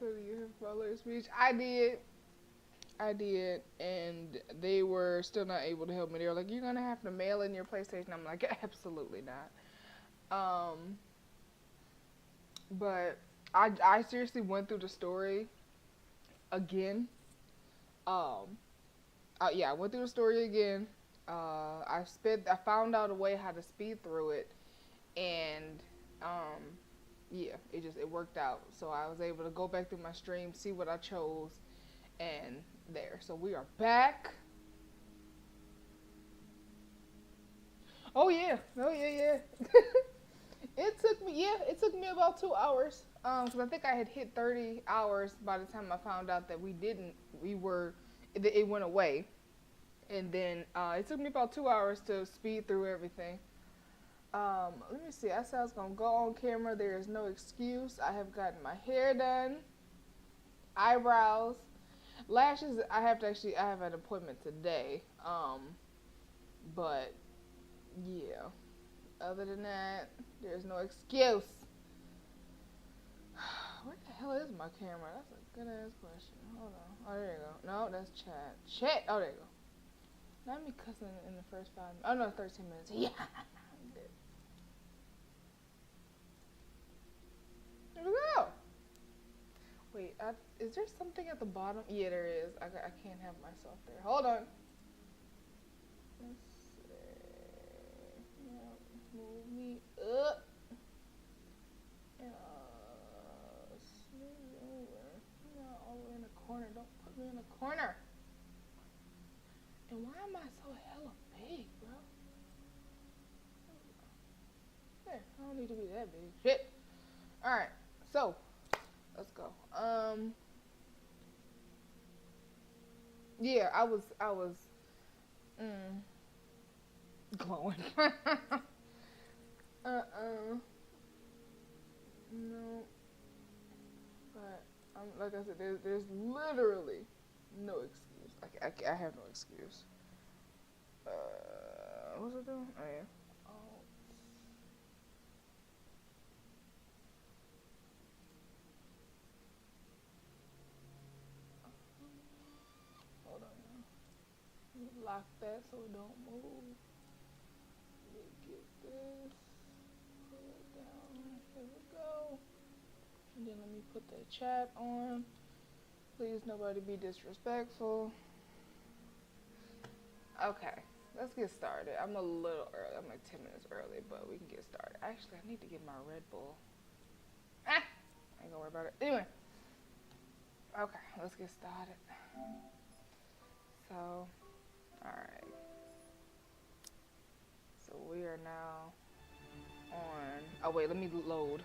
So do you have my speech? I did, and they were still not able to help me. They were like, "You're gonna have to mail in your PlayStation." I'm like, "Absolutely not." Um, but I seriously went through the story again. Um, yeah, I went through the story again. I found out a way how to speed through it, and yeah, it worked out. So I was able to go back through my stream, see what I chose, and there. So we are back. Oh yeah. It took me about 2 hours. Because I think I had hit 30 hours by the time I found out that we didn't. We were, it went away, and then it took me about 2 hours to speed through everything. Let me see. I said I was gonna go on camera. There is no excuse. I have gotten my hair done, eyebrows, lashes. I have an appointment today. But yeah. Other than that, there's no excuse. Where the hell is my camera? That's a good ass question. Hold on. Oh, there you go. No, that's chat. Chat. Oh, there you go. Not me cussing in the first 5 minutes. Oh no, 13 minutes. Yeah. There we go. Wait, is there something at the bottom? Yeah, there is. I can't have myself there. Hold on. Let's see. Yeah, move me up. And smooth over. Not all the way in the corner. Don't put me in the corner. And why am I so hella big, bro? There, I don't need to be that big. Shit. Alright, so let's go. Yeah, I was mm, glowing. No, but like I said, there's literally no excuse. I have no excuse. What's it doing? Oh yeah. Oh, hold on now. Lock that so it don't move. Let me get this. Pull it down. Here we go. And then let me put that chat on. Please, nobody be disrespectful. Okay, let's get started. I'm a little early. I'm like 10 minutes early, but we can get started. Actually, I need to get my Red Bull. Ah, I ain't gonna worry about it. Anyway, okay, let's get started. So, alright. So we are now on. Oh, wait, let me load.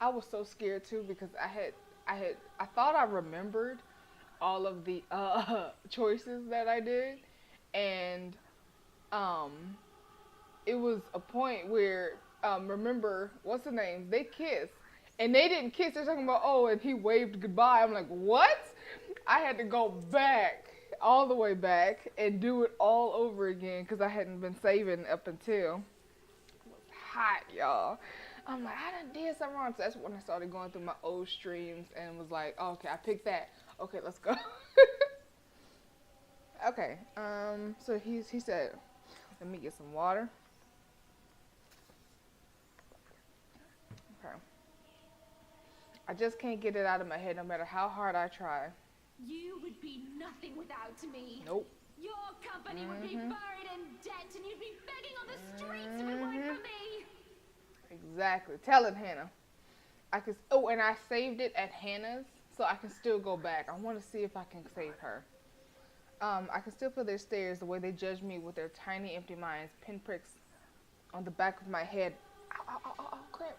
I was so scared too because I thought I remembered all of the choices that I did, and um, it was a point where remember what's the name? They kissed, and they didn't kiss. They're talking about oh, and he waved goodbye. I'm like, what? I had to go back all the way back and do it all over again because I hadn't been saving up until it was hot, y'all. I'm like, I done did something wrong. So that's when I started going through my old streams and was like, oh, okay, I picked that. Okay, let's go. Okay. So he said, let me get some water. Okay. I just can't get it out of my head no matter how hard I try. You would be nothing without me. Nope. Your company would be buried in debt and you'd be begging on the streets if it weren't for me. Exactly. Tell it, Hannah. I could. Oh, and I saved it at Hannah's, so I can still go back. I want to see if I can save her. I can still feel their stares, the way they judge me with their tiny, empty minds, pinpricks on the back of my head. Ow, ow, ow, ow, ow. Cramp.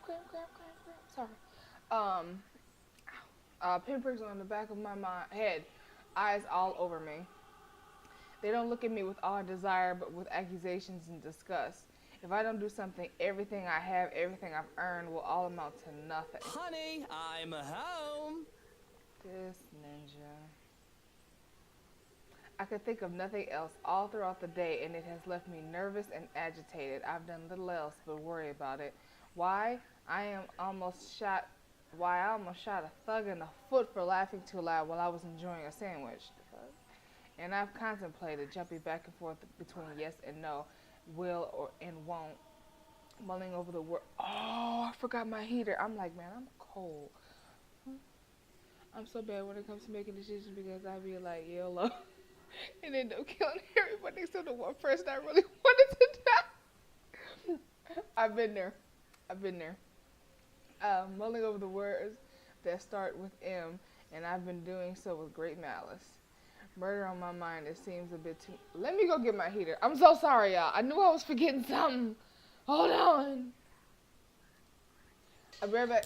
Sorry. Pinpricks on the back of my head, eyes all over me. They don't look at me with awe and desire, but with accusations and disgust. If I don't do something, everything I have, everything I've earned will all amount to nothing. Honey, I'm home. This ninja. I could think of nothing else all throughout the day, and it has left me nervous and agitated. I've done little else but worry about it. Why? I am almost shot. Why I almost shot a thug in the foot for laughing too loud while I was enjoying a sandwich. And I've contemplated jumping back and forth between yes and no, will or and won't, mulling over the word. Oh, I forgot my heater. I'm like, man, I'm cold. I'm so bad when it comes to making decisions because I be like, YOLO, and end up killing everybody except the one person I really wanted to die. I've been there. I've been there. Mulling over the words that start with M, and I've been doing so with great malice. Murder on my mind, it seems a bit too. Let me go get my heater. I'm so sorry, y'all. I knew I was forgetting something. Hold on. I'll be right back.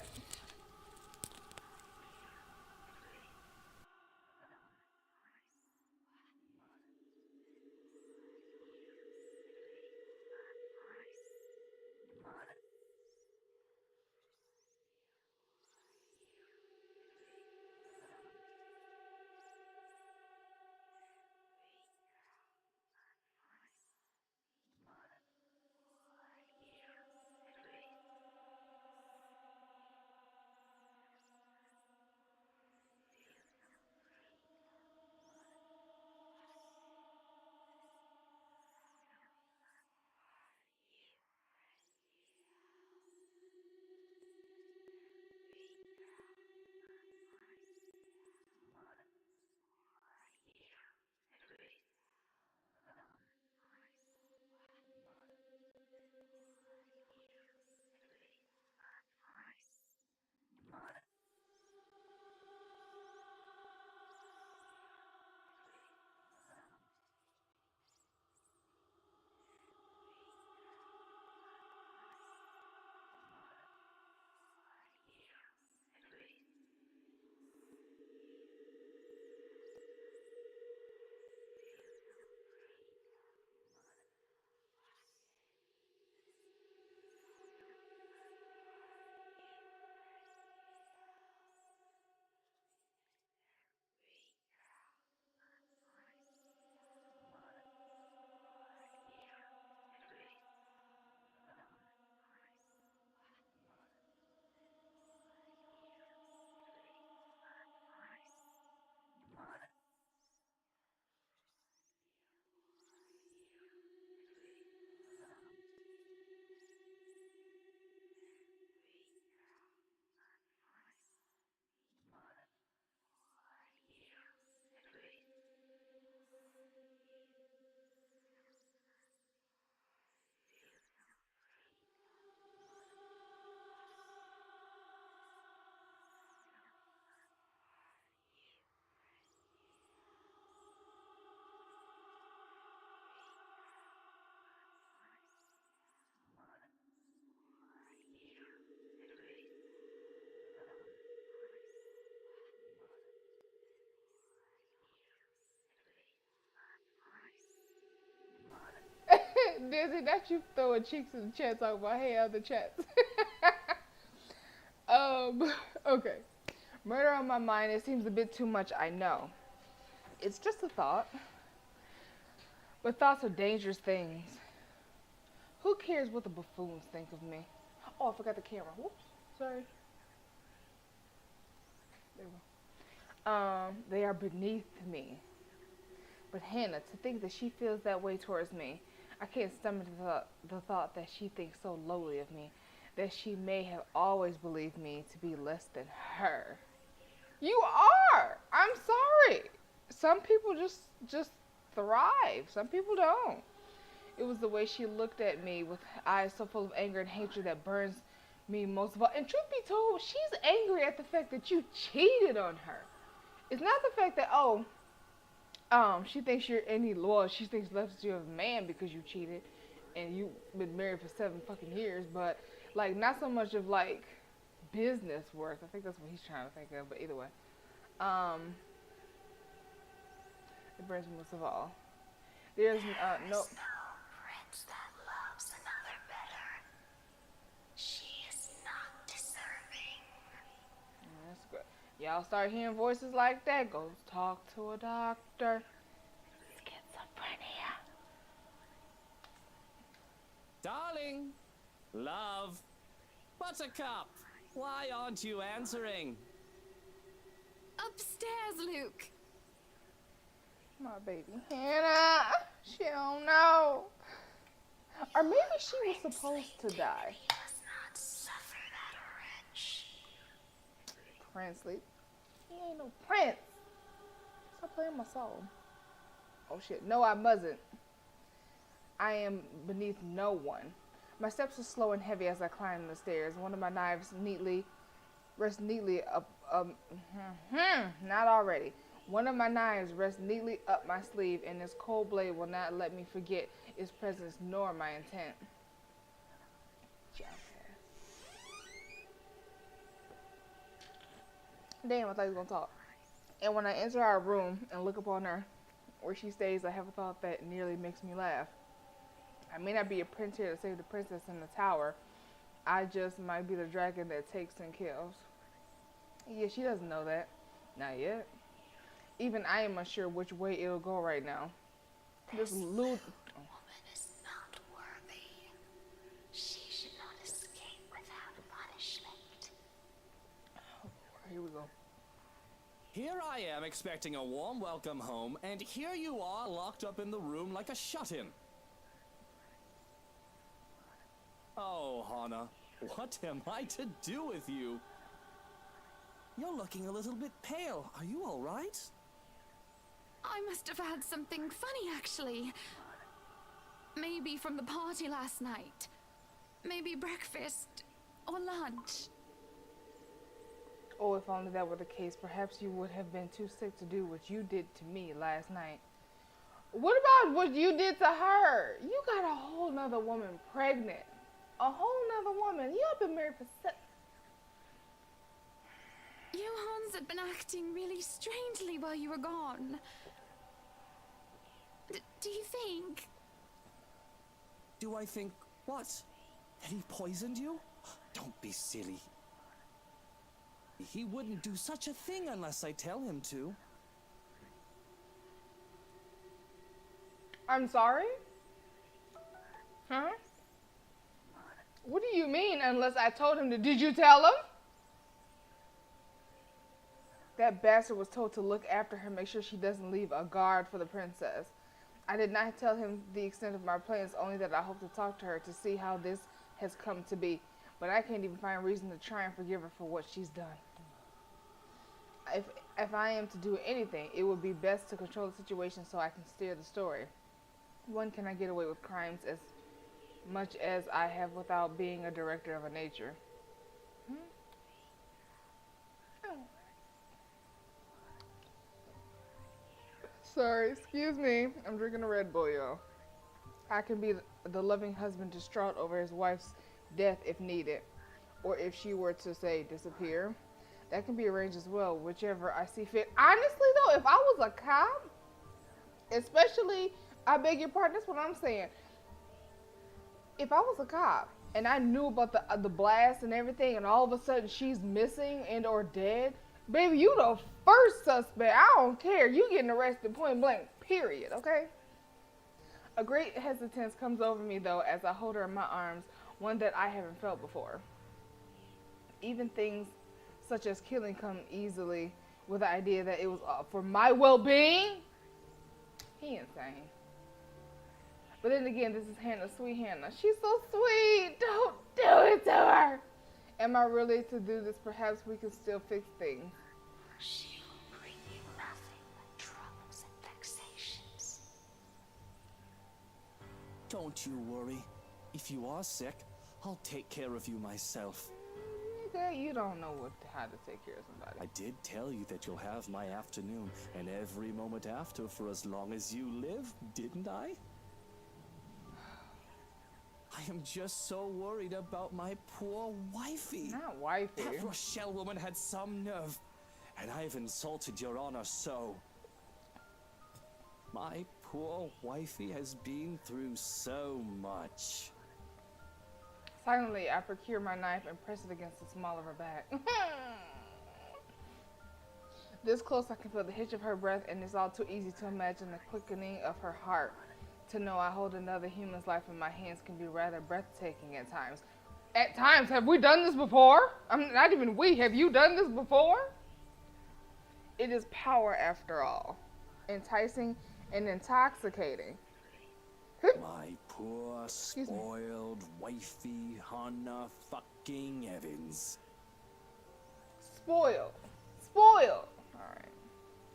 Dizzy, that you throwing cheeks in the chat talking about hey other chats. Okay. Murder on my mind, it seems a bit too much, I know. It's just a thought. But thoughts are dangerous things. Who cares what the buffoons think of me? Oh, I forgot the camera. Whoops. Sorry. There we go. They are beneath me. But Hannah, to think that she feels that way towards me, I can't stomach the thought that she thinks so lowly of me, that she may have always believed me to be less than her. You are. I'm sorry. Some people just thrive. Some people don't. It was the way she looked at me with eyes so full of anger and hatred that burns me most of all. And truth be told, she's angry at the fact that you cheated on her. It's not the fact that she thinks you're any well, she thinks less of you of a man because you cheated and you've been married for 7 fucking years, but like not so much of like business worth. I think that's what he's trying to think of, but either way. It burns me most of all. There's no prince that loves another better. She is not deserving. That's good. Y'all start hearing voices like that, go talk to a doctor. Darling, love, Buttercup, why aren't you answering? Upstairs, Luke. My baby Hannah. She don't know. Or maybe she was supposed to die. Does not suffer that wretch. Prince sleep. He ain't no prince. Stop playing my soul. Oh shit. No, I mustn't. I am beneath no one. My steps are slow and heavy as I climb the stairs. One of my knives rests neatly up. Not already. One of my knives rests neatly up my sleeve, and this cold blade will not let me forget its presence nor my intent. Damn, I thought he was gonna talk. And when I enter our room and look upon her, where she stays, I have a thought that nearly makes me laugh. I may not be a prince here to save the princess in the tower. I just might be the dragon that takes and kills. Yeah, she doesn't know that. Not yet. Even I am unsure which way it'll go right now. This lewd Woman is not worthy. She should not escape without punishment. Here we go. Here I am expecting a warm welcome home, and here you are locked up in the room like a shut-in. Oh, Hannah, what am I to do with you? You're looking a little bit pale. Are you all right? I must have had something funny, actually. Maybe from the party last night. Maybe breakfast or lunch. Oh, if only that were the case, perhaps you would have been too sick to do what you did to me last night. What about what you did to her? You got a whole nother woman pregnant. A whole nother woman. You have been married for Johans had been acting really strangely while you were gone. Do you think? Do I think what? That he poisoned you? Don't be silly. He wouldn't do such a thing unless I tell him to. I'm sorry? Huh? What do you mean, unless I told him to? Did you tell him? That bastard was told to look after her, make sure she doesn't leave a guard for the princess. I did not tell him the extent of my plans, only that I hope to talk to her to see how this has come to be. But I can't even find reason to try and forgive her for what she's done. If I am to do anything, it would be best to control the situation so I can steer the story. One cannot get away with crimes as much as I have without being a director of a nature. Oh. Sorry, excuse me. I'm drinking a Red Bull, y'all. I can be the loving husband distraught over his wife's death if needed, or if she were to, say, disappear. That can be arranged as well, whichever I see fit. Honestly, though, if I was a cop, especially, I beg your pardon, that's what I'm saying. If I was a cop and I knew about the blast and everything, and all of a sudden she's missing and or dead, baby, you the first suspect. I don't care. You getting arrested point blank, period, okay? A great hesitance comes over me, though, as I hold her in my arms, one that I haven't felt before. Even things such as killing come easily with the idea that it was for my well-being. He insane. But then again, this is Hannah, sweet Hannah. She's so sweet. Don't do it to her. Am I really to do this? Perhaps we can still fix things. She'll bring you nothing but troubles and vexations. Don't you worry. If you are sick, I'll take care of you myself. Nigga, you don't know how to take care of somebody. I did tell you that you'll have my afternoon and every moment after for as long as you live, didn't I? I am just so worried about my poor wifey. Not wifey. That Rochelle woman had some nerve, and I've insulted your honor so. My poor wifey has been through so much. Silently, I procure my knife and press it against the small of her back. This close, I can feel the hitch of her breath, and it's all too easy to imagine the quickening of her heart. To know I hold another human's life in my hands can be rather breathtaking at times. At times, have we done this before? I'm not even we. Have you done this before? It is power after all, enticing and intoxicating. My poor, me. spoiled wifey Hannah fucking Evans. Spoiled. Spoiled. Alright.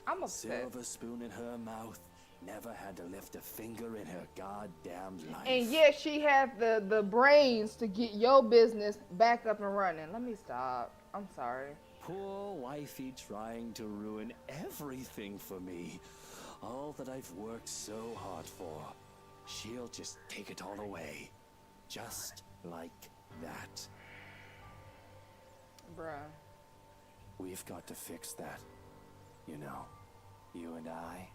I'm upset. Silver spoon in her mouth, never had to lift a finger in her goddamn life. And yet she had the brains to get your business back up and running. Let me stop. I'm sorry. Poor wifey trying to ruin everything for me. All that I've worked so hard for. She'll just take it all away. Just like that. Bruh. We've got to fix that. You know, you and I.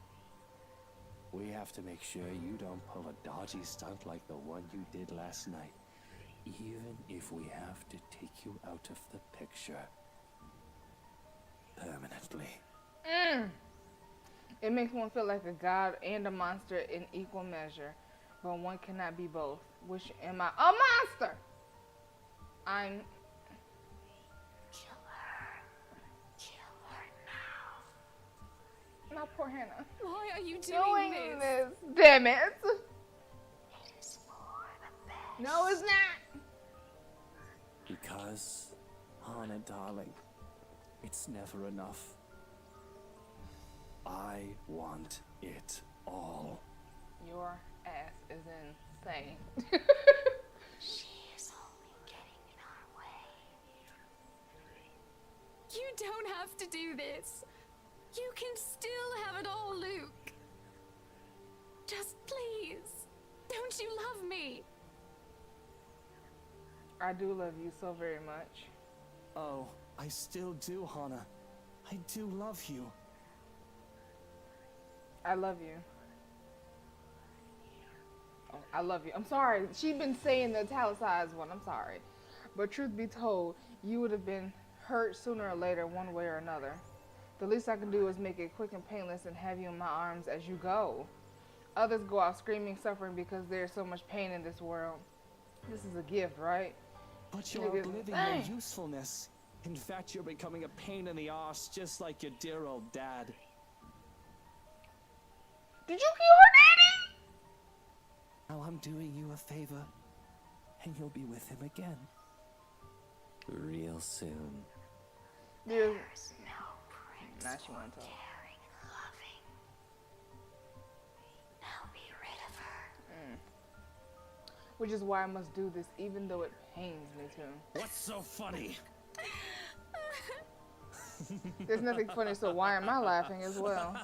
We have to make sure you don't pull a dodgy stunt like the one you did last night. Even if we have to take you out of the picture. Permanently. It makes one feel like a god and a monster in equal measure. But one cannot be both. Which am I? A monster! I'm... Kill her. Kill her now. My poor Hannah. Why are you Doing doing this. Damn it. It is for the best. No, it's not. Because, Hannah, darling, it's never enough. I want it all. Your ass is insane. She is only getting in our way. You don't have to do this. You can still have it all, Luke. Just please, don't you love me? I do love you so very much. Oh, I still do, Hannah. I do love you. I love you. Oh, I love you. I'm sorry. She's been saying the italicized one. I'm sorry. But truth be told, you would have been hurt sooner or later, one way or another. The least I can do is make it quick and painless and have you in my arms as you go. Others go out screaming, suffering because there's so much pain in this world. This is a gift, right? But you're Nigga, outliving dang. your usefulness. In fact, you're becoming a pain in the arse, just like your dear old dad. Did you kill her daddy? Now I'm doing you a favor, and you'll be with him again. Real soon. Dude. There's no prince Now she wanna talk. caring and loving. Now be rid of her. Which is why I must do this, even though it pains me to. What's so funny? There's nothing funny, so why am I laughing as well?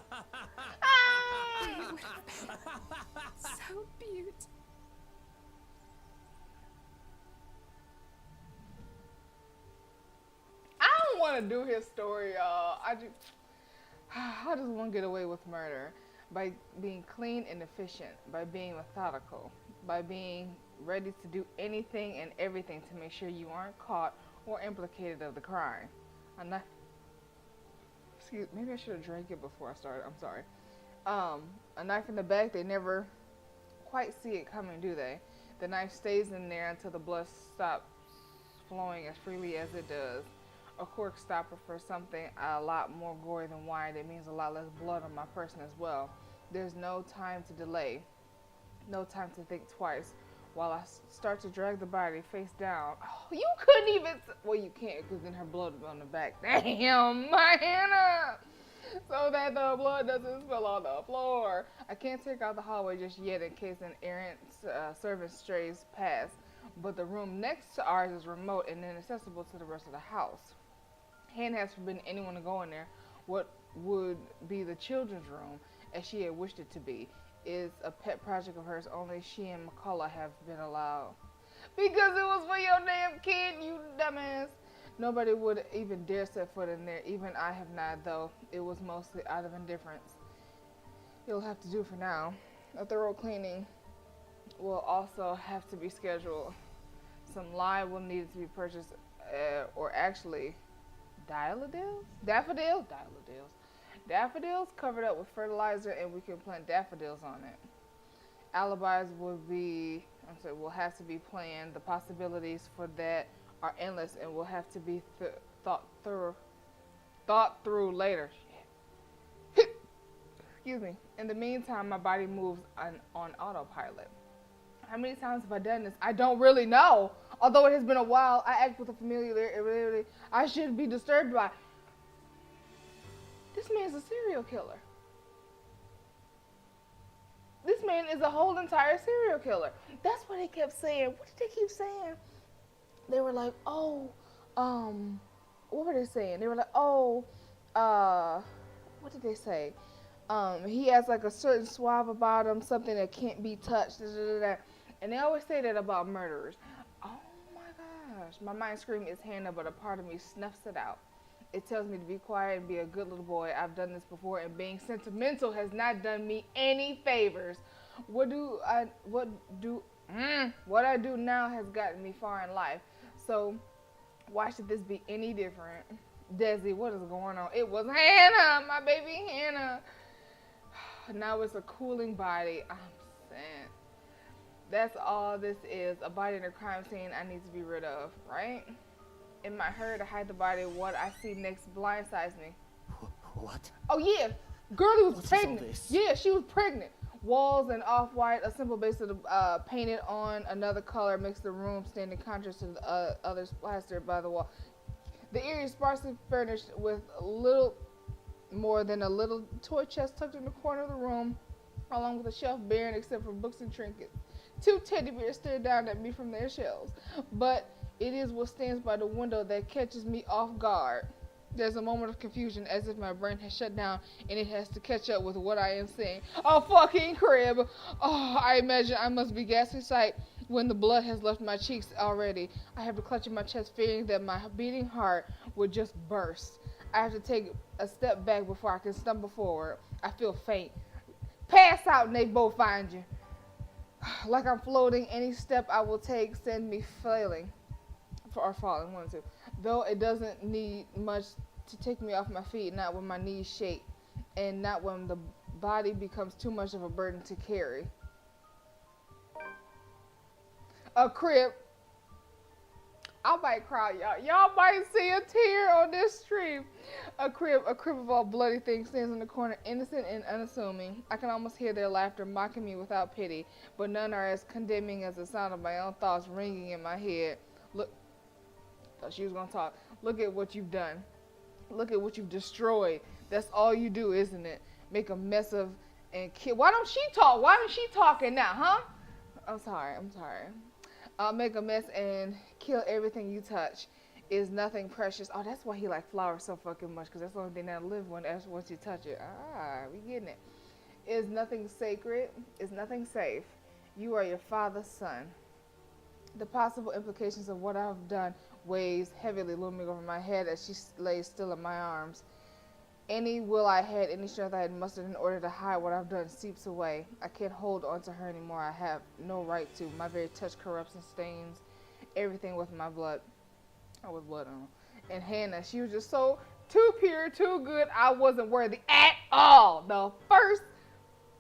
So cute. I don't want to do his story, y'all. I just want to get away with murder by being clean and efficient, by being methodical, by being ready to do anything and everything to make sure you aren't caught or implicated of the crime. I'm not. Excuse. Maybe I should have drank it before I started. I'm sorry. A knife in the back. They never quite see it coming, do they? The knife stays in there until the blood stops flowing as freely as it does. A cork stopper for something a lot more gory than wine. It means a lot less blood on my person as well. There's no time to delay. No time to think twice. While I start to drag the body face down. Oh, you couldn't even. Well, you can't because then her blood will be on the back. Damn, my Hannah. So that the blood doesn't spill on the floor. I can't take out the hallway just yet in case an errant servant strays past. But the room next to ours is remote and inaccessible to the rest of the house. Hannah has forbidden anyone to go in there. What would be the children's room, as she had wished it to be, is a pet project of hers. Only she and McCullough have been allowed. Because it was for your damn kid, you dumbass. Nobody would even dare set foot in there. Even I have not, though. It was mostly out of indifference. You'll have to do for now. A thorough cleaning will also have to be scheduled. Some lye will need to be purchased, or actually, daffodils covered up with fertilizer, and we can plant daffodils on it. alibis will have to be planned. The possibilities for that are endless and will have to be thought through later. Excuse me. In the meantime, my body moves on autopilot. How many times have I done this? I don't really know. Although it has been a while, I act with a familiarity I shouldn't be disturbed by. This man's a serial killer. This man is a whole entire serial killer. That's what they kept saying. What did they keep saying? They were like, oh, what were they saying? They were like, oh, what did they say? He has like a certain suave about him, something that can't be touched, and they always say that about murderers. Oh my gosh, my mind scream is Hannah, but a part of me snuffs it out. It tells me to be quiet and be a good little boy. I've done this before, and being sentimental has not done me any favors. What I do now has gotten me far in life. So why should this be any different? Desi, what is going on? It was Hannah, my baby Hannah. Now it's a cooling body. I'm sad. That's all this is. A body in a crime scene I need to be rid of, right? In my hurry to hide the body, what I see next blindsides me. What? Oh yeah, girlie was What pregnant. is all this? Yeah, she was pregnant. Walls and off-white, a simple base of painted on another color makes the room stand in contrast to the others plastered by the wall. The area is sparsely furnished with little more than a little toy chest tucked in the corner of the room, along with a shelf barren except for books and trinkets. 2 teddy bears stare down at me from their shelves, but it is what stands by the window that catches me off guard. There's a moment of confusion as if my brain has shut down and it has to catch up with what I am seeing. A fucking crib! Oh, I imagine I must be ghastly sight when the blood has left my cheeks already. I have to clutch in my chest, fearing that my beating heart would just burst. I have to take a step back before I can stumble forward. I feel faint. Pass out and they both find you. Like I'm floating, any step I will take send me falling, one or two. Though it doesn't need much to take me off my feet, not when my knees shake, and not when the body becomes too much of a burden to carry. A crib. I might cry, y'all. Y'all might see a tear on this stream. A crib of all bloody things stands in the corner, innocent and unassuming. I can almost hear their laughter mocking me without pity, but none are as condemning as the sound of my own thoughts ringing in my head. Look, thought she was gonna talk. Look at what you've done. Look at what you've destroyed. That's all you do, isn't it? Make a mess of and kill. Why don't she talk? Why isn't she talking now, huh? I'm sorry. I'll make a mess and kill everything you touch. Is nothing precious. Oh, that's why he liked flowers so fucking much, because that's the only thing that'll live once you touch it. We getting it. Is nothing sacred. Is nothing safe. You are your father's son. The possible implications of what I've done weighs heavily looming over my head as she lays still in my arms. Any will I had, any strength I had mustered in order to hide what I've done seeps away. I can't hold on to her anymore. I have no right to. My very touch corrupts and stains everything with my blood. Oh, with blood on. And Hannah, she was just so too pure, too good. I wasn't worthy at all. The first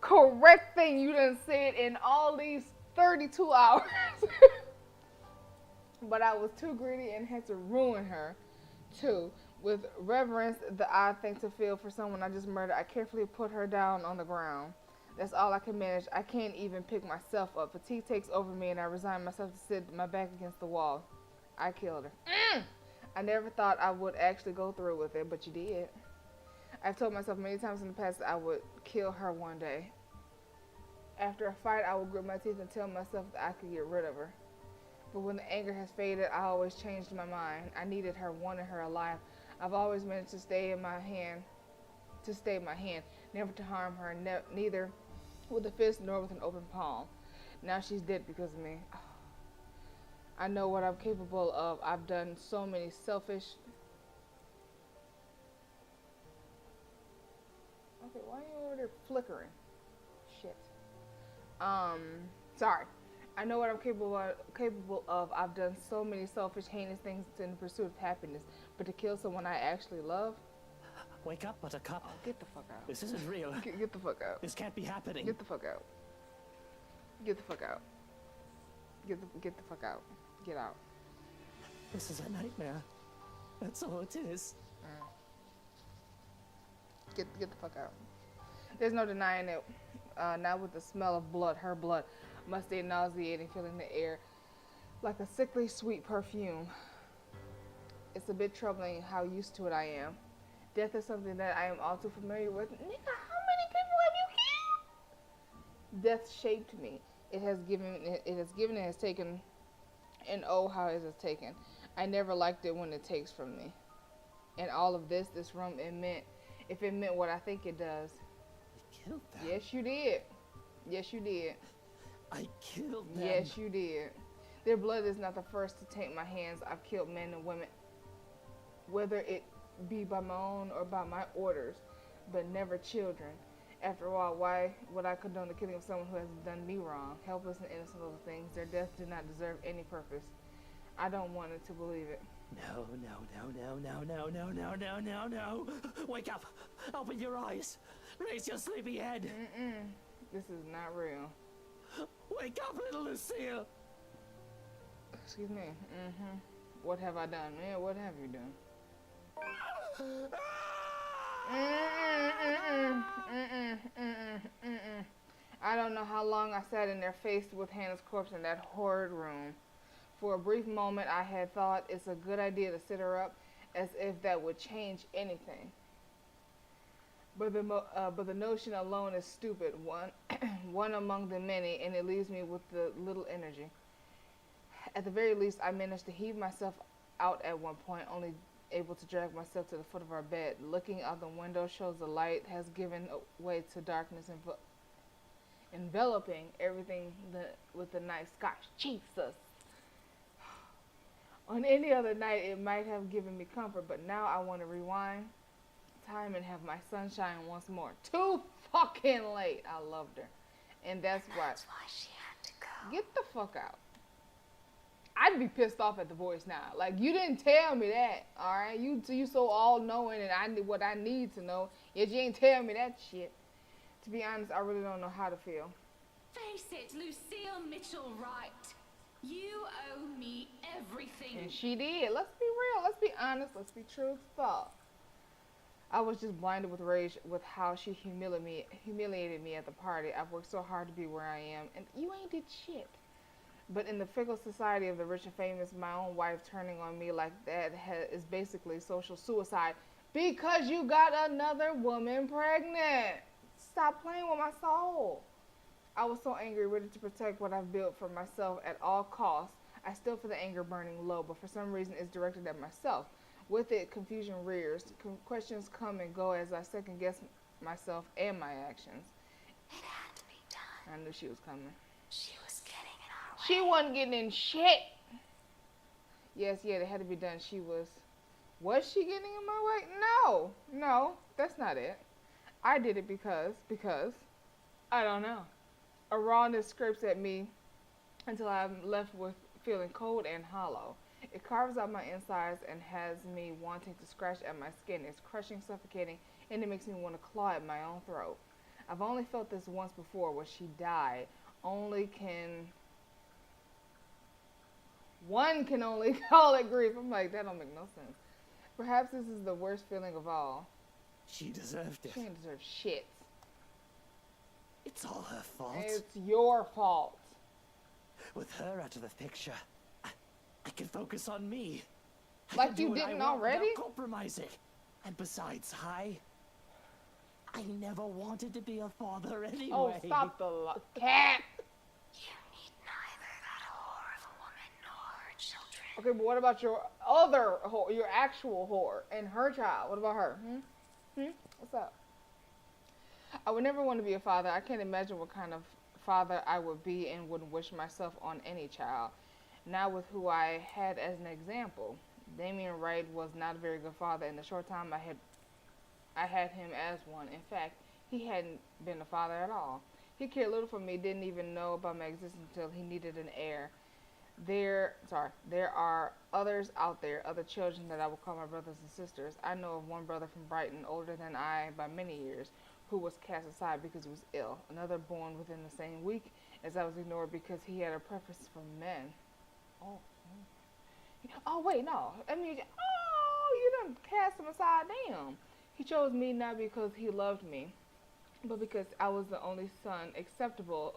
correct thing you done said in all these 32 hours. But I was too greedy and had to ruin her, too. With reverence, the odd thing to feel for someone I just murdered, I carefully put her down on the ground. That's all I can manage. I can't even pick myself up. Fatigue takes over me and I resign myself to sit my back against the wall. I killed her. I never thought I would actually go through with it, but you did. I've told myself many times in the past that I would kill her one day. After a fight, I would grit my teeth and tell myself that I could get rid of her. But when the anger has faded, I always changed my mind. I needed her, wanted her alive. I've always managed to stay in my hand, never to harm her, neither with a fist nor with an open palm. Now she's dead because of me. I know what I'm capable of. I've done so many selfish... Okay, why are you over there flickering? Shit. Sorry. I know what I'm capable of. I've done so many selfish, heinous things in the pursuit of happiness, but to kill someone I actually love? Wake up, Buttercup. Oh, get the fuck out. This isn't real. Get the fuck out. This can't be happening. Get the fuck out. Get the fuck out. Get the fuck out. Get out. This is a nightmare. That's all it is. Get the fuck out. There's no denying it. Now with the smell of blood, her blood, musty and nauseating, filling the air like a sickly sweet perfume. It's a bit troubling how used to it I am. Death is something that I am all too familiar with. Nigga, how many people have you killed? Death shaped me. It has given, and has taken, and oh, how it has taken. I never liked it when it takes from me. And all of this room, if it meant what I think it does. You killed them. Yes, you did. Yes, you did. I killed them. Yes, you did. Their blood is not the first to taint my hands. I've killed men and women, whether it be by my own or by my orders, but never children. After all, why would I condone the killing of someone who has done me wrong? Helpless and innocent little things. Their death did not deserve any purpose. I don't want it to believe it. No. Wake up. Open your eyes. Raise your sleepy head. This is not real. Wake up, little Lucille. Excuse me. What have I done? Man, what have you done? I don't know how long I sat in there faced with Hannah's corpse in that horrid room. For a brief moment I had thought it's a good idea to sit her up, as if that would change anything. But the notion alone is stupid, one among the many, and it leaves me with the little energy. At the very least, I managed to heave myself out at one point, only able to drag myself to the foot of our bed. Looking out the window shows the light has given way to darkness, enveloping everything with the night sky. Jesus. On any other night, it might have given me comfort, but now I want to rewind time and have my sunshine once more. Too fucking late. I loved her. And that's why she had to go. Get the fuck out. I'd be pissed off at the voice now. Like, you didn't tell me that, alright? You so all-knowing and I need what I need to know, yet you ain't tell me that shit. To be honest, I really don't know how to feel. Face it, Lucille Mitchell Wright. You owe me everything. And she did. Let's be real. Let's be honest. Let's be truthful. I was just blinded with rage with how she humiliated me at the party. I've worked so hard to be where I am, and you ain't did shit. But in the fickle society of the rich and famous, my own wife turning on me like that is basically social suicide because you got another woman pregnant. Stop playing with my soul. I was so angry, ready to protect what I've built for myself at all costs. I still feel the anger burning low, but for some reason it's directed at myself. With it, confusion rears. Questions come and go as I second guess myself and my actions. It had to be done. I knew she was coming. She was getting in our way. She wasn't getting in shit. Yes, yeah, it had to be done. Was she getting in my way? No, that's not it. I did it because, I don't know. A rawness scrapes at me until I'm left with feeling cold and hollow. It carves out my insides and has me wanting to scratch at my skin. It's crushing, suffocating, and it makes me want to claw at my own throat. I've only felt this once before when she died. One can only call it grief. I'm like, that don't make no sense. Perhaps this is the worst feeling of all. She deserved it. She didn't deserve shit. It's all her fault. It's your fault. With her out of the picture, I can focus on me. I Like can do you what I didn't want already? without compromising. And besides, I never wanted to be a father anyway. Oh, stop the cat. You need neither that whore of a woman nor her children. Okay, but what about your other whore, your actual whore, and her child? What about her? What's up? I would never want to be a father. I can't imagine what kind of father I would be and wouldn't wish myself on any child. Now with who I had as an example. Damien Wright was not a very good father in the short time I had him as one. In fact, he hadn't been a father at all. He cared little for me, didn't even know about my existence until he needed an heir. There are others out there, other children that I will call my brothers and sisters. I know of one brother from Brighton, older than I by many years, who was cast aside because he was ill. Another born within the same week, as I was ignored because he had a preference for men. Oh, oh wait, no. I mean, oh, you done cast him aside. Damn. He chose me not because he loved me, but because I was the only son acceptable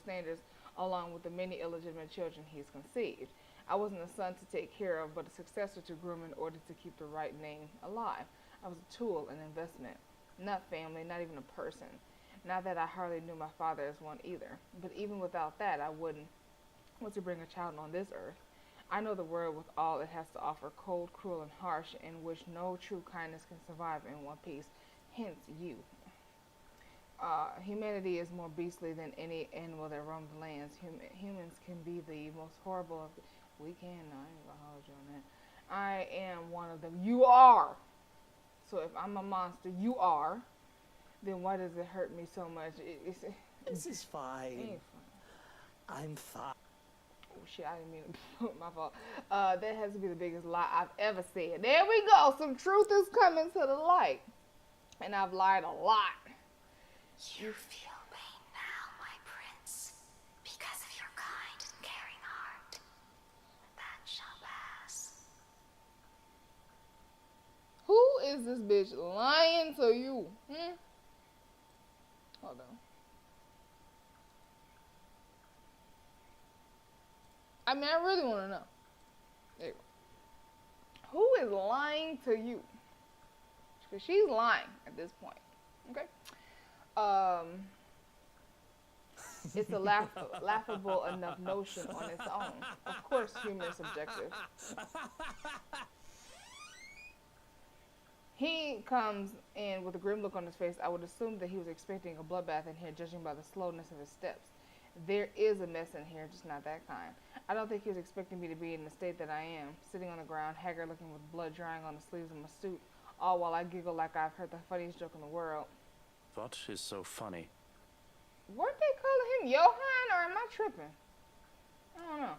standards, along with the many illegitimate children he's conceived. I wasn't a son to take care of, but a successor to groom in order to keep the right name alive. I was a tool, an investment, not family, not even a person. Not that I hardly knew my father as one either, but even without that, I wouldn't want to bring a child on this earth. I know the world with all it has to offer, cold, cruel, and harsh, in which no true kindness can survive in one piece. Hence, you. Humanity is more beastly than any animal that roams the lands. Humans can be the most horrible of. We can. No, I ain't gonna hold you on that. I am one of them. You are. So if I'm a monster, you are. Then why does it hurt me so much? This is fine. It ain't fine. I'm fine. Oh shit, I didn't mean to. My fault. That has to be the biggest lie I've ever said. There we go. Some truth is coming to the light. And I've lied a lot. You feel pain now, my prince, because of your kind and caring heart. That shall pass. Who is this bitch lying to you? Hold on. I mean, I really want to know. There you go. Who is lying to you? Because she's lying at this point. Okay? It's a laughable enough notion on its own. Of course, humor is subjective. He comes in with a grim look on his face. I would assume that he was expecting a bloodbath in here, judging by the slowness of his steps. There is a mess in here, just not that kind. I don't think he was expecting me to be in the state that I am, sitting on the ground, haggard looking with blood drying on the sleeves of my suit, all while I giggle like I've heard the funniest joke in the world. What is so funny? Weren't they calling him Johan, or am I tripping? I don't know.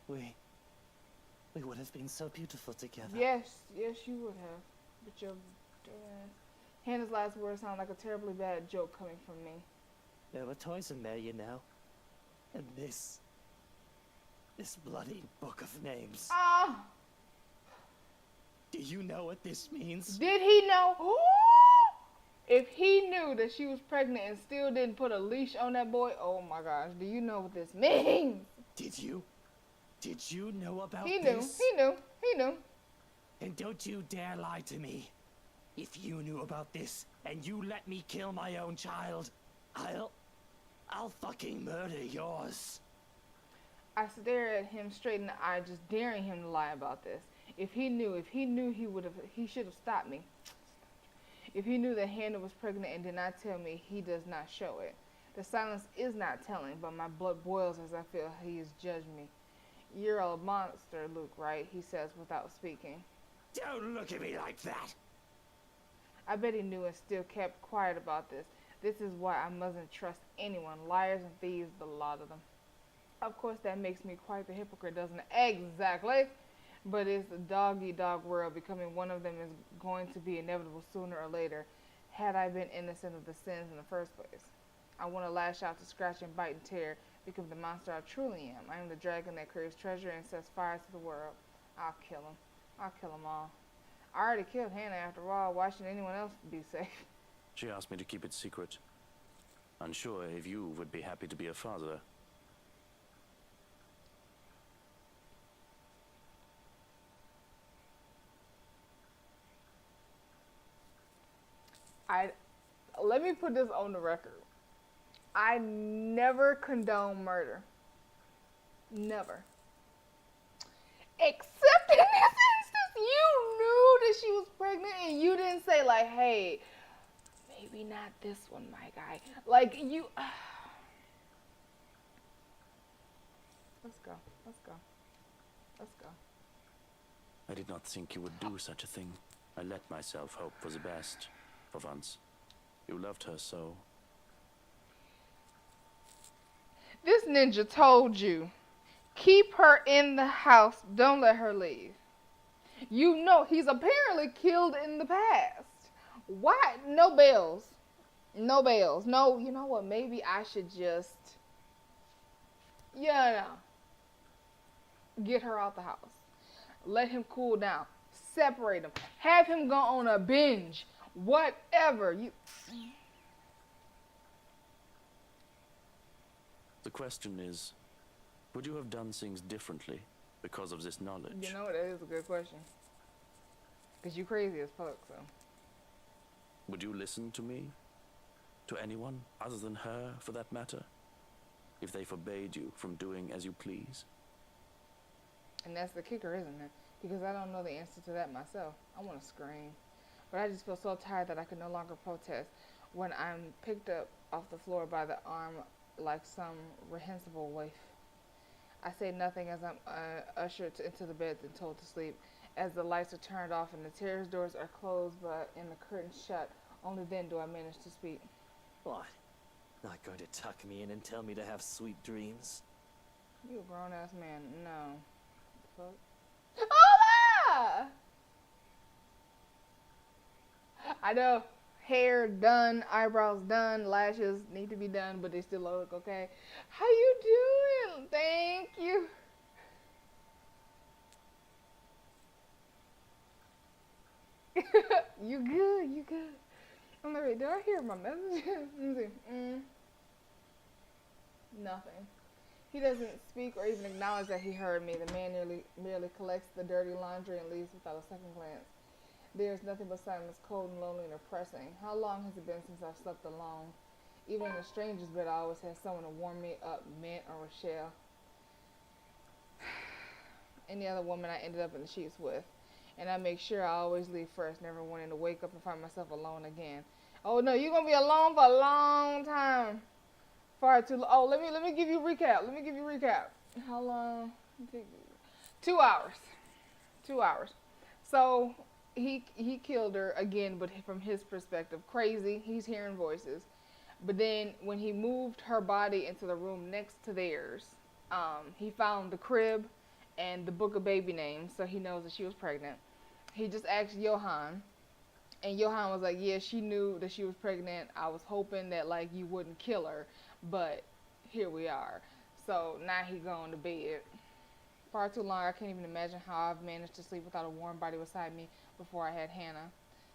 We would have been so beautiful together. Yes, you would have. But your Hannah's last words sound like a terribly bad joke coming from me. There were toys in there, you know. And this bloody book of names. Ah! Do you know what this means? Did he know? If he knew that she was pregnant and still didn't put a leash on that boy, oh my gosh, do you know what this means? Did you? Did you know about He knew, this? he knew. And don't you dare lie to me. If you knew about this and you let me kill my own child, I'll fucking murder yours. I stare at him straight in the eye, just daring him to lie about this. If he knew, he should have stopped me. If he knew that Hannah was pregnant and did not tell me, he does not show it. The silence is not telling, but my blood boils as I feel he has judged me. You're a monster, Luke, right? He says without speaking. Don't look at me like that. I bet he knew and still kept quiet about this. This is why I mustn't trust anyone. Liars and thieves, the lot of them. Of course, that makes me quite the hypocrite, doesn't it? Exactly. But it's the dog-eat-dog world. Becoming one of them is going to be inevitable sooner or later, had I been innocent of the sins in the first place. I want to lash out to scratch and bite and tear, become the monster I truly am. I am the dragon that craves treasure and sets fire to the world. I'll kill him. I'll kill them all. I already killed Hannah after all. Why should anyone else be safe? She asked me to keep it secret. Unsure if you would be happy to be a father. Let me put this on the record. I never condone murder. Never. Except in this instance, you knew that she was pregnant and you didn't say like, hey, maybe not this one, my guy. Like you, let's go. I did not think you would do such a thing. I let myself hope for the best, for once. You loved her so. This ninja told you, keep her in the house, don't let her leave. You know, he's apparently killed in the past. Why? No bells. No bells. No, you know what? Maybe I should just, yeah, no. Get her out the house. Let him cool down. Separate him. Have him go on a binge. Whatever. The question is, would you have done things differently because of this knowledge? You know, that is a good question. Because you crazy as fuck, so. Would you listen to me? To anyone other than her, for that matter? If they forbade you from doing as you please? And that's the kicker, isn't it? Because I don't know the answer to that myself. I want to scream. But I just feel so tired that I can no longer protest when I'm picked up off the floor by the arm like some reprehensible waif. I say nothing as I'm ushered into the beds and told to sleep. As the lights are turned off and the terrace doors are closed but and the curtains shut, only then do I manage to speak. What? Not going to tuck me in and tell me to have sweet dreams? You a grown ass man. No. Fuck. Hola! I know. Hair done, eyebrows done, lashes need to be done, but they still look okay. How you doing? Thank you. You good, you good. I'm like, wait, did I hear my messages? Let me see. Nothing. He doesn't speak or even acknowledge that he heard me. The man merely collects the dirty laundry and leaves without a second glance. There is nothing but silence, cold and lonely and oppressing. How long has it been since I've slept alone? Even in a stranger's bed, I always had someone to warm me up, Mint or Rochelle. Any other woman I ended up in the sheets with. And I make sure I always leave first, never wanting to wake up and find myself alone again. Oh no, you're gonna be alone for a long time. Far too long. Oh, let me give you a recap. Let me give you a recap. How long? 2 hours. 2 hours. So he killed her again, but from his perspective, crazy. He's hearing voices. But then when he moved her body into the room next to theirs, he found the crib and the book of baby names, so he knows that she was pregnant. He just asked Johan, and Johan was like, yeah, she knew that she was pregnant. I was hoping that, like, you wouldn't kill her, but here we are. So now he going to bed. Far too long. I can't even imagine how I've managed to sleep without a warm body beside me before I had Hannah.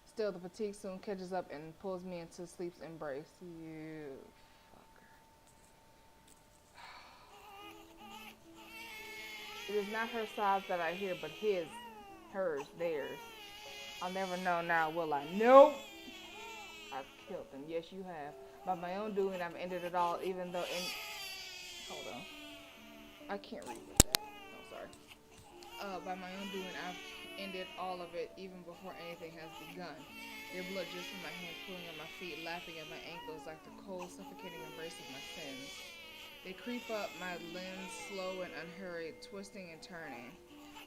Still, the fatigue soon catches up and pulls me into sleep's embrace. You fucker. It is not her sobs that I hear, but his, hers, theirs. I'll never know now, will I? Nope. I've killed them. Yes, you have. By my own doing, I've ended it all, even though in... Hold on. I can't read with that. Oh, sorry. By my own doing, I've ended all of it, even before anything has begun. Their blood drips from my hands, pulling at my feet, lapping at my ankles like the cold, suffocating embrace of my sins. They creep up my limbs, slow and unhurried, twisting and turning.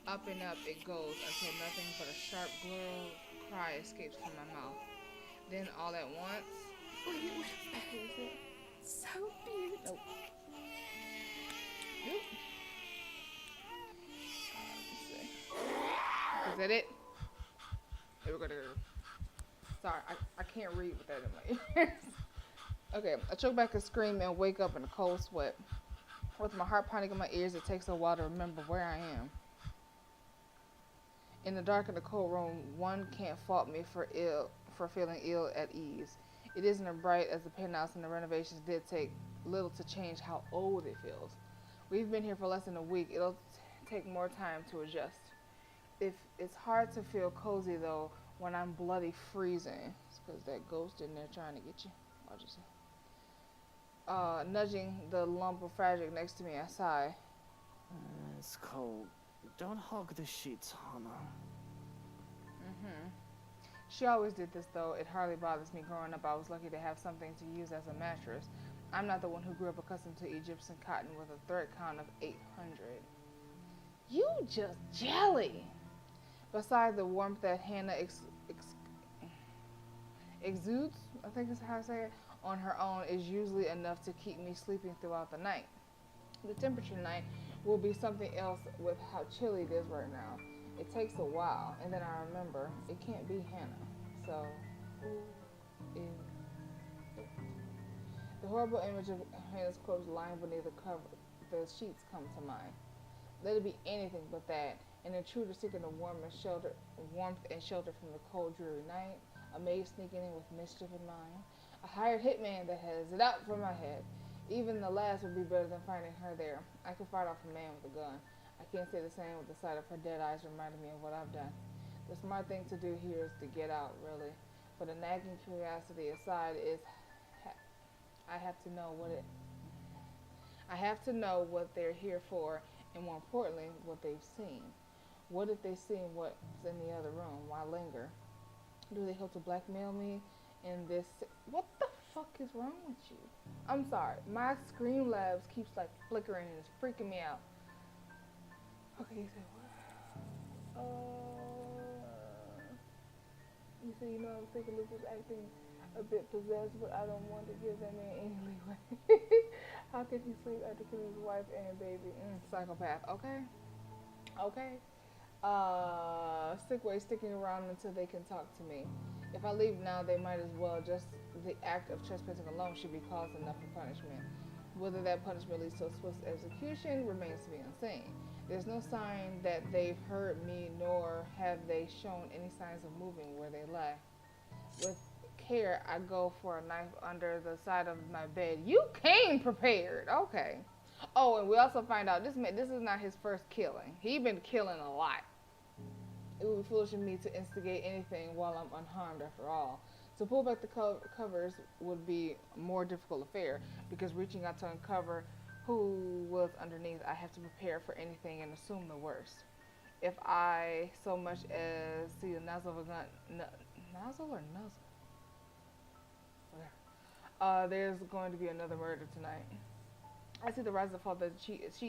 Up and up it goes until nothing but a sharp, guttural cry escapes from my mouth. Then all at once... What is it? So beautiful. Nope. Nope. Is that it? Here we go. Sorry, I can't read with that in my ears. Okay, I choke back a scream and wake up in a cold sweat. With my heart pounding in my ears, it takes a while to remember where I am. In the dark and the cold room, one can't fault me for feeling ill at ease. It isn't as bright as the penthouse, and the renovations did take little to change how old it feels. We've been here for less than a week. It'll take more time to adjust. If it's hard to feel cozy though when I'm bloody freezing. It's because that ghost in there trying to get you. I'll just say. Nudging the lump of fabric next to me, I sigh. It's cold. Don't hog the sheets, Hannah. She always did this though. It hardly bothers me. Growing up, I was lucky to have something to use as a mattress. I'm not the one who grew up accustomed to Egyptian cotton with a thread count of 800. You just jelly. Besides the warmth that Hannah exudes, I think is how I say it, on her own is usually enough to keep me sleeping throughout the night. The temperature tonight will be something else with how chilly it is right now. It takes a while, and then I remember it can't be Hannah. So, who is it? The horrible image of Hannah's corpse lying beneath the sheets come to mind. Let it be anything but that. An intruder seeking a warmth and shelter from the cold, dreary night. A maid sneaking in with mischief in mind. A hired hitman that has it out for my head. Even the last would be better than finding her there. I could fight off a man with a gun. I can't say the same with the sight of her dead eyes reminding me of what I've done. The smart thing to do here is to get out, really. But a nagging curiosity aside is I have to know what they're here for, and more importantly, what they've seen. What if they seen what's in the other room? Why linger? Do they hope to blackmail me in this? What the fuck is wrong with you? I'm sorry. My Streamlabs keeps like flickering and it's freaking me out. Okay, you said what? You say, you know, I was thinking Luke was acting a bit possessed, but I don't want to give that man any leeway. How can he sleep after killing his wife and baby? Psychopath. Okay. Okay. Sticking around until they can talk to me. If I leave now, they might as well. Just the act of trespassing alone should be cause enough for punishment. Whether that punishment leads to a swift execution remains to be unseen. There's no sign that they've heard me, nor have they shown any signs of moving where they lie. With care, I go for a knife under the side of my bed. You came prepared. Okay. Oh, and we also find out this is not his first killing. He's been killing a lot. It would be foolish of me to instigate anything while I'm unharmed after all. To pull back the covers would be a more difficult affair, because reaching out to uncover who was underneath, I have to prepare for anything and assume the worst. If I so much as see the nozzle of a gun, nozzle or nuzzle? Whatever. There's going to be another murder tonight. I see the rise and fall of the sheets,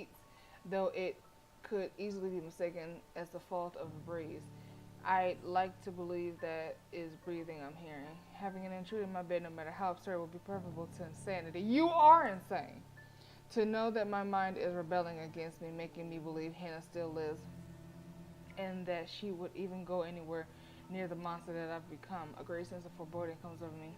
though it could easily be mistaken as the fault of a breeze. I'd like to believe that is breathing I'm hearing. Having an intruder in my bed, no matter how absurd, will be preferable to insanity. You are insane. To know that my mind is rebelling against me, making me believe Hannah still lives, and that she would even go anywhere near the monster that I've become. A great sense of foreboding comes over me,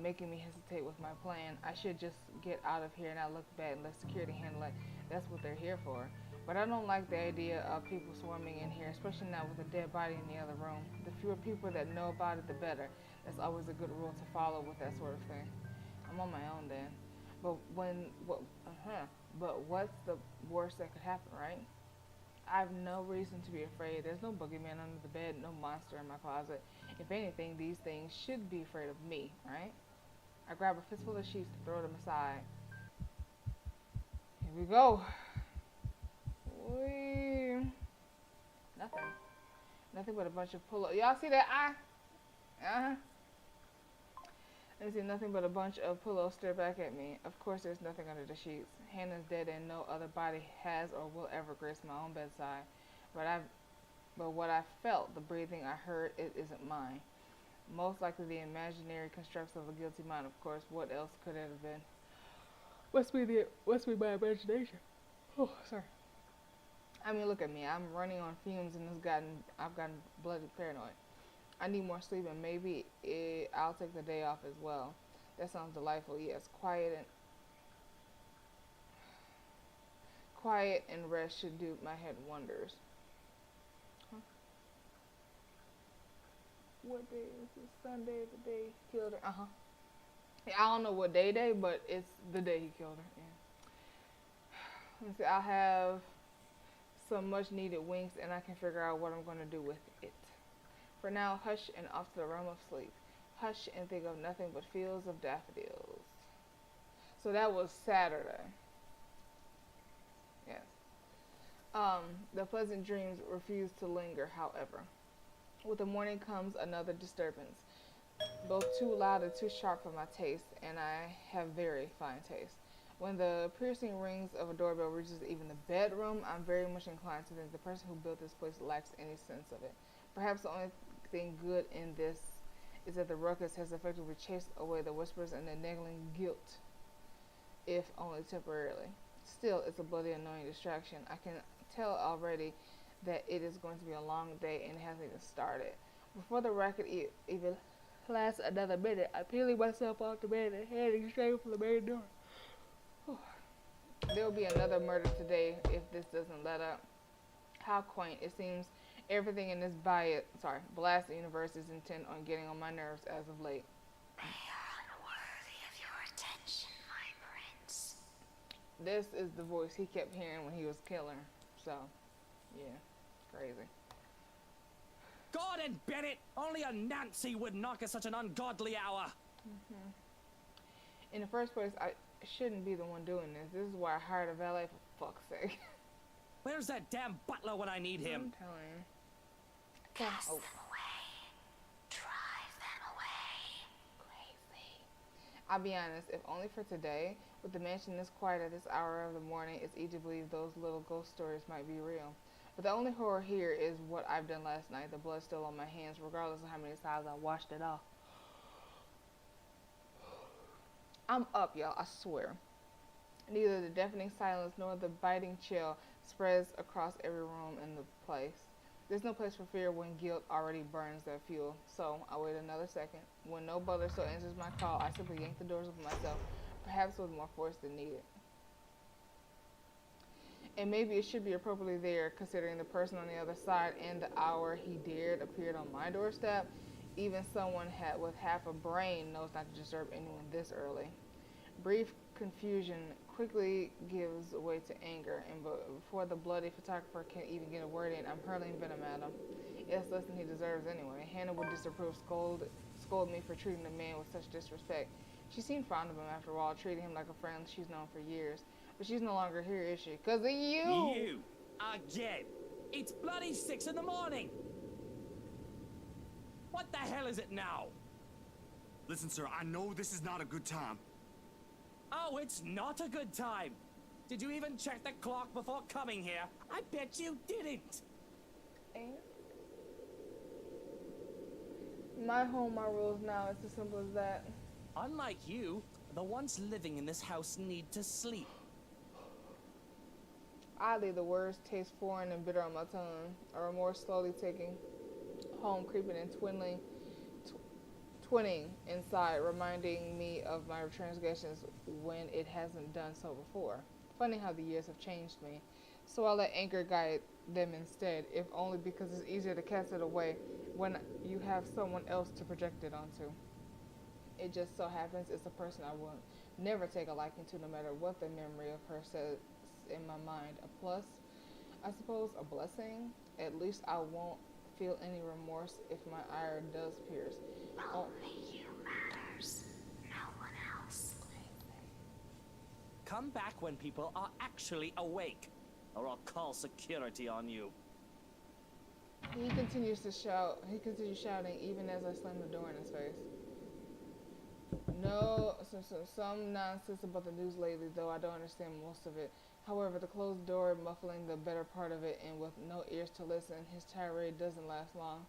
making me hesitate with my plan. I should just get out of here and not look bad and let security handle it. That's what they're here for. But I don't like the idea of people swarming in here, especially now with a dead body in the other room. The fewer people that know about it, the better. That's always a good rule to follow with that sort of thing. I'm on my own then. But what's the worst that could happen, right? I have no reason to be afraid. There's no boogeyman under the bed, no monster in my closet. If anything, these things should be afraid of me, right? I grab a fistful of sheets to throw them aside. Here we go. Nothing but a bunch of pillows. Y'all see that eye? I see nothing but a bunch of pillows stare back at me. Of course, there's nothing under the sheets. Hannah's dead and no other body has or will ever grace my own bedside. But what I felt, the breathing I heard, it isn't mine. Most likely the imaginary constructs of a guilty mind, of course. What else could it have been? Must be my imagination. Oh, sorry. I mean, look at me. I'm running on fumes and I've gotten bloody paranoid. I need more sleep and maybe I'll take the day off as well. That sounds delightful. Yes, quiet and rest should do my head wonders. Huh? What day is it? Sunday, the day he killed her. Yeah, I don't know what day, but it's the day he killed her. Yeah. Let me see. I'll have some much needed winks and I can figure out what I'm going to do with it. For now, hush and off to the realm of sleep. Hush and think of nothing but fields of daffodils. So that was Saturday. Yes. The pleasant dreams refuse to linger, however. With the morning comes another disturbance, both too loud and too sharp for my taste, and I have very fine taste. When the piercing rings of a doorbell reaches even the bedroom, I'm very much inclined to think the person who built this place lacks any sense of it. Perhaps the only thing good in this is that the ruckus has effectively chased away the whispers and the niggling guilt, if only temporarily. Still, it's a bloody annoying distraction. I can tell already that it is going to be a long day and it hasn't even started. Before the racket even last another minute. I'm peeling myself off the bed and heading straight for the main door. There'll be another murder today if this doesn't let up. How quaint. It seems everything in this blasted universe is intent on getting on my nerves as of late. They are unworthy of your attention, my prince. This is the voice he kept hearing when he was killing. So, yeah, crazy. Gordon Bennett! Only a Nancy would knock at such an ungodly hour. In the first place, I shouldn't be the one doing this. This is why I hired a valet, for fuck's sake. Where's that damn butler when I need him? I'm telling you. Cast them away. Drive them away. Crazy. I'll be honest, if only for today, with the mansion this quiet at this hour of the morning, it's easy to believe those little ghost stories might be real. But the only horror here is what I've done last night. The blood's still on my hands, regardless of how many times I washed it off. I'm up, y'all, I swear. Neither the deafening silence nor the biting chill spreads across every room in the place. There's no place for fear when guilt already burns their fuel. So I wait another second. When no butler still answers my call, I simply yank the doors open myself, perhaps with more force than needed. And maybe it should be appropriately there, considering the person on the other side and the hour he dared appeared on my doorstep. Even someone with half a brain knows not to disturb anyone this early. Brief confusion quickly gives way to anger, and before the bloody photographer can even get a word in, I'm hurling venom at him. It's less than he deserves anyway. Hannah would disapprove, scold me for treating the man with such disrespect. She seemed fond of him after all, treating him like a friend she's known for years. But she's no longer here, is she? 'Cause of you! You! Again! It's bloody 6 in the morning! What the hell is it now? Listen, sir, I know this is not a good time. Oh, it's not a good time! Did you even check the clock before coming here? I bet you didn't! My home, my rules now. It's as simple as that. Unlike you, the ones living in this house need to sleep. Oddly, the words taste foreign and bitter on my tongue. A remorse slowly taking home, creeping and twinning inside, reminding me of my transgressions when it hasn't done so before. Funny how the years have changed me. So I let anger guide them instead, if only because it's easier to cast it away when you have someone else to project it onto. It just so happens it's a person I will never take a liking to, no matter what the memory of her says in my mind. A plus, I suppose, a blessing. At least I won't feel any remorse if my ire does pierce. Only you matters. No one else. Come back when people are actually awake, or I'll call security on you. He continues to shout. He continues shouting even as I slam the door in his face. No, some nonsense about the news lately, though I don't understand most of it. However, the closed door muffling the better part of it, and with no ears to listen, his tirade doesn't last long.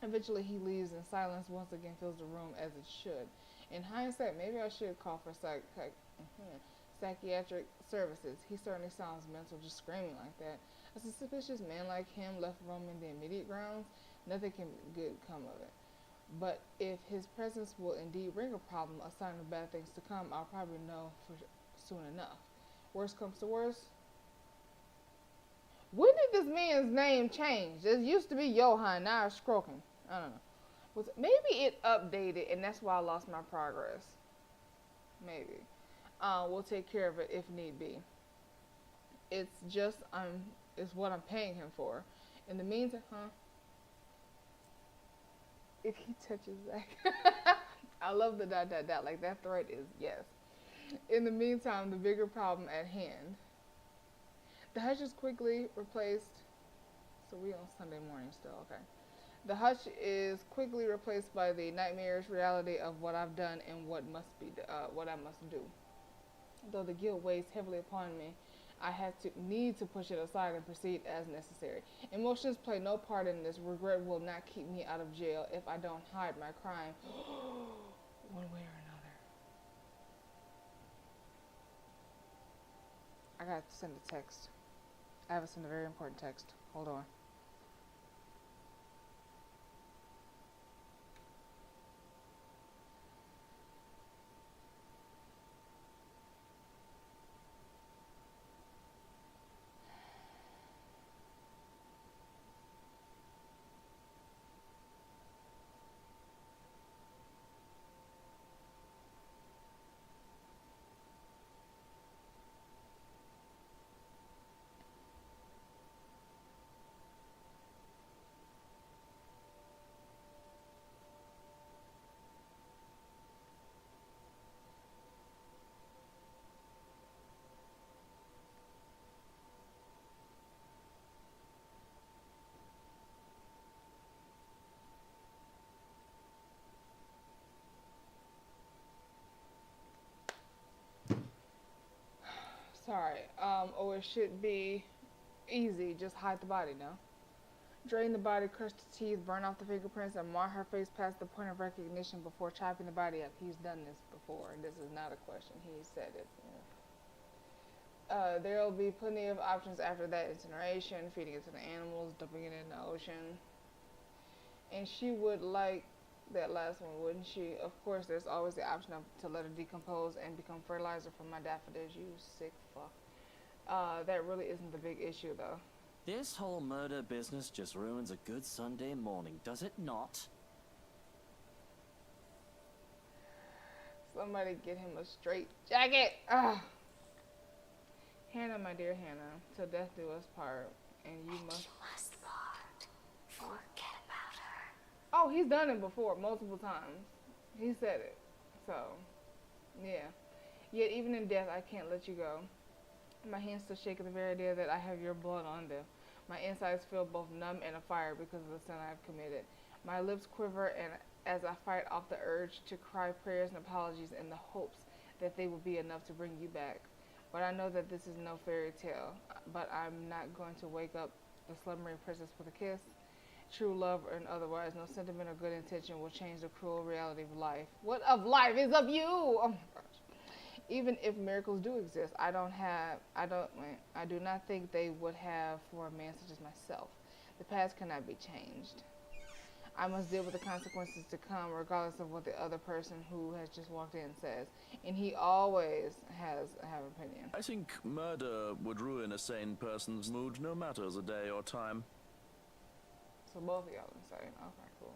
Eventually he leaves, and silence once again fills the room as it should. In hindsight, maybe I should call for psychiatric services. He certainly sounds mental just screaming like that. A suspicious man like him left roaming the immediate grounds, nothing can good come of it. But if his presence will indeed bring a problem, a sign of bad things to come, I'll probably know for soon enough. Worst comes to worst. When did this man's name change? It used to be Johan, now it's Skroken. I don't know. Maybe it updated, and that's why I lost my progress. Maybe. We'll take care of it if need be. It's just it's what I'm paying him for. In the meantime, if he touches Zach, I love the ... Like that thread is yes. In the meantime, the bigger problem at hand. The hutch is quickly replaced. So we on Sunday morning still, okay. The hutch is quickly replaced by the nightmarish reality of what I've done and what I must do. Though the guilt weighs heavily upon me, I need to push it aside and proceed as necessary. Emotions play no part in this. Regret will not keep me out of jail if I don't hide my crime one way or another. I gotta send a text. I have to send a very important text. Hold on. Sorry. Or it should be easy. Just hide the body, no? Drain the body, crush the teeth, burn off the fingerprints, and mar her face past the point of recognition before chopping the body up. He's done this before, and this is not a question. He said it. There will be plenty of options after that. Incineration, feeding it to the animals, dumping it in the ocean. And she would like that last one, wouldn't she? Of course, there's always the option to let her decompose and become fertilizer for my daffodils, you sick fuck. That really isn't the big issue, though. This whole murder business just ruins a good Sunday morning, does it not? Somebody get him a straight jacket. Ugh. Hannah, my dear Hannah, till death do us part, and you must part. Forget about her. Oh, he's done it before, multiple times. He said it. So, yeah. Yet even in death, I can't let you go. My hands still shake at the very idea that I have your blood on them. My insides feel both numb and afire because of the sin I have committed. My lips quiver and as I fight off the urge to cry prayers and apologies in the hopes that they will be enough to bring you back. But I know that this is no fairy tale. But I'm not going to wake up the slumbering princess with a kiss. True love and otherwise, no sentiment or good intention will change the cruel reality of life. What of life is of you? Oh my gosh. Even if miracles do exist, I do not think they would have for a man such as myself. The past cannot be changed. I must deal with the consequences to come, regardless of what the other person who has just walked in says. And he always has an opinion. I think murder would ruin a sane person's mood, no matter the day or time. So both of y'all insane. Okay, cool.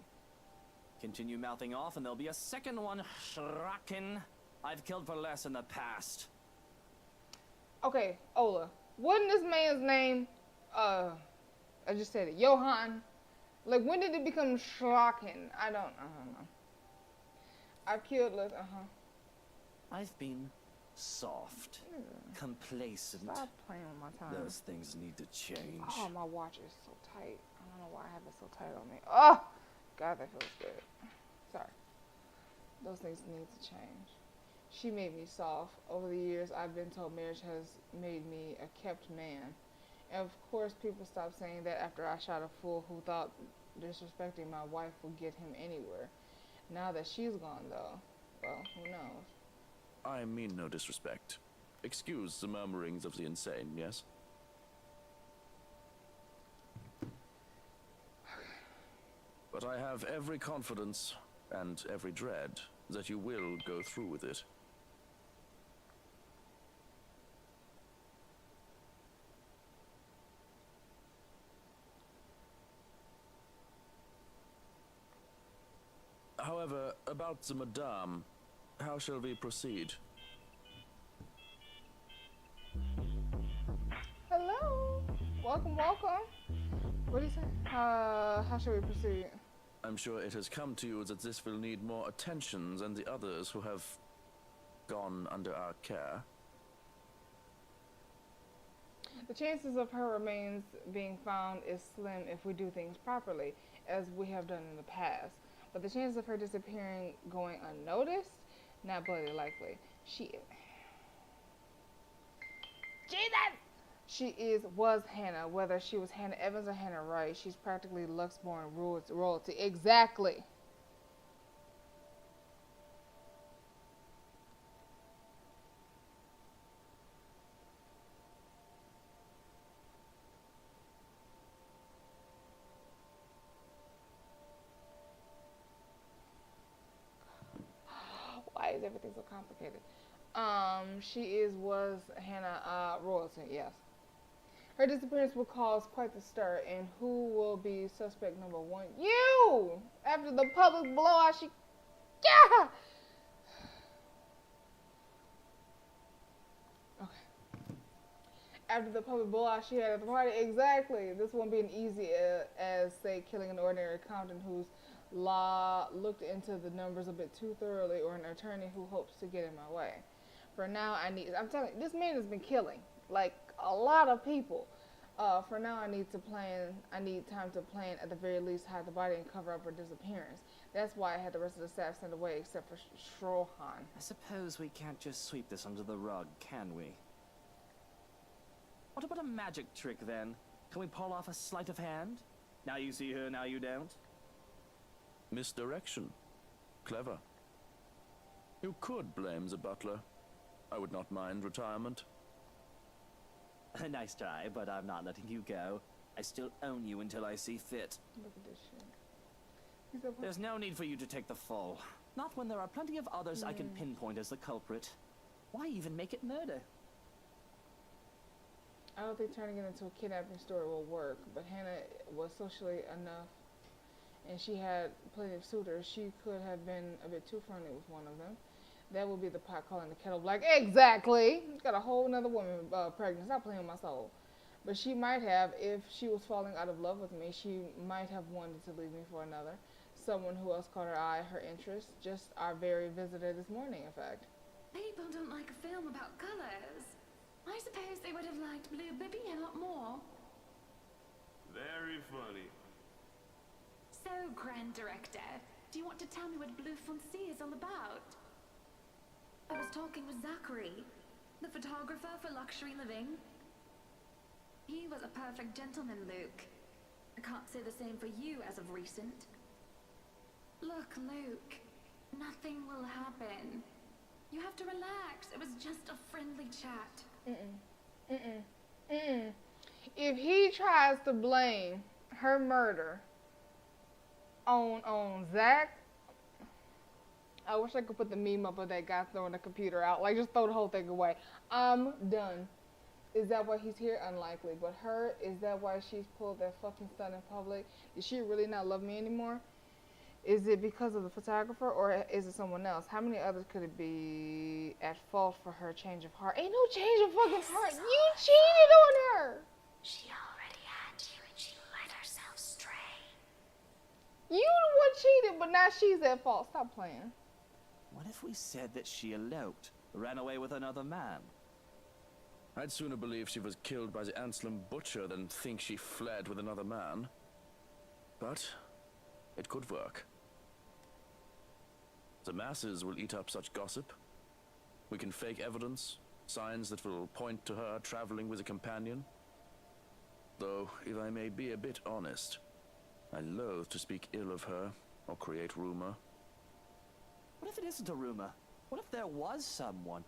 Continue mouthing off and there'll be a second one, Shraken. I've killed for less in the past. Okay, Ola. Wasn't this man's name, I just said it, Johan? Like, when did it become Shraken? I don't know. I've killed less, I've been soft, complacent. Stop playing with my time. Those things need to change. Oh, my watch is so tight. I don't know why I have it so tight on me. Oh, God, that feels good. Sorry. Those things need to change. She made me soft. Over the years, I've been told marriage has made me a kept man. And of course, people stopped saying that after I shot a fool who thought disrespecting my wife would get him anywhere. Now that she's gone, though, well, who knows? I mean no disrespect. Excuse the murmurings of the insane, yes? But I have every confidence and every dread that you will go through with it. However, about the Madame, how shall we proceed? Hello. Welcome. What do you say? How should we proceed? I'm sure it has come to you that this will need more attention than the others who have gone under our care. The chances of her remains being found is slim if we do things properly, as we have done in the past. But the chances of her disappearing going unnoticed, not bloody likely. Was Hannah. Whether she was Hannah Evans or Hannah Wright, she's practically Luxborn royalty. Exactly. Why is everything so complicated? Was Hannah royalty, yes. Her disappearance will cause quite the stir, and who will be suspect number one? You! After the public blowout, yeah! Okay. After the public blowout she had at the party, exactly. This won't be an easy as, say, killing an ordinary accountant whose law looked into the numbers a bit too thoroughly, or an attorney who hopes to get in my way. For now, I'm telling you, this man has been killing, like, a lot of people. For now, I need time to plan, at the very least, hide the body and cover up her disappearance. That's why I had the rest of the staff sent away, except for Strohan. I suppose we can't just sweep this under the rug, can we? What about a magic trick, then? Can we pull off a sleight of hand? Now you see her, now you don't? Misdirection. Clever. You could blame the butler. I would not mind retirement. A nice try, but I'm not letting you go. I still own you until I see fit. Look at this shit. He's up. There's no need for you to take the fall. Not when there are plenty of others I can pinpoint as the culprit. Why even make it murder? I don't think turning it into a kidnapping story will work, but Hannah was socially enough, and she had plenty of suitors. She could have been a bit too friendly with one of them. That would be the pot calling the kettle black. Exactly! Got a whole nother woman pregnant. Stop playing with my soul. But she might have, if she was falling out of love with me, she might have wanted to leave me for another. Someone who else caught her eye, her interest. Just our very visitor this morning, in fact. People don't like a film about colors. I suppose they would have liked Blue Bibby a lot more. Very funny. So, Grand Director, do you want to tell me what Blue Foncé is all about? I was talking with Zachary, the photographer for Luxury Living. He was a perfect gentleman, Luke. I can't say the same for you as of recent. Look, Luke, nothing will happen. You have to relax. It was just a friendly chat. If he tries to blame her murder on Zach, I wish I could put the meme up of that guy throwing the computer out. Like, just throw the whole thing away. I'm done. Is that why he's here? Unlikely. But her, is that why she's pulled that fucking stunt in public? Does she really not love me anymore? Is it because of the photographer, or is it someone else? How many others could it be at fault for her change of heart? Ain't no change of fucking heart. You cheated on her. She already had you and she let herself stray. You the one cheated, but now she's at fault. Stop playing. What if we said that she eloped, ran away with another man? I'd sooner believe she was killed by the Anselm butcher than think she fled with another man. But it could work. The masses will eat up such gossip. We can fake evidence, signs that will point to her traveling with a companion. Though, if I may be a bit honest, I loathe to speak ill of her or create rumor. What if it isn't a rumor? What if there was someone?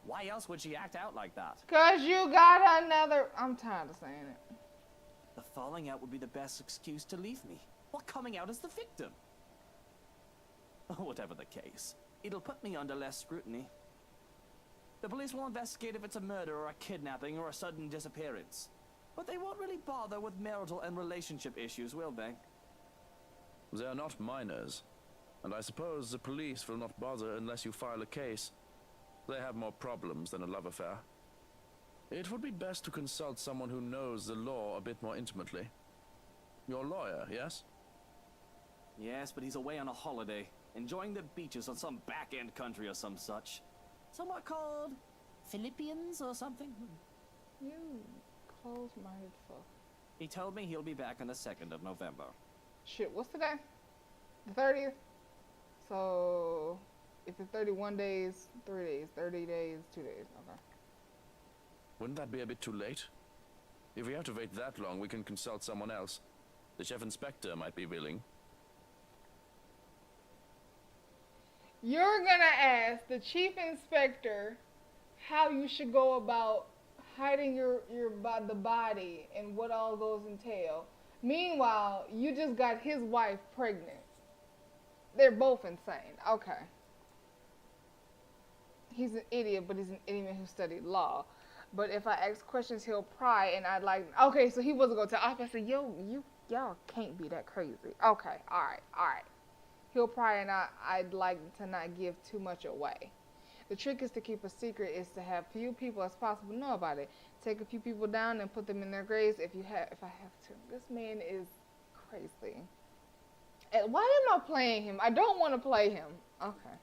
Why else would she act out like that? 'Cause you got another... I'm tired of saying it. The falling out would be the best excuse to leave me. While coming out as the victim. Whatever the case, it'll put me under less scrutiny. The police will investigate if it's a murder or a kidnapping or a sudden disappearance. But they won't really bother with marital and relationship issues, will they? They are not minors, and I suppose the police will not bother unless you file a case. They have more problems than a love affair. It would be best to consult someone who knows the law a bit more intimately. Your lawyer, yes? Yes, but he's away on a holiday, enjoying the beaches on some back-end country or some such. Somewhat called Philippians or something. You close-minded fuck. He told me he'll be back on the 2nd of November. Shit, what's today? The 30th? So, if it's 31 days, 3 days. 30 days, 2 days. Okay. Wouldn't that be a bit too late? If we have to wait that long, we can consult someone else. The chief inspector might be willing. You're gonna ask the chief inspector how you should go about hiding the body and what all goes entail. Meanwhile, you just got his wife pregnant. They're both insane. Okay. He's an idiot, but he's an idiot who studied law. But if I ask questions, he'll pry, and I'd like... Okay, so he wasn't going to tell. I said, y'all can't be that crazy. Okay, all right. He'll pry, and I'd like to not give too much away. The trick is to keep a secret, is to have few people as possible know about it. Take a few people down and put them in their graves if I have to. This man is crazy. And why am I playing him? I don't want to play him. Okay.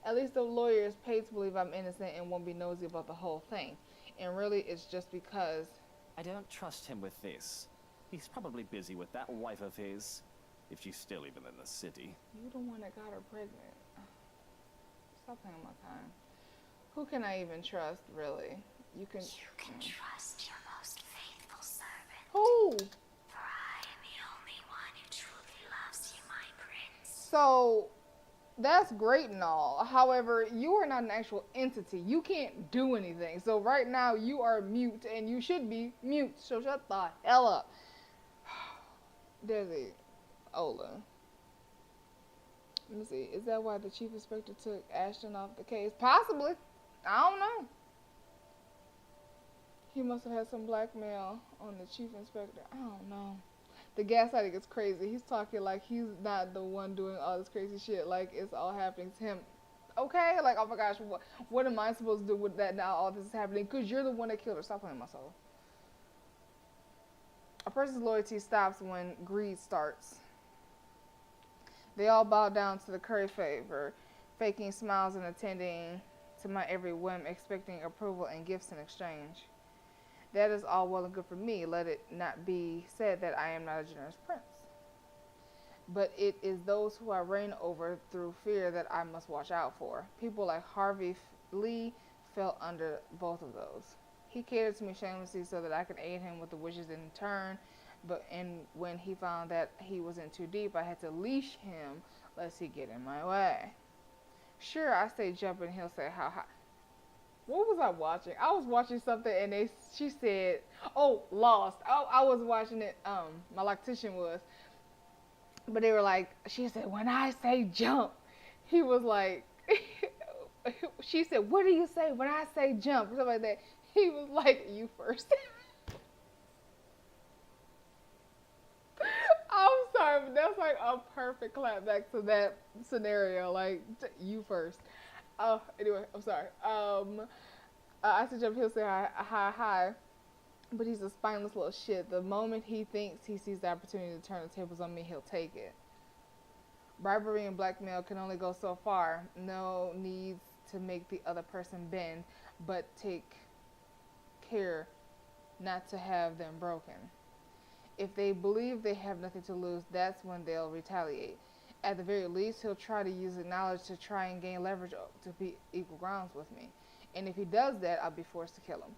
At least the lawyer is paid to believe I'm innocent and won't be nosy about the whole thing. And really, it's just because... I don't trust him with this. He's probably busy with that wife of his, if she's still even in the city. You the one that got her pregnant. Stop playing my time. Who can I even trust, really? You can trust your For I am the only one who truly loves you, my prince. So that's great and all. However, you are not an actual entity. You can't do anything. So right now you are mute and you should be mute. So shut the hell up. There's a Ola. Let me see. Is that why the chief inspector took Ashton off the case? Possibly. I don't know. He must have had some blackmail on the chief inspector. I don't know. The gaslighting is crazy. He's talking like he's not the one doing all this crazy shit. Like it's all happening to him. Okay? Like, oh my gosh, what am I supposed to do with that now all this is happening? Because you're the one that killed her. Stop playing my soul. A person's loyalty stops when greed starts. They all bow down to the curry favor, faking smiles and attending to my every whim, expecting approval and gifts in exchange. That is all well and good for me. Let it not be said that I am not a generous prince. But it is those who I reign over through fear that I must watch out for. People like Harvey Lee fell under both of those. He catered to me shamelessly so that I could aid him with the wishes in turn. But when he found that he was in too deep, I had to leash him lest he get in my way. Sure, I say jump and he'll say how high. What was I watching? I was watching something and she said, oh, Lost. Oh, I was watching it, my loctician was. But they were like, she said, when I say jump, he was like, she said, what do you say when I say jump? Something like that. He was like, you first. I'm sorry, but that's like a perfect clapback to that scenario. Like, you first. Anyway, I'm sorry. I said jump, he'll say hi, but he's a spineless little shit. The moment he thinks he sees the opportunity to turn the tables on me, he'll take it. Bribery and blackmail can only go so far. No needs to make the other person bend, but take care not to have them broken. If they believe they have nothing to lose, that's when they'll retaliate. At the very least, he'll try to use the knowledge to try and gain leverage to be equal grounds with me. And if he does that, I'll be forced to kill him.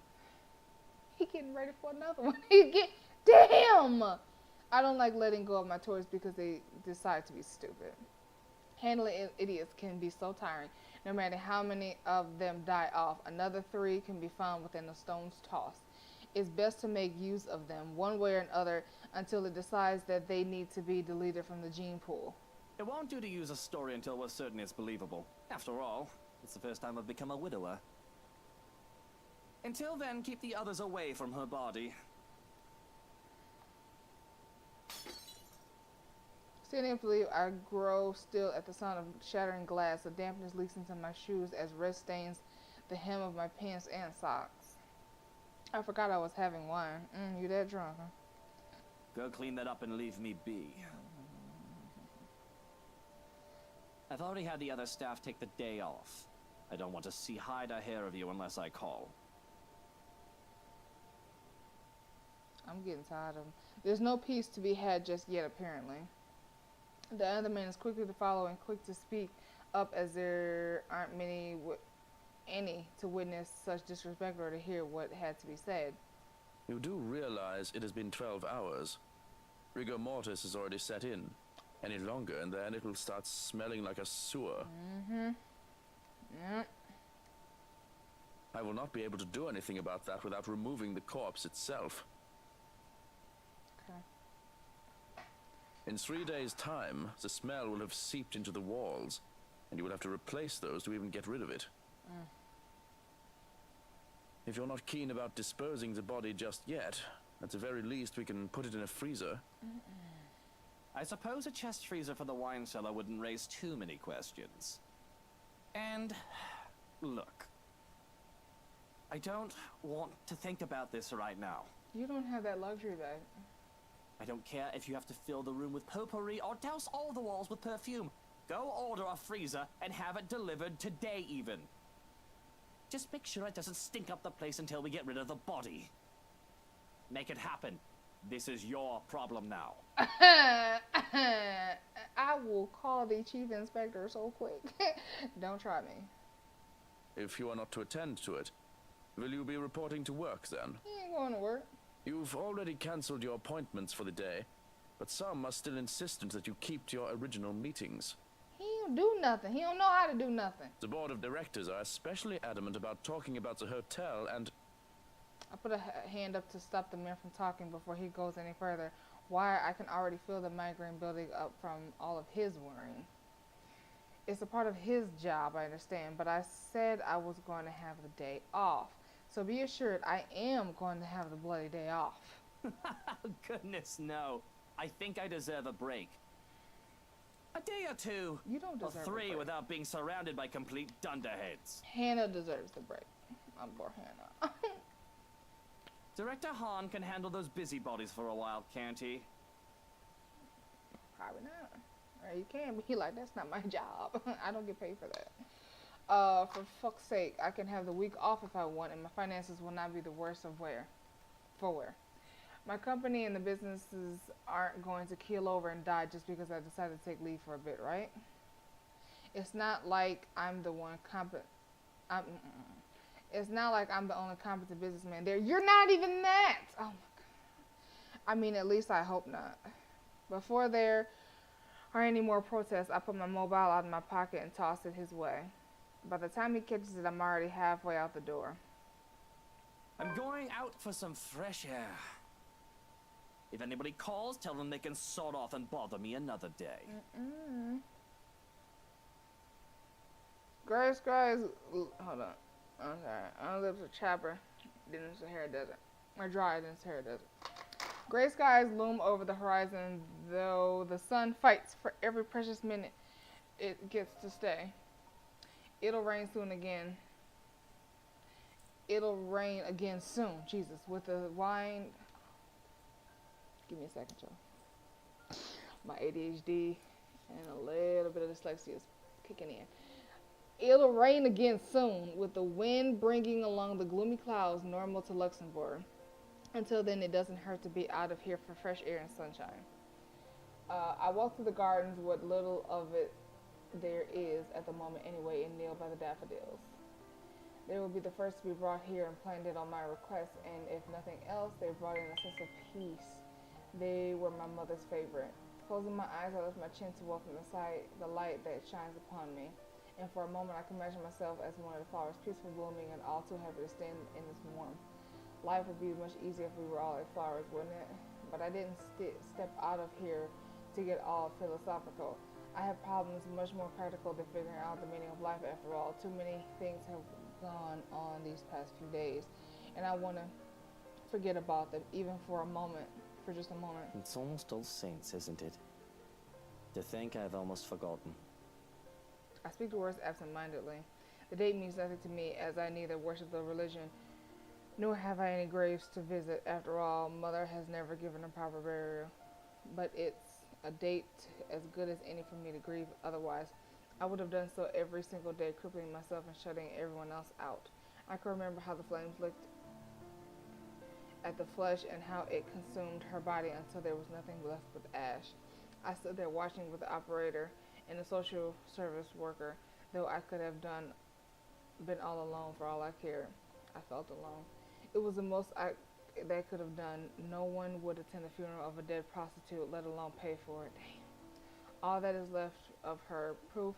He getting ready for another one. Damn! I don't like letting go of my toys because they decide to be stupid. Handling idiots can be so tiring. No matter how many of them die off, another 3 can be found within a stone's toss. It's best to make use of them one way or another until it decides that they need to be deleted from the gene pool. It won't do to use a story until we're certain it's believable. After all, it's the first time I've become a widower. Until then, keep the others away from her body. Standing up to leave, I grow still at the sound of shattering glass. The dampness leaks into my shoes as red stains the hem of my pants and socks. I forgot I was having wine. You that drunk, huh? Go clean that up and leave me be. I've already had the other staff take the day off. I don't want to see hide or hair of you unless I call. I'm getting tired of them. There's no peace to be had just yet, apparently. The other man is quickly to follow and quick to speak up as there aren't any to witness such disrespect or to hear what had to be said. You do realize it has been 12 hours. Rigor mortis has already set in. Any longer and then it will start smelling like a sewer. Yep. I will not be able to do anything about that without removing the corpse itself. Okay. In 3 days' time, the smell will have seeped into the walls, and you will have to replace those to even get rid of it. If you're not keen about disposing the body just yet, at the very least we can put it in a freezer. I suppose a chest freezer for the wine cellar wouldn't raise too many questions. And, look. I don't want to think about this right now. You don't have that luxury, babe. I don't care if you have to fill the room with potpourri or douse all the walls with perfume. Go order a freezer and have it delivered today even. Just make sure it doesn't stink up the place until we get rid of the body. Make it happen. This is your problem now. I will call the chief inspector so quick. Don't try me. If you are not to attend to it, will you be reporting to work then? He ain't going to work. You've already cancelled your appointments for the day, but some are still insistent that you keep to your original meetings. He don't do nothing. He don't know how to do nothing. The board of directors are especially adamant about talking about the hotel and... I put a hand up to stop the man from talking before he goes any further. Why, I can already feel the migraine building up from all of his worrying. It's a part of his job, I understand, but I said I was going to have the day off. So be assured I am going to have the bloody day off. Goodness, no. I think I deserve a break. A day or two. You don't Or deserve a three break. without being surrounded by complete dunderheads. Hannah deserves the break. I'm poor Hannah. Director Hahn can handle those busybodies for a while, can't he? Probably not. Or you can, but he like, that's not my job. I don't get paid for that. For fuck's sake, I can have the week off if I want, and my finances will not be the worst of where. My company and the businesses aren't going to keel over and die just because I decided to take leave for a bit, right? It's not like I'm the one It's not like I'm the only competent businessman there. You're not even that. Oh my God. I mean, at least I hope not. Before there are any more protests, I put my mobile out of my pocket and toss it his way. By the time he catches it, I'm already halfway out the door. I'm going out for some fresh air. If anybody calls, tell them they can sod off and bother me another day. Grace, hold on. I'm sorry. My lips are chapper. Then it's a hair desert. Or dry, then it's a hair desert. Gray skies loom over the horizon, though the sun fights for every precious minute it gets to stay. It'll rain soon again. It'll rain again soon. Jesus, with the wine. Give me a second, y'all. My ADHD and a little bit of dyslexia is kicking in. It'll rain again soon, with the wind bringing along the gloomy clouds normal to Luxembourg. Until then, it doesn't hurt to be out of here for fresh air and sunshine. I walk through the gardens, what little of it there is at the moment anyway, and kneel by the daffodils. They will be the first to be brought here and planted on my request, and if nothing else, they brought in a sense of peace. They were my mother's favorite. Closing my eyes, I lift my chin to welcome the light that shines upon me. And for a moment, I can imagine myself as one of the flowers, peacefully blooming and all too happy to stand in this warmth. Life would be much easier if we were all like flowers, wouldn't it? But I didn't step out of here to get all philosophical. I have problems much more practical than figuring out the meaning of life after all. Too many things have gone on these past few days, and I want to forget about them, even for a moment, for just a moment. It's almost All Saints, isn't it? To think I've almost forgotten. I speak the words absent-mindedly. The date means nothing to me, as I neither worship the religion, nor have I any graves to visit. After all, Mother has never given a proper burial. But it's a date as good as any for me to grieve otherwise. I would have done so every single day, crippling myself and shutting everyone else out. I can remember how the flames licked at the flesh and how it consumed her body until there was nothing left but ash. I stood there watching with the operator and the social service worker, though I could have been all alone for all I cared. I felt alone. It was the most they could have done. No one would attend the funeral of a dead prostitute, let alone pay for it. Damn. All that is left of her, proof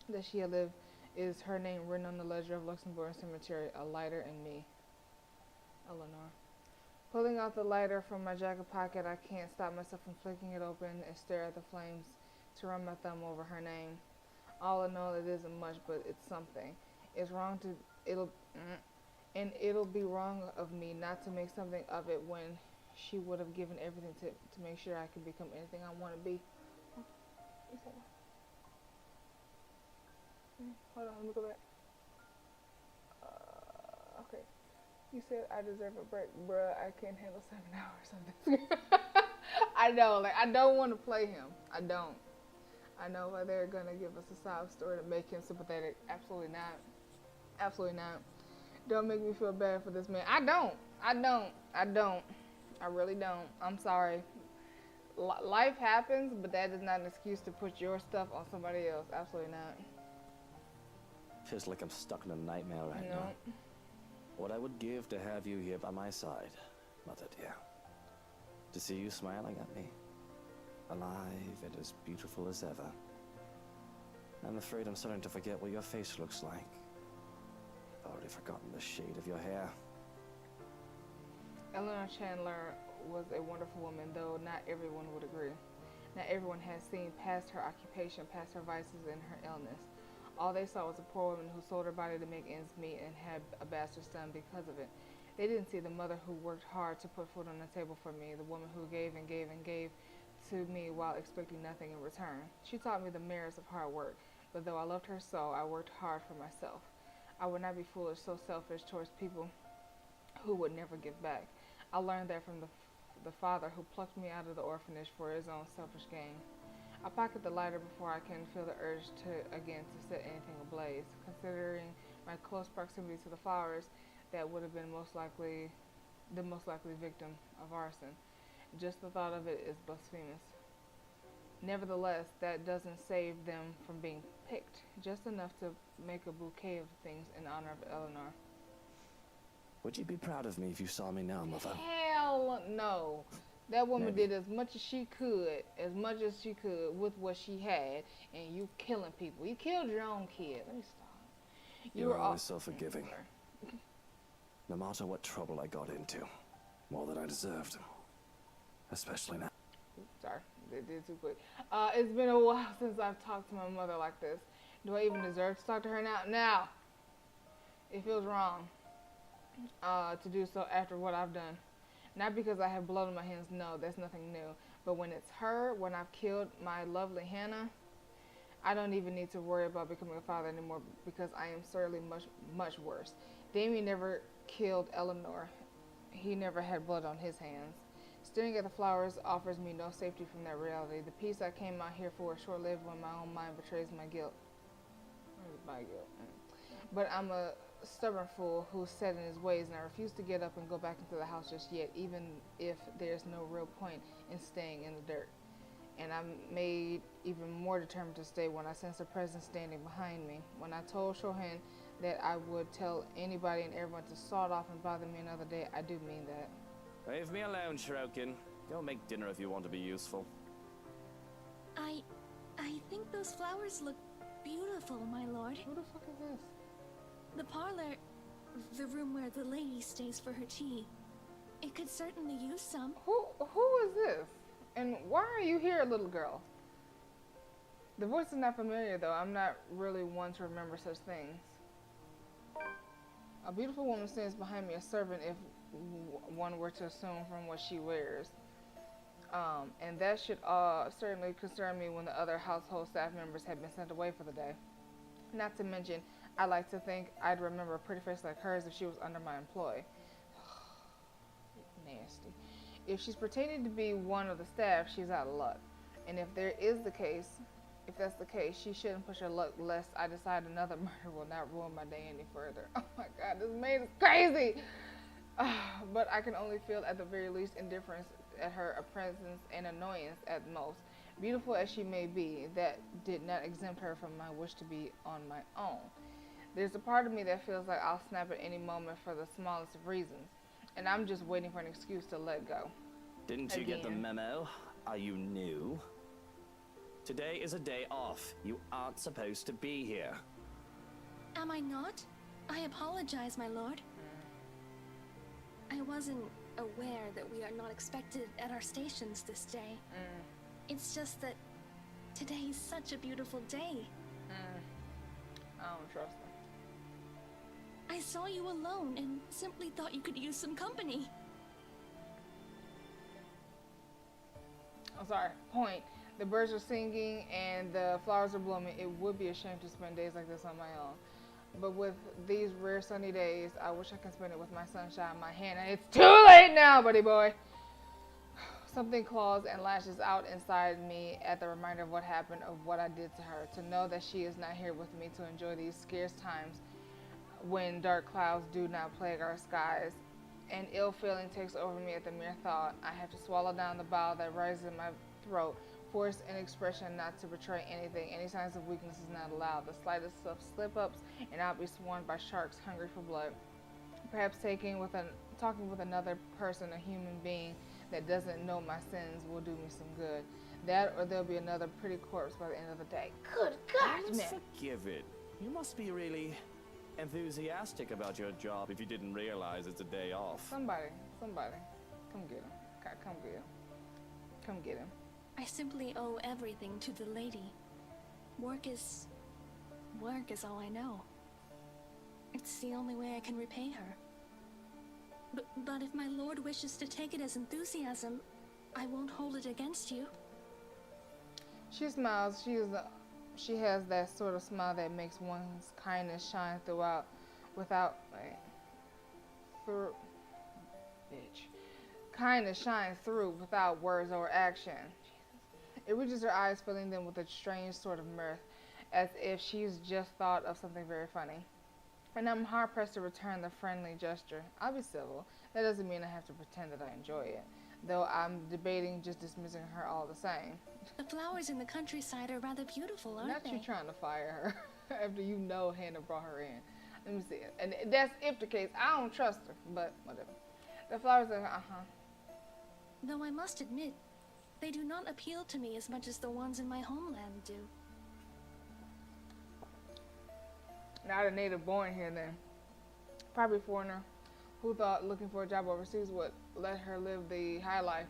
that she had lived, is her name written on the ledger of Luxembourg Cemetery, a lighter and me. Eleanor. Pulling out the lighter from my jacket pocket, I can't stop myself from flicking it open and stare at the flames to run my thumb over her name. All in all, it isn't much, but it's something. It's wrong to, it'll be wrong of me not to make something of it when she would have given everything to make sure I could become anything I want to be. Hold on, let me go back. Okay. You said I deserve a break. Bruh, I can't handle 7 hours of this. I know, like, I don't want to play him. I don't. I know why they're going to give us a sob story to make him sympathetic. Absolutely not. Absolutely not. Don't make me feel bad for this man. I don't. I really don't. I'm sorry. Life happens, but that is not an excuse to put your stuff on somebody else. Absolutely not. Feels like I'm stuck in a nightmare right No. now. What I would give to have you here by my side. Mother dear, to see you smiling at me, alive and as beautiful as ever. I'm afraid I'm starting to forget what your face looks like. I've already forgotten the shade of your hair. Eleanor Chandler was a wonderful woman, though not everyone would agree. Not everyone had seen past her occupation, past her vices and her illness. All they saw was a poor woman who sold her body to make ends meet and had a bastard son because of it. They didn't see the mother who worked hard to put food on the table for me, the woman who gave and gave and gave to me while expecting nothing in return. She taught me the merits of hard work, but though I loved her so, I worked hard for myself. I would not be foolish, so selfish towards people who would never give back. I learned that from the father who plucked me out of the orphanage for his own selfish gain. I pocket the lighter before I can feel the urge to set anything ablaze. Considering my close proximity to the flowers, that would have been the most likely victim of arson. Just the thought of it is blasphemous. Nevertheless, that doesn't save them from being picked, just enough to make a bouquet of things in honor of Eleanor. Would you be proud of me if you saw me now, Mother? Hell no. That woman Maybe. did as much as she could with what she had, and you killing people. You killed your own kid. Let me stop. You were always so forgiving. No matter what trouble I got into, more than I deserved. Especially now. Sorry, it did too quick. It's been a while since I've talked to my mother like this. Do I even deserve to talk to her now? Now. It feels wrong to do so after what I've done. Not because I have blood on my hands, no, that's nothing new. But when it's her, when I've killed my lovely Hannah, I don't even need to worry about becoming a father anymore because I am certainly much, much worse. Damien never killed Eleanor. He never had blood on his hands. Staring at the flowers offers me no safety from that reality. The peace I came out here for is short-lived when my own mind betrays my guilt. My guilt. But I'm a stubborn fool who's set in his ways, and I refuse to get up and go back into the house just yet, even if there's no real point in staying in the dirt. And I'm made even more determined to stay when I sense a presence standing behind me. When I told Shohan that I would tell anybody and everyone to sawed off and bother me another day, I do mean that. Leave me alone, Shirokin. Go make dinner if you want to be useful. I think those flowers look beautiful, my lord. Who the fuck is this? The parlor, the room where the lady stays for her tea. It could certainly use some. Who is this? And why are you here, little girl? The voice is not familiar, though. I'm not really one to remember such things. A beautiful woman stands behind me, a servant, if one were to assume from what she wears. And that should certainly concern me when the other household staff members have been sent away for the day. Not to mention, I like to think I'd remember a pretty face like hers if she was under my employ. Nasty. If she's pretending to be one of the staff, she's out of luck. And if that's the case, she shouldn't push her luck lest I decide another murder will not ruin my day any further. Oh my god, this maid is crazy! But I can only feel at the very least indifference at her presence and annoyance at most. Beautiful as she may be, that did not exempt her from my wish to be on my own. There's a part of me that feels like I'll snap at any moment for the smallest of reasons, and I'm just waiting for an excuse to let go. Didn't you get the memo? Are you new? Today is a day off. You aren't supposed to be here. Am I not? I apologize, my lord. I wasn't aware that we are not expected at our stations this day. It's just that today is such a beautiful day. I don't trust her. I saw you alone and simply thought you could use some company. I'm sorry. Point. The birds are singing and the flowers are blooming. It would be a shame to spend days like this on my own. But with these rare sunny days, I wish I could spend it with my sunshine in my hand. And it's too late now, buddy boy. Something claws and lashes out inside me at the reminder of what happened, of what I did to her. To know that she is not here with me to enjoy these scarce times when dark clouds do not plague our skies. An ill feeling takes over me at the mere thought. I have to swallow down the bile that rises in my throat, force an expression not to betray anything. Any signs of weakness is not allowed. The slightest of slip-ups and I'll be swarmed by sharks hungry for blood. Perhaps taken with talking with another person, a human being that doesn't know my sins will do me some good. That or there'll be another pretty corpse by the end of the day. Good God, Let's man. forgive it. You must be really enthusiastic about your job if you didn't realize it's a day off. Somebody, come get him. Come get him. Come get him. I simply owe everything to the lady. Work is all I know. It's the only way I can repay her. But if my lord wishes to take it as enthusiasm, I won't hold it against you. She smiles. She has that sort of smile that makes one's kindness shine throughout, without, kindness shines through without words or action. It reaches her eyes, filling them with a strange sort of mirth, as if she's just thought of something very funny. And I'm hard pressed to return the friendly gesture. I'll be civil. That doesn't mean I have to pretend that I enjoy it, though I'm debating just dismissing her all the same. The flowers in the countryside are rather beautiful, aren't Not they? you trying to fire her after you know Hannah brought her in. Let me see it. And that's if the case. I don't trust her, but whatever. The flowers are, Though I must admit, they do not appeal to me as much as the ones in my homeland do. Not a native born here then. Probably a foreigner who thought looking for a job overseas would let her live the high life.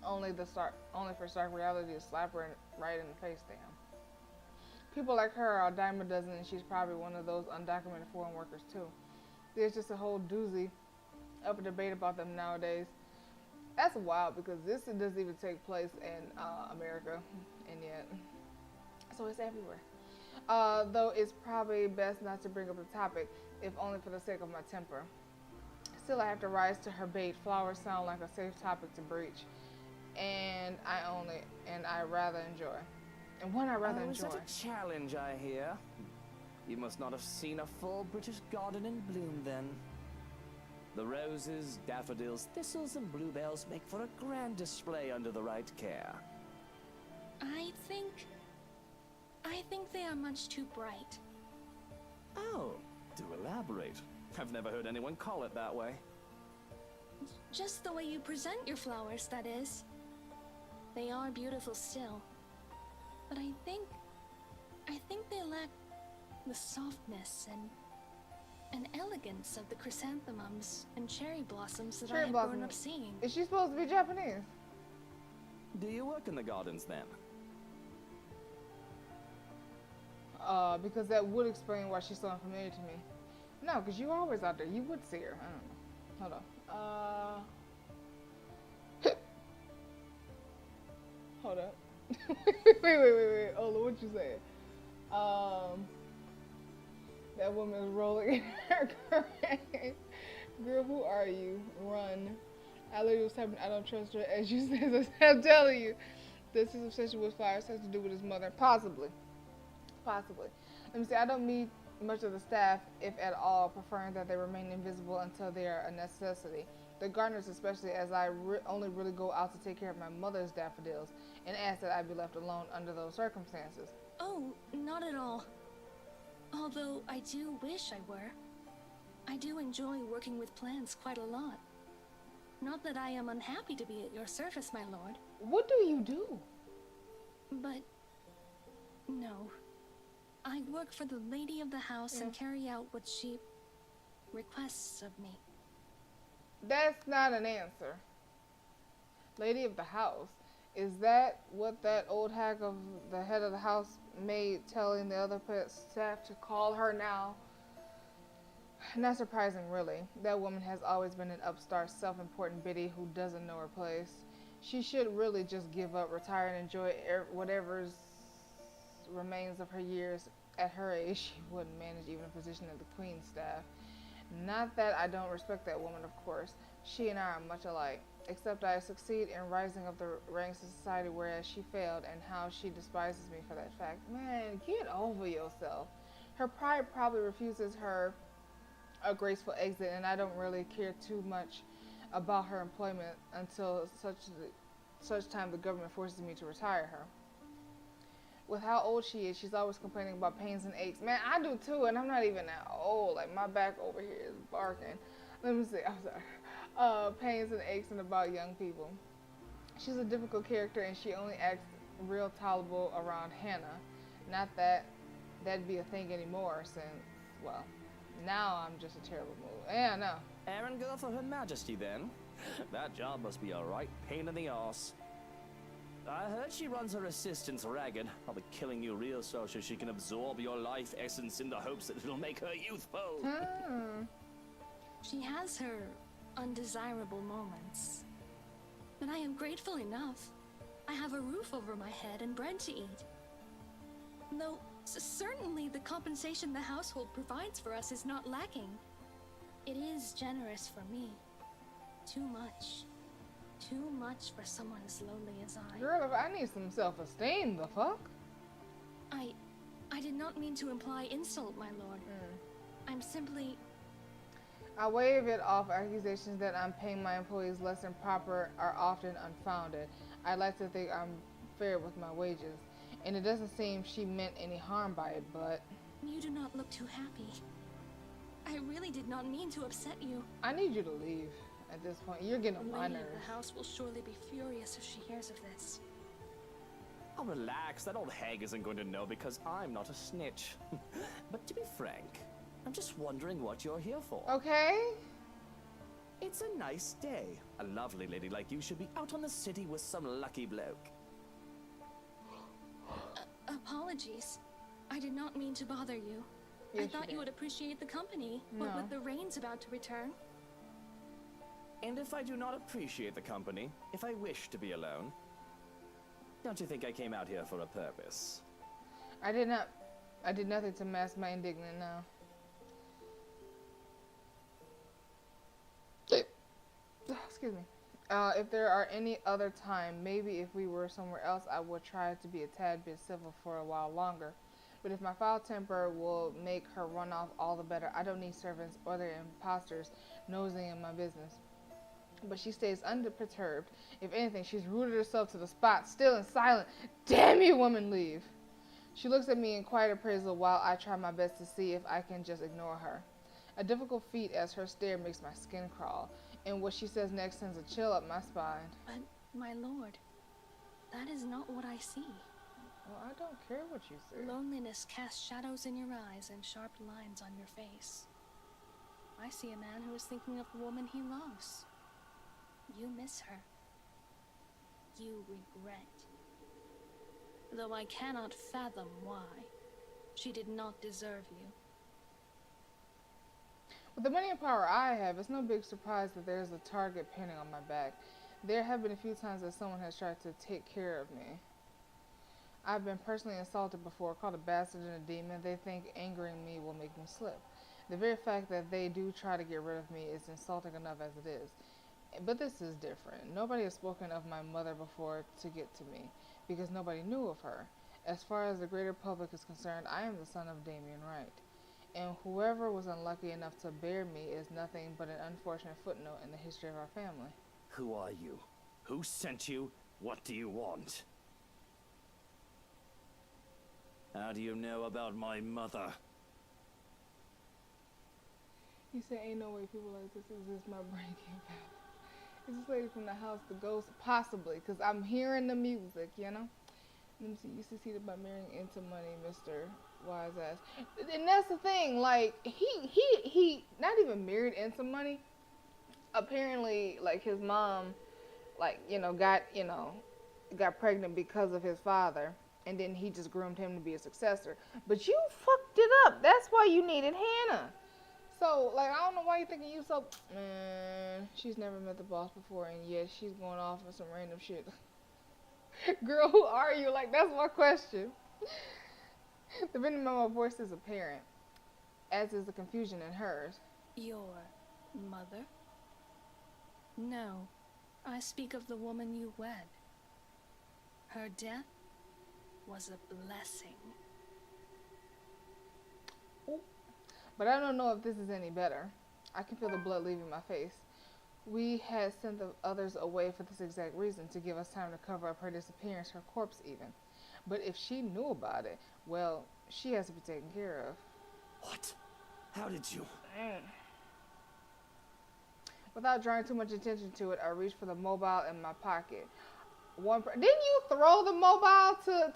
Only for stark reality to slap her right in the face, damn. People like her are a dime a dozen, and she's probably one of those undocumented foreign workers too. There's just a whole doozy of a debate about them nowadays. That's wild because this doesn't even take place in America, and yet, so it's everywhere. Though it's probably best not to bring up the topic, if only for the sake of my temper. Still, I have to rise to her bait. Flowers sound like a safe topic to breach, and I rather enjoy. And one I rather enjoy. Is that a challenge, I hear? You must not have seen a full British garden in bloom, then. The roses, daffodils, thistles, and bluebells make for a grand display under the right care. I think they are much too bright. Oh, do elaborate. I've never heard anyone call it that way. Just the way you present your flowers, that is. They are beautiful still. But I think they lack the softness and elegance of the chrysanthemums and cherry blossoms that I have grown up seeing. Is she supposed to be Japanese? Do you work in the gardens then? Because that would explain why she's so unfamiliar to me. No, because you're always out there. You would see her. I don't know. Hold on. Hold up. wait. Ola, what you saying? That woman is rolling in her grave. Girl, who are you? Run. I literally was typing, I don't trust her. As you said, I'm telling you. This is obsession with flowers has to do with his mother. Possibly. Let me see. I don't meet much of the staff, if at all, preferring that they remain invisible until they are a necessity. The gardeners especially, as I only really go out to take care of my mother's daffodils, and ask that I be left alone under those circumstances. Oh, not at all. Although I do wish I were. I do enjoy working with plants quite a lot. Not that I am unhappy to be at your service, my lord. What do you do? But no. I work for the lady of the house and carry out what she requests of me. That's not an answer. Lady of the house. Is that what that old hag of the head of the house made, telling the other staff to call her now? Not surprising, really. That woman has always been an upstart, self-important biddy who doesn't know her place. She should really just give up, retire, and enjoy whatever remains of her years. At her age, she wouldn't manage even a position at the Queen's staff. Not that I don't respect that woman, of course. She and I are much alike, except I succeed in rising up the ranks of society, whereas she failed, and how she despises me for that fact. Man, get over yourself. Her pride probably refuses her a graceful exit, and I don't really care too much about her employment until such time the government forces me to retire her. With how old she is, she's always complaining about pains and aches. Man, I do too, and I'm not even that old. Like, my back over here is barking. Let me see. I'm sorry. pains and aches and about young people. She's a difficult character and she only acts real tolerable around Hannah. Not that that'd be a thing anymore since, well, now I'm just a terrible mood. Yeah, no. Errand girl for Her Majesty, then? That job must be a right pain in the arse. I heard she runs her assistants ragged, probably killing you real slow so she can absorb your life essence in the hopes that it'll make her youthful. She has her undesirable moments. But I am grateful enough. I have a roof over my head and bread to eat. Though, certainly the compensation the household provides for us is not lacking. It is generous for me. Too much. Too much for someone as lowly as I. Girl, if I need some self-esteem, the fuck? I did not mean to imply insult, my lord. I'm simply... I wave it off. Accusations that I'm paying my employees less than proper are often unfounded. I like to think I'm fair with my wages. And it doesn't seem she meant any harm by it, but... You do not look too happy. I really did not mean to upset you. I need you to leave at this point. You're getting on my Lady nerves. of the house will surely be furious if she hears of this. Oh, relax. That old hag isn't going to know because I'm not a snitch. But to be frank, I'm just wondering what you're here for. Okay. It's a nice day. A lovely lady like you should be out on the city with some lucky bloke. Apologies. I did not mean to bother you. Yes, I thought did. you would appreciate the company, what No. with the rains about to return. And if I do not appreciate the company, if I wish to be alone, don't you think I came out here for a purpose? I did nothing to mask my indignant now. Excuse me. If there are any other time, maybe if we were somewhere else, I would try to be a tad bit civil for a while longer. But if my foul temper will make her run off, all the better. I don't need servants or their imposters nosing in my business. But she stays unperturbed. If anything, she's rooted herself to the spot, still and silent. Damn you, woman, leave. She looks at me in quiet appraisal while I try my best to see if I can just ignore her. A difficult feat as her stare makes my skin crawl, and what she says next sends a chill up my spine. But, my lord, that is not what I see. Well, I don't care what you say. Loneliness casts shadows in your eyes and sharp lines on your face. I see a man who is thinking of the woman he loves. You miss her. You regret. Though I cannot fathom why. She did not deserve you. With the money and power I have, it's no big surprise that there's a target pinning on my back. There have been a few times that someone has tried to take care of me. I've been personally insulted before, called a bastard and a demon. They think angering me will make me slip. The very fact that they do try to get rid of me is insulting enough as it is. But this is different. Nobody has spoken of my mother before to get to me, because nobody knew of her. As far as the greater public is concerned, I am the son of Damien Wright. And whoever was unlucky enough to bear me is nothing but an unfortunate footnote in the history of our family. Who are you? Who sent you? What do you want? How do you know about my mother? You say ain't no way people like this exist. My brain can't fathom. Is this lady from the house the ghost? Possibly, because I'm hearing the music, you know? Let me see. You succeeded by marrying into money, Mr. Wise Ass. And that's the thing, like, he not even married into money. Apparently, like, his mom, like, got pregnant because of his father. And then he just groomed him to be a successor. But you fucked it up. That's why you needed Hannah. So, like, I don't know why you're thinking you so... Man, she's never met the boss before, and yet she's going off on some random shit. Girl, who are you? Like, that's my question. The venom in my voice is apparent, as is the confusion in hers. Your mother? No, I speak of the woman you wed. Her death was a blessing. But I don't know if this is any better. I can feel the blood leaving my face. We had sent the others away for this exact reason, to give us time to cover up her disappearance, her corpse even. But if she knew about it, well, she has to be taken care of. What? How did you? Without drawing too much attention to it, I reached for the mobile in my pocket. Didn't you throw the mobile to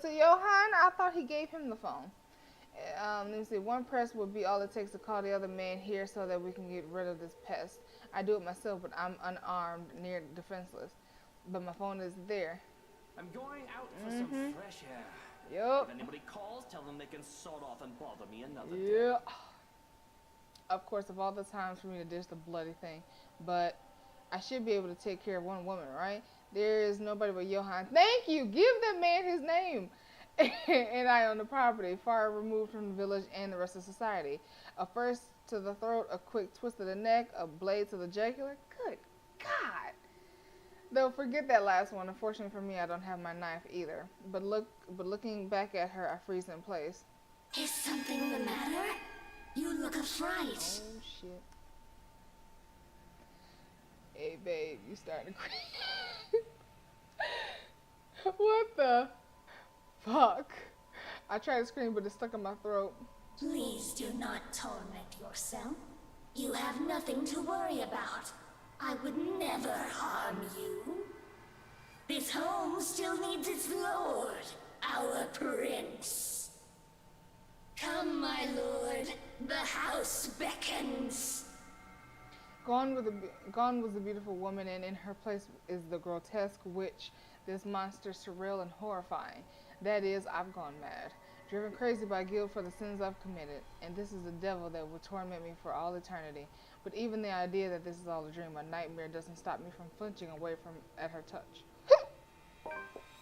Johan? I thought he gave him the phone. Let me see. One press would be all it takes to call the other man here so that we can get rid of this pest. I do it myself, but I'm unarmed, near defenseless. But my phone is there. I'm going out for some fresh air. Yup. If anybody calls, tell them they can sort off and bother me another Yeah. day. Of course, of all the times for me to dish the bloody thing, but I should be able to take care of one woman, right? There is nobody but Johan. Thank you. Give that man his name. And I own the property, far removed from the village and the rest of society. A first to the throat, a quick twist of the neck, a blade to the jugular. Good God. Though forget that last one. Unfortunately for me, I don't have my knife either. But looking back at her, I freeze in place. Is something the matter? You look affright. Oh shit. Hey babe, you starting to cry. What the fuck? I tried to scream, but it's stuck in my throat. Please do not torment yourself. You have nothing to worry about. I would never harm you. This home still needs its lord, our prince. Come, my lord, the house beckons. Gone was the beautiful woman, and in her place is the grotesque witch. This monster, surreal and horrifying. That is, I've gone mad, driven crazy by guilt for the sins I've committed, and this is the devil that will torment me for all eternity. But even the idea that this is all a dream, a nightmare, doesn't stop me from flinching away at her touch.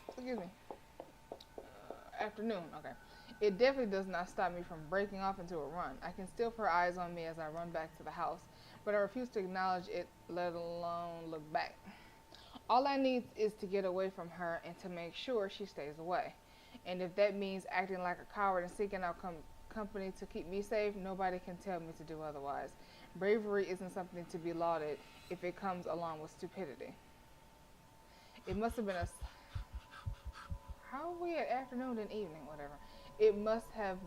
Excuse me. Afternoon, okay. It definitely does not stop me from breaking off into a run. I can still feel her eyes on me as I run back to the house, but I refuse to acknowledge it, let alone look back. All I need is to get away from her and to make sure she stays away. And if that means acting like a coward and seeking out company to keep me safe, nobody can tell me to do otherwise. Bravery isn't something to be lauded if it comes along with stupidity. It must have been how are we at afternoon and evening, whatever. It must have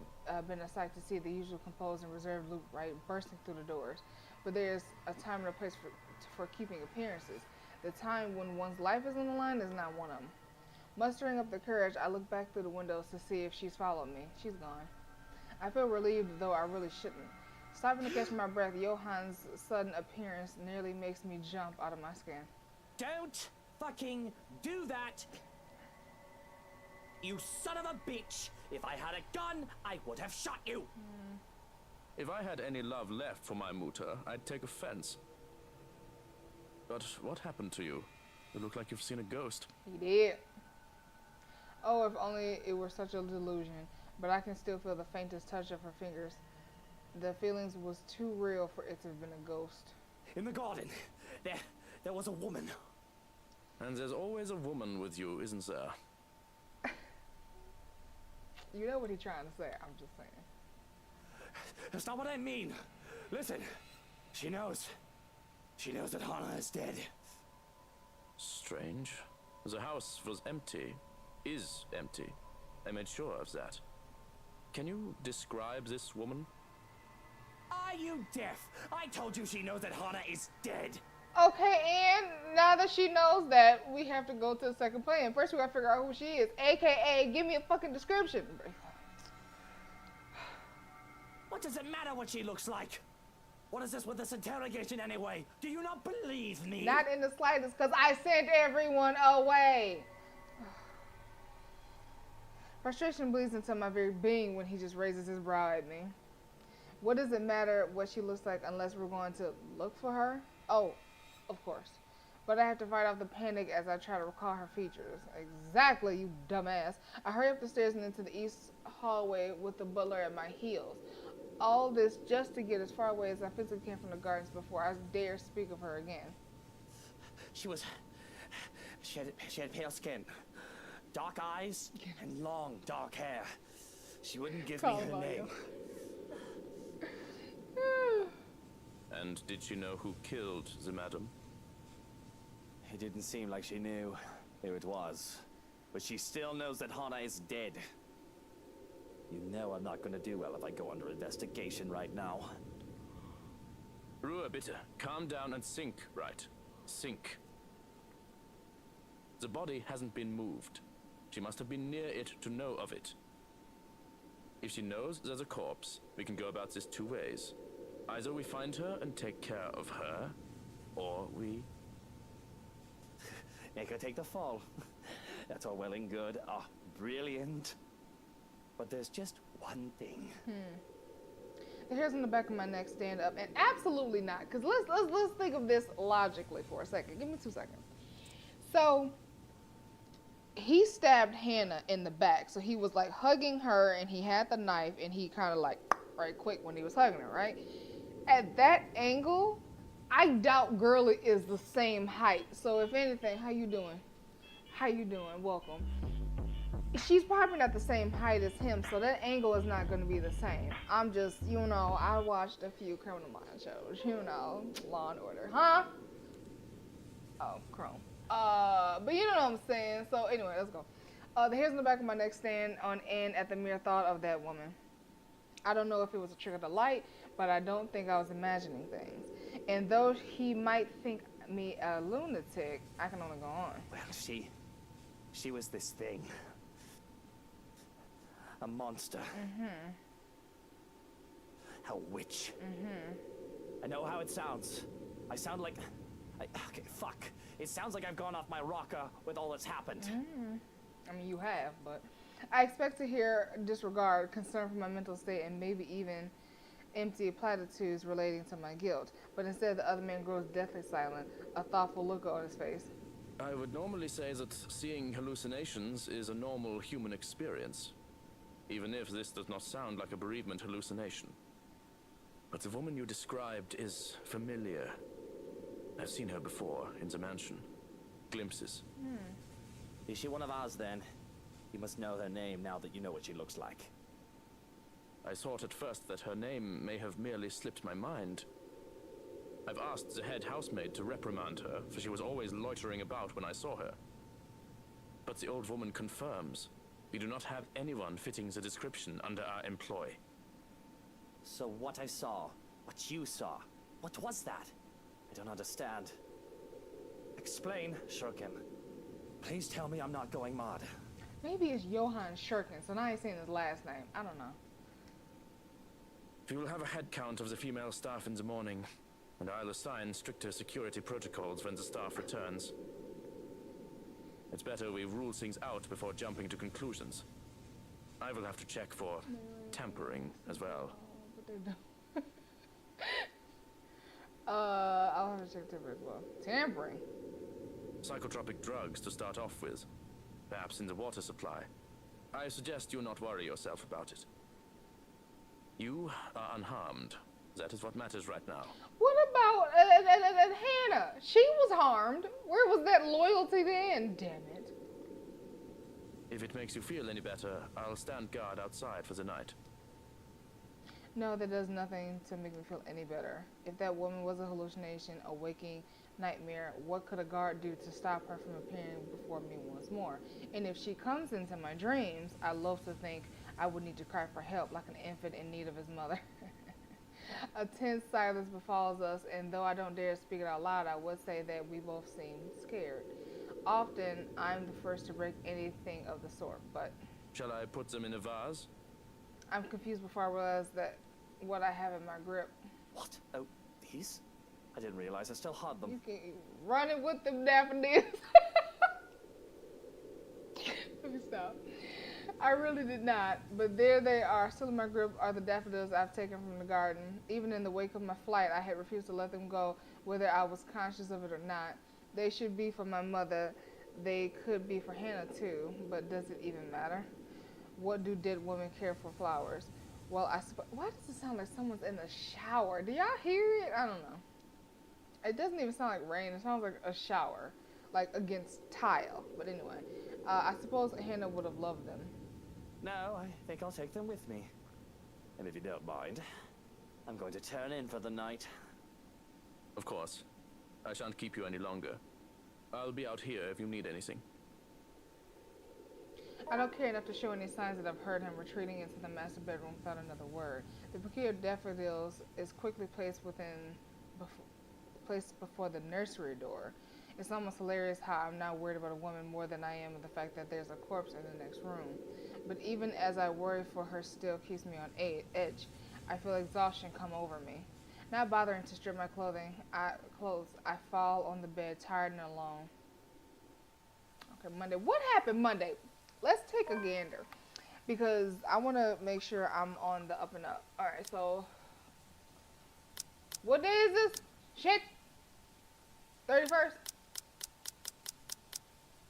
been a sight to see the usual composed and reserved Luke Wright bursting through the doors. But there's a time and a place for keeping appearances. The time when one's life is on the line is not one of them. Mustering up the courage, I look back through the windows to see if she's followed me. She's gone. I feel relieved, though I really shouldn't. Stopping to catch my breath, Johan's sudden appearance nearly makes me jump out of my skin. Don't fucking do that! You son of a bitch! If I had a gun, I would have shot you! If I had any love left for my Mutter, I'd take offense. But what happened to you? You look like you've seen a ghost. He did. Oh, if only it were such a delusion, but I can still feel the faintest touch of her fingers. The feelings was too real for it to have been a ghost. In the garden, there was a woman. And there's always a woman with you, isn't there? You know what he's trying to say, I'm just saying. That's not what I mean. Listen, she knows. She knows that Hana is dead. Strange. The house was empty. Is empty. I made sure of that. Can you describe this woman? Are you deaf? I told you she knows that Hana is dead. Okay, and now that she knows that, we have to go to the second plan. First, we gotta figure out who she is, aka give me a fucking description. What does it matter what she looks like? What is this with this interrogation anyway? Do you not believe me? Not in the slightest, because I sent everyone away. Frustration bleeds into my very being when he just raises his brow at me. What does it matter what she looks like unless we're going to look for her? Oh, of course. But I have to fight off the panic as I try to recall her features. Exactly, you dumbass. I hurry up the stairs and into the east hallway with the butler at my heels. All this just to get as far away as I physically can from the gardens before I dare speak of her again. She had pale skin, dark eyes, and long dark hair. She wouldn't give me her name. And did she know who killed the madam? It didn't seem like she knew who it was, but she still knows that Hana is dead. You know I'm not going to do well if I go under investigation right now. Ruhe, bitte. Calm down and sink, right? Sink. The body hasn't been moved. She must have been near it to know of it. If she knows there's a corpse, we can go about this two ways. Either we find her and take care of her, or we... Make her take the fall. That's all well and good. Oh, brilliant. But there's just one thing. The hairs on the back of my neck stand up, and absolutely not. Because let's think of this logically for a second. Give me 2 seconds. So he stabbed Hannah in the back. So he was like hugging her, and he had the knife, and he kind of like right quick when he was hugging her, right? At that angle, I doubt Girly is the same height. So if anything, how you doing? How you doing? Welcome. She's probably not the same height as him, so that angle is not going to be the same. I'm just, you know, I watched a few Criminal Minds shows, you know, Law and Order, huh? Oh, Chrome. But you know what I'm saying. So anyway, let's go. The hairs on the back of my neck stand on end at the mere thought of that woman. I don't know if it was a trick of the light, but I don't think I was imagining things. And though he might think me a lunatic, I can only go on. Well, she was this thing. A monster. A witch. I know how it sounds. I sound like... okay, fuck. It sounds like I've gone off my rocker with all that's happened. I mean, you have, but I expect to hear disregard, concern for my mental state, and maybe even empty platitudes relating to my guilt. But instead, the other man grows deathly silent, a thoughtful look on his face. I would normally say that seeing hallucinations is a normal human experience, even if this does not sound like a bereavement hallucination. But the woman you described is familiar. I've seen her before in the mansion. Glimpses. Is she one of ours then? You must know her name now that you know what she looks like. I thought at first that her name may have merely slipped my mind. I've asked the head housemaid to reprimand her, for she was always loitering about when I saw her. But the old woman confirms we do not have anyone fitting the description under our employ. So what I saw, what you saw, what was that? I don't understand. Explain, Shurkin. Please tell me I'm not going mad. Maybe it's Johann Shurkin, so now I ain't saying his last name. I don't know. We will have a head count of the female staff in the morning, and I'll assign stricter security protocols when the staff returns. It's better we rule things out before jumping to conclusions. I will have to check for tampering as well. What they do? I'll have to check tampering as well. Tampering? Psychotropic drugs to start off with. Perhaps in the water supply. I suggest you not worry yourself about it. You are unharmed. That is what matters right now. What about Hannah? She was harmed. Where was that loyalty then? Damn it. If it makes you feel any better, I'll stand guard outside for the night. No, that does nothing to make me feel any better. If that woman was a hallucination, a waking nightmare, what could a guard do to stop her from appearing before me once more? And if she comes into my dreams, I love to think I would need to cry for help like an infant in need of his mother. A tense silence befalls us, and though I don't dare speak it out loud, I would say that we both seem scared. Often, I'm the first to break anything of the sort, but... Shall I put them in a vase? I'm confused before I realize that what I have in my grip. What? Oh, these? I didn't realize I still had them. You can run it with them daffodils. Let me stop. I really did not, but there they are. Still in my grip are the daffodils I've taken from the garden. Even in the wake of my flight, I had refused to let them go, whether I was conscious of it or not. They should be for my mother. They could be for Hannah too, but does it even matter? What do dead women care for flowers? Well, I suppose. Why does it sound like someone's in the shower? Do y'all hear it? I don't know. It doesn't even sound like rain. It sounds like a shower, like against tile. But anyway, I suppose Hannah would have loved them. No, I think I'll take them with me. And if you don't mind, I'm going to turn in for the night. Of course. I shan't keep you any longer. I'll be out here if you need anything. I don't care enough to show any signs that I've heard him retreating into the master bedroom without another word. The bouquet of daffodils is quickly placed within placed before the nursery door. It's almost hilarious how I'm now worried about a woman more than I am of the fact that there's a corpse in the next room. But even as I worry for her still keeps me on edge. I feel exhaustion come over me. Not bothering to strip my clothes, I fall on the bed, tired and alone. Okay, Monday. What happened Monday? Let's take a gander, because I want to make sure I'm on the up and up. All right, so what day is this? Shit. 31st?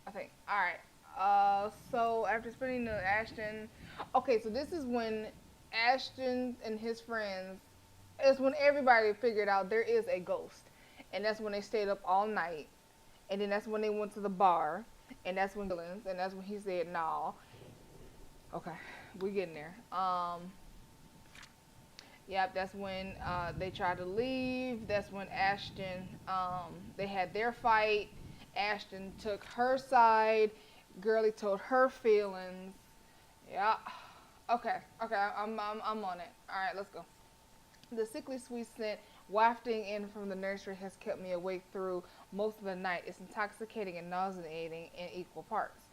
I think. All right. So after spending the Ashton, okay, so this is when Ashton and his friends, is when everybody figured out there is a ghost, and that's when they stayed up all night, and then that's when they went to the bar, and that's when he said no. Okay, we getting there. Yep, that's when they tried to leave. That's when Ashton, they had their fight. Ashton took her side. Girlie told her feelings. Yeah. Okay. I'm on it. All right, let's go. The sickly sweet scent wafting in from the nursery has kept me awake through most of the night. It's intoxicating and nauseating in equal parts.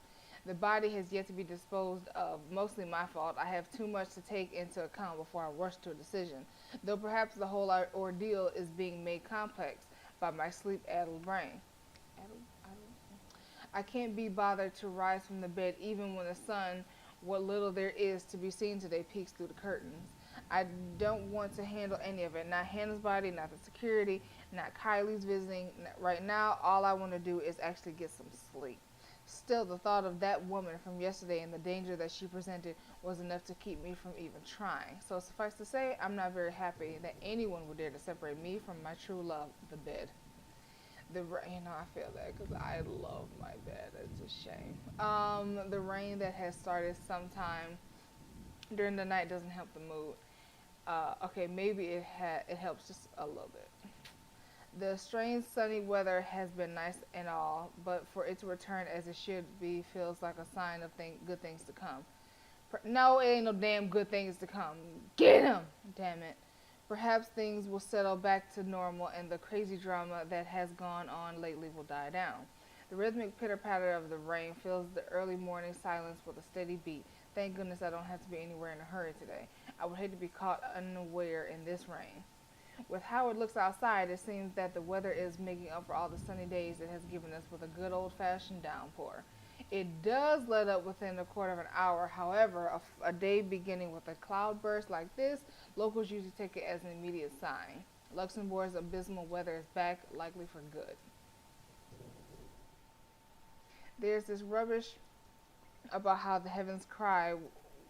The body has yet to be disposed of, mostly my fault. I have too much to take into account before I rush to a decision, though perhaps the whole ordeal is being made complex by my sleep-addled brain. I can't be bothered to rise from the bed even when the sun, what little there is to be seen today, peeks through the curtains. I don't want to handle any of it. Not Hannah's body, not the security, not Kylie's visiting. Right now, all I want to do is actually get some sleep. Still, the thought of that woman from yesterday and the danger that she presented was enough to keep me from even trying. So suffice to say, I'm not very happy that anyone would dare to separate me from my true love, the bed. I feel that because I love my bed. It's a shame. The rain that has started sometime during the night doesn't help the mood. Okay, maybe it helps just a little bit. The strange sunny weather has been nice and all, but for it to return as it should be feels like a sign of good things to come. No, it ain't no damn good things to come. Get him! Damn it. Perhaps things will settle back to normal and the crazy drama that has gone on lately will die down. The rhythmic pitter-patter of the rain fills the early morning silence with a steady beat. Thank goodness I don't have to be anywhere in a hurry today. I would hate to be caught unaware in this rain. With how it looks outside, it seems that the weather is making up for all the sunny days it has given us with a good old-fashioned downpour. It does let up within a quarter of an hour. However, a day beginning with a cloudburst like this, locals usually take it as an immediate sign. Luxembourg's abysmal weather is back, likely for good. There's this rubbish about how the heavens cry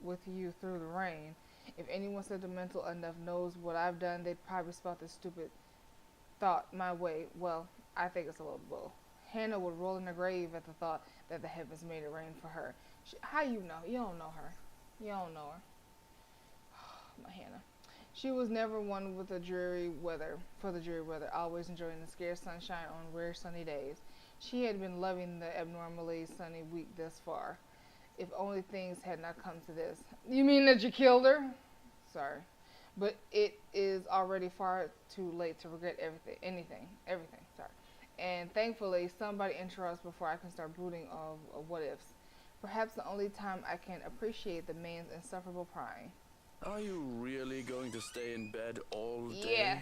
with you through the rain. If anyone sentimental enough knows what I've done, they'd probably spout this stupid thought my way. Well, I think it's a little bull. Hannah would roll in her grave at the thought that the heavens made it rain for her. How you know? You don't know her. You don't know her. My Hannah. She was never one with the dreary weather, always enjoying the scarce sunshine on rare sunny days. She had been loving the abnormally sunny week thus far. If only things had not come to this. You mean that you killed her? Sorry. But it is already far too late to regret everything. Sorry. And thankfully, somebody interrupts before I can start brooding of what ifs. Perhaps the only time I can appreciate the man's insufferable prying. Are you really going to stay in bed all day? Yeah.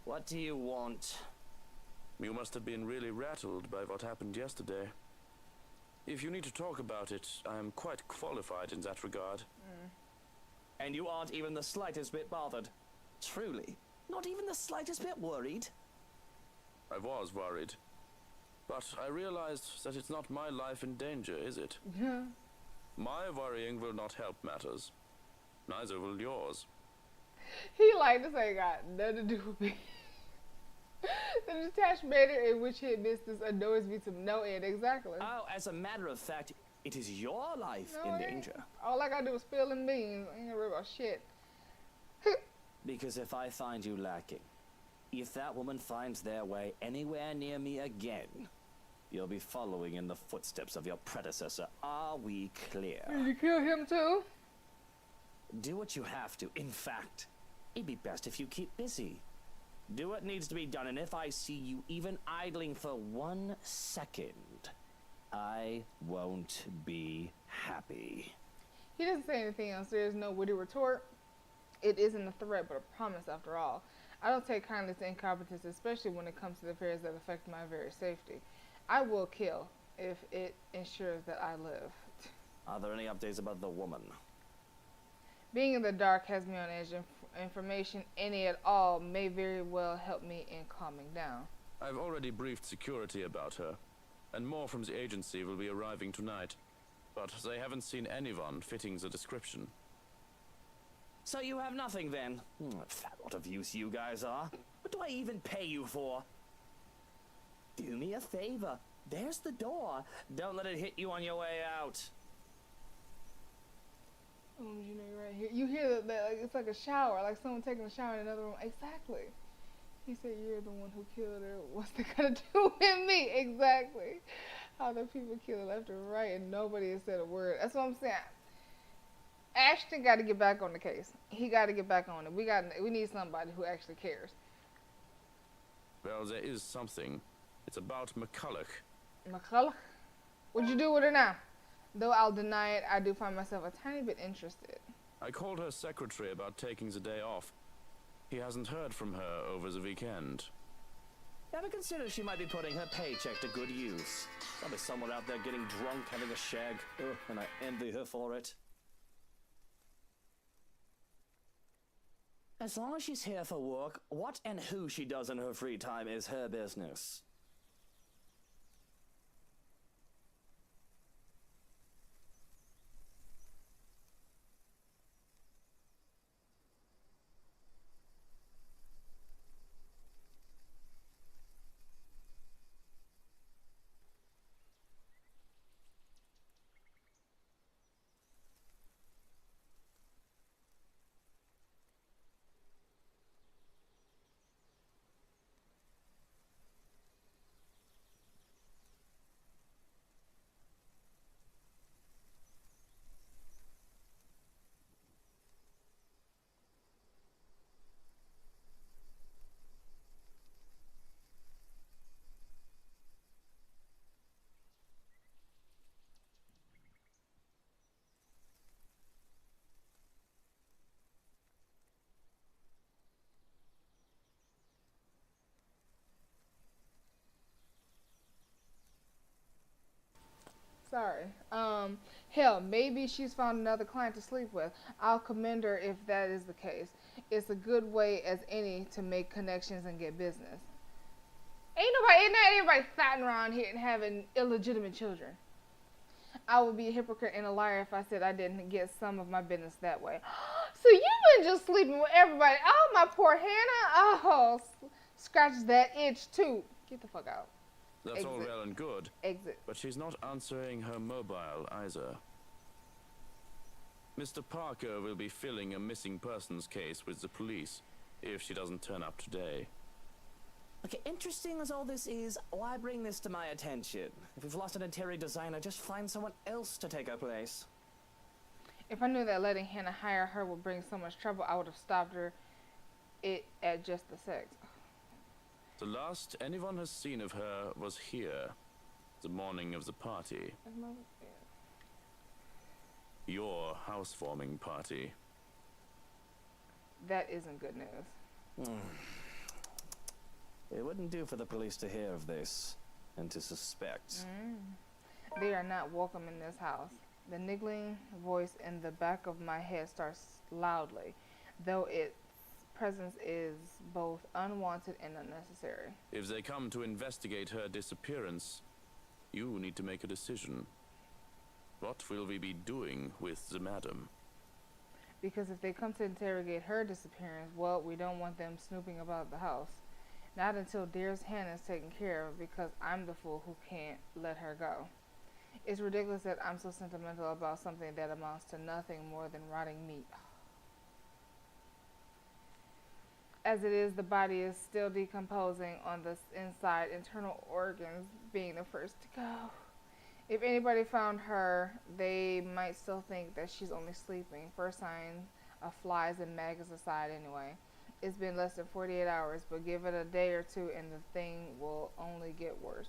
What do you want? You must have been really rattled by what happened yesterday. If you need to talk about it, I am quite qualified in that regard. And you aren't even the slightest bit bothered? Truly? Not even the slightest bit worried? I was worried. But I realized that it's not my life in danger, is it? My worrying will not help matters. Neither will yours. He like this ain't got nothing to do with me. The detached manner in which he admits this annoys me to no end. Exactly. Oh, as a matter of fact, it is your life in danger. All I gotta do is spill them beans. I ain't gonna worry about shit. Because if I find you lacking, if that woman finds their way anywhere near me again, you'll be following in the footsteps of your predecessor. Are we clear? Did you kill him too? Do what you have to. In fact, it'd be best if you keep busy. Do what needs to be done, and if I see you even idling for 1 second, I won't be happy. He doesn't say anything else. There is no witty retort. It isn't a threat, but a promise after all. I don't take kindly to incompetence, especially when it comes to affairs that affect my very safety. I will kill if it ensures that I live. Are there any updates about the woman? Being in the dark has me on edge. Information, any at all, may very well help me in calming down. I've already briefed security about her, and more from the agency will be arriving tonight. But they haven't seen anyone fitting the description. So you have nothing then? Fat lot of use you guys are. What do I even pay you for? Do me a favor. There's the door. Don't let it hit you on your way out. Oh, you know, you're right here. You hear that like, it's like a shower, like someone taking a shower in another room. Exactly. He said, you're the one who killed her. What's that got to do with me? Exactly. Other people kill left and right, and nobody has said a word. That's what I'm saying. Ashton got to get back on the case. He got to get back on it. We need somebody who actually cares. Well, there is something. It's about McCulloch. McCulloch? What'd you do with her now? Though I'll deny it, I do find myself a tiny bit interested. I called her secretary about taking the day off. He hasn't heard from her over the weekend. Ever consider she might be putting her paycheck to good use? Probably someone out there getting drunk, having a shag. Ugh, and I envy her for it. As long as she's here for work, what and who she does in her free time is her business. Sorry. Hell, maybe she's found another client to sleep with. I'll commend her if that is the case. It's a good way as any to make connections and get business. Ain't not everybody fatting around here and having illegitimate children. I would be a hypocrite and a liar if I said I didn't get some of my business that way. So you've been just sleeping with everybody. Oh, my poor Hannah. Oh, scratches that itch too. Get the fuck out. That's all well and good. Exit. But she's not answering her mobile either. Mr. Parker will be filling a missing persons case with the police if she doesn't turn up today. Okay, interesting as all this is, why bring this to my attention? If we've lost an interior designer, just find someone else to take her place. If I knew that letting Hannah hire her would bring so much trouble, I would have stopped her at just the sex. The last anyone has seen of her was here, the morning of the party. Your housewarming party. That isn't good news. It wouldn't do for the police to hear of this and to suspect. They are not welcome in this house. The niggling voice in the back of my head starts loudly, though its presence is both unwanted and unnecessary. If they come to investigate her disappearance, you need to make a decision. What will we be doing with the madam? Because if they come to interrogate her disappearance, well, we don't want them snooping about the house. Not until dearest Hannah is taken care of, because I'm the fool who can't let her go. It's ridiculous that I'm so sentimental about something that amounts to nothing more than rotting meat. As it is, the body is still decomposing on the inside, internal organs being the first to go. If anybody found her, they might still think that she's only sleeping. First sign of flies and maggots aside anyway. It's been less than 48 hours, but give it a day or two and the thing will only get worse.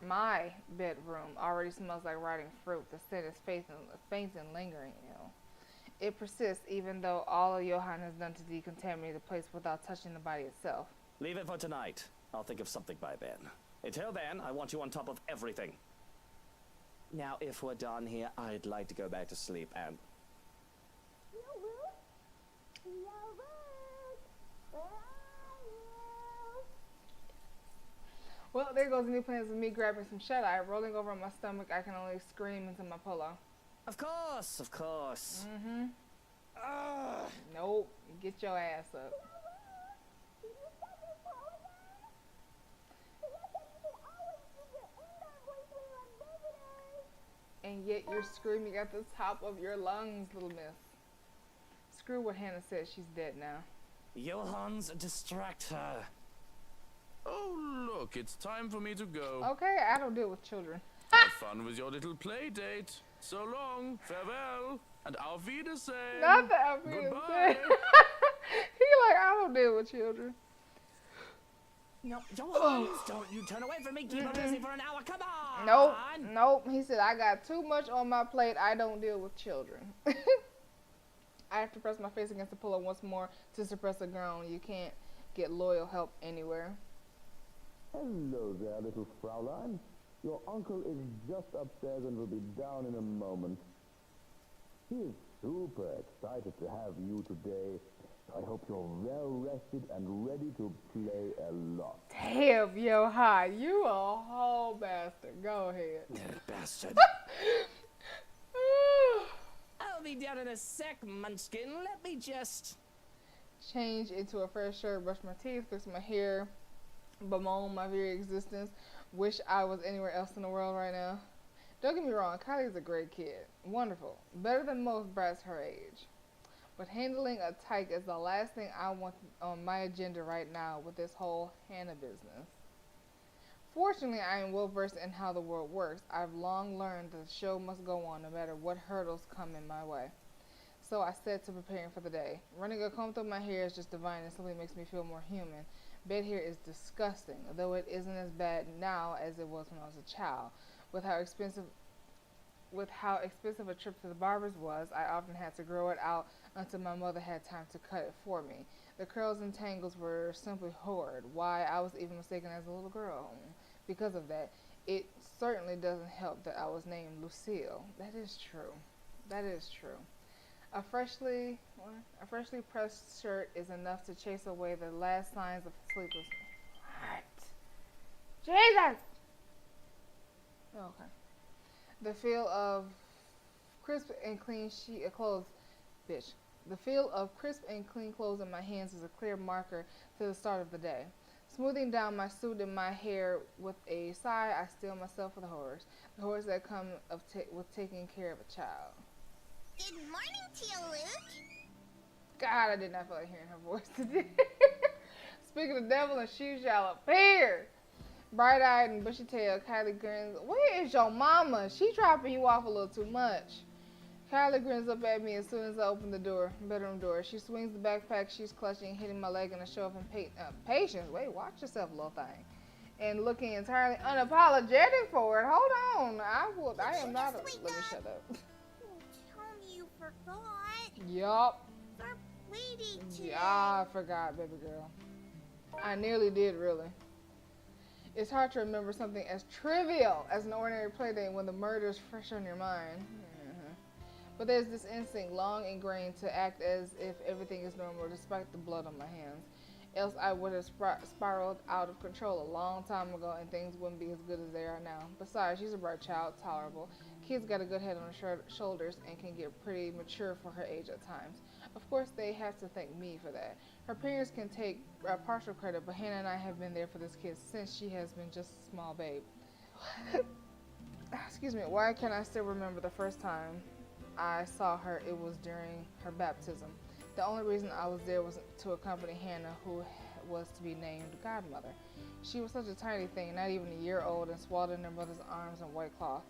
My bedroom already smells like rotting fruit. The scent is faint and lingering. It persists even though all Johann has done to decontaminate the place without touching the body itself. Leave it for tonight. I'll think of something by then. Until then, I want you on top of everything. Now, if we're done here, I'd like to go back to sleep and... Well, there goes the new plans of me grabbing some shut-eye. Rolling over on my stomach, I can only scream into my pillow. Of course, of course. Mm-hmm. Nope. Get your ass up. And yet you're screaming at the top of your lungs, little miss. Screw what Hannah said. She's dead now. Johans, distract her. Oh, look, it's time for me to go. Okay, I don't deal with children. Have fun with your little play date. So long, farewell, and auf Wiedersehen. Not the Auf Goodbye. Wiedersehen. He like, I don't deal with children. No, Johans, don't you turn away from me. Keep her busy for an hour. Come on. Nope. He said, I got too much on my plate. I don't deal with children. I have to press my face against the pillow once more to suppress a groan. You can't get loyal help anywhere. Hello there, little Fraulein. Your uncle is just upstairs and will be down in a moment. He is super excited to have you today. I hope you're well rested and ready to play a lot. Damn, Johann, you a whole bastard. Go ahead. Bastard. I'll be down in a sec, Munchkin. Let me just... Change into a fresh shirt, brush my teeth, fix my hair, bemoan my very existence. Wish I was anywhere else in the world right now. Don't get me wrong, Kylie's a great kid. Wonderful. Better than most brats her age. But handling a tyke is the last thing I want on my agenda right now with this whole Hannah business. Fortunately, I am well versed in how the world works. I've long learned that the show must go on no matter what hurdles come in my way. So I set to preparing for the day. Running a comb through my hair is just divine and simply makes me feel more human. Bed hair is disgusting, though it isn't as bad now as it was when I was a child. With how expensive a trip to the barber's was, I often had to grow it out until my mother had time to cut it for me. The curls and tangles were simply horrid. Why, I was even mistaken as a little girl. Because of that, it certainly doesn't help that I was named Lucille. That is true. That is true. A freshly pressed shirt is enough to chase away the last signs of sleeplessness. What? Jesus! Okay. The feel of crisp and clean clothes, bitch. The feel of crisp and clean clothes in my hands is a clear marker to the start of the day. Smoothing down my suit and my hair with a sigh, I steel myself for the horrors that come with taking care of a child. Good morning to you, Luke. God, I did not feel like hearing her voice today. Speaking of the devil and she shall appear. Bright-eyed and bushy-tailed, Kylie grins. Where is your mama? She dropping you off a little too much. Kylie grins up at me as soon as I open the bedroom door. She swings the backpack she's clutching, hitting my leg in a show of impatience. Wait, watch yourself, little thing. And looking entirely unapologetic for it. Hold on. I am not. Let me shut up. Tell me you forgot. Yup. We're waiting today. Yeah, I forgot, baby girl. I nearly did, really. It's hard to remember something as trivial as an ordinary playdate when the murder is fresh on your mind. But there's this instinct, long ingrained, to act as if everything is normal despite the blood on my hands. Else I would have spiraled out of control a long time ago and things wouldn't be as good as they are now. Besides, she's a bright child, tolerable. Kids got a good head on her shoulders and can get pretty mature for her age at times. Of course, they have to thank me for that. Her parents can take partial credit, but Hannah and I have been there for this kid since she has been just a small babe. Excuse me, why can't I still remember the first time I saw her? It was during her baptism. The only reason I was there was to accompany Hannah, who was to be named godmother. She was such a tiny thing, not even a year old, and swaddled in her mother's arms in white cloth.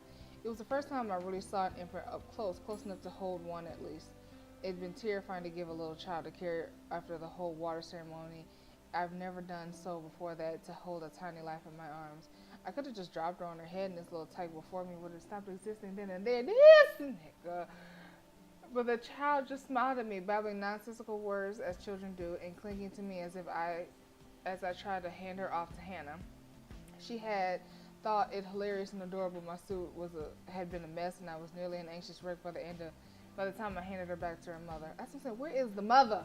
It was the first time I really saw an infant up close enough to hold one at least. It'd been terrifying to give a little child a carry after the whole water ceremony. I've never done so before that, to hold a tiny life in my arms. I could have just dropped her on her head and this little tyke before me would have stopped existing then and there. This nigga. But the child just smiled at me, babbling nonsensical words as children do, and clinging to me as I tried to hand her off to Hannah. She had thought it hilarious and adorable. My suit had been a mess, and I was nearly an anxious wreck by the time I handed her back to her mother. I said, "Where is the mother?"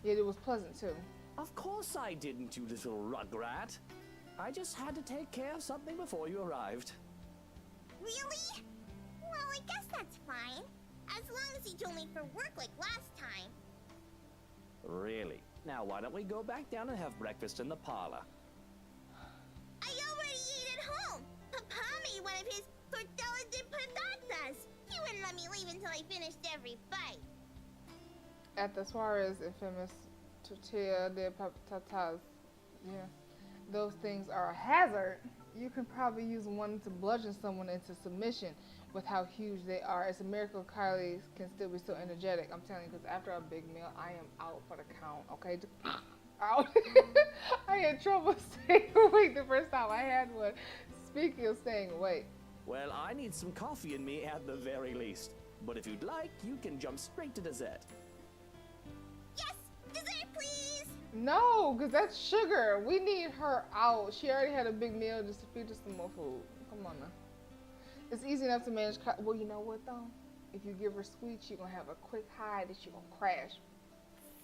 Yet it was pleasant too. Of course I didn't, you little rugrat. I just had to take care of something before you arrived. Really? Well, I guess that's fine. As long as you told me for work like last time. Really? Now why don't we go back down and have breakfast in the parlor? I already ate at home. Papa made one of his tortillas de patatas. He wouldn't let me leave until I finished every bite. At the Suarez infamous tortilla de patatas, yeah, those things are a hazard. You can probably use one to bludgeon someone into submission with how huge they are. It's a miracle Kylie can still be so energetic. I'm telling you, because after a big meal, I am out for the count, okay? Out. I had trouble staying awake the first time I had one. Speaking of staying awake. Well, I need some coffee in me at the very least. But if you'd like, you can jump straight to dessert. Yes, dessert please. No, because that's sugar. We need her out. She already had a big meal, just to feed us some more food. Come on now. It's easy enough to manage. Well, you know what though? If you give her sweets, you're going to have a quick high that you're going to crash.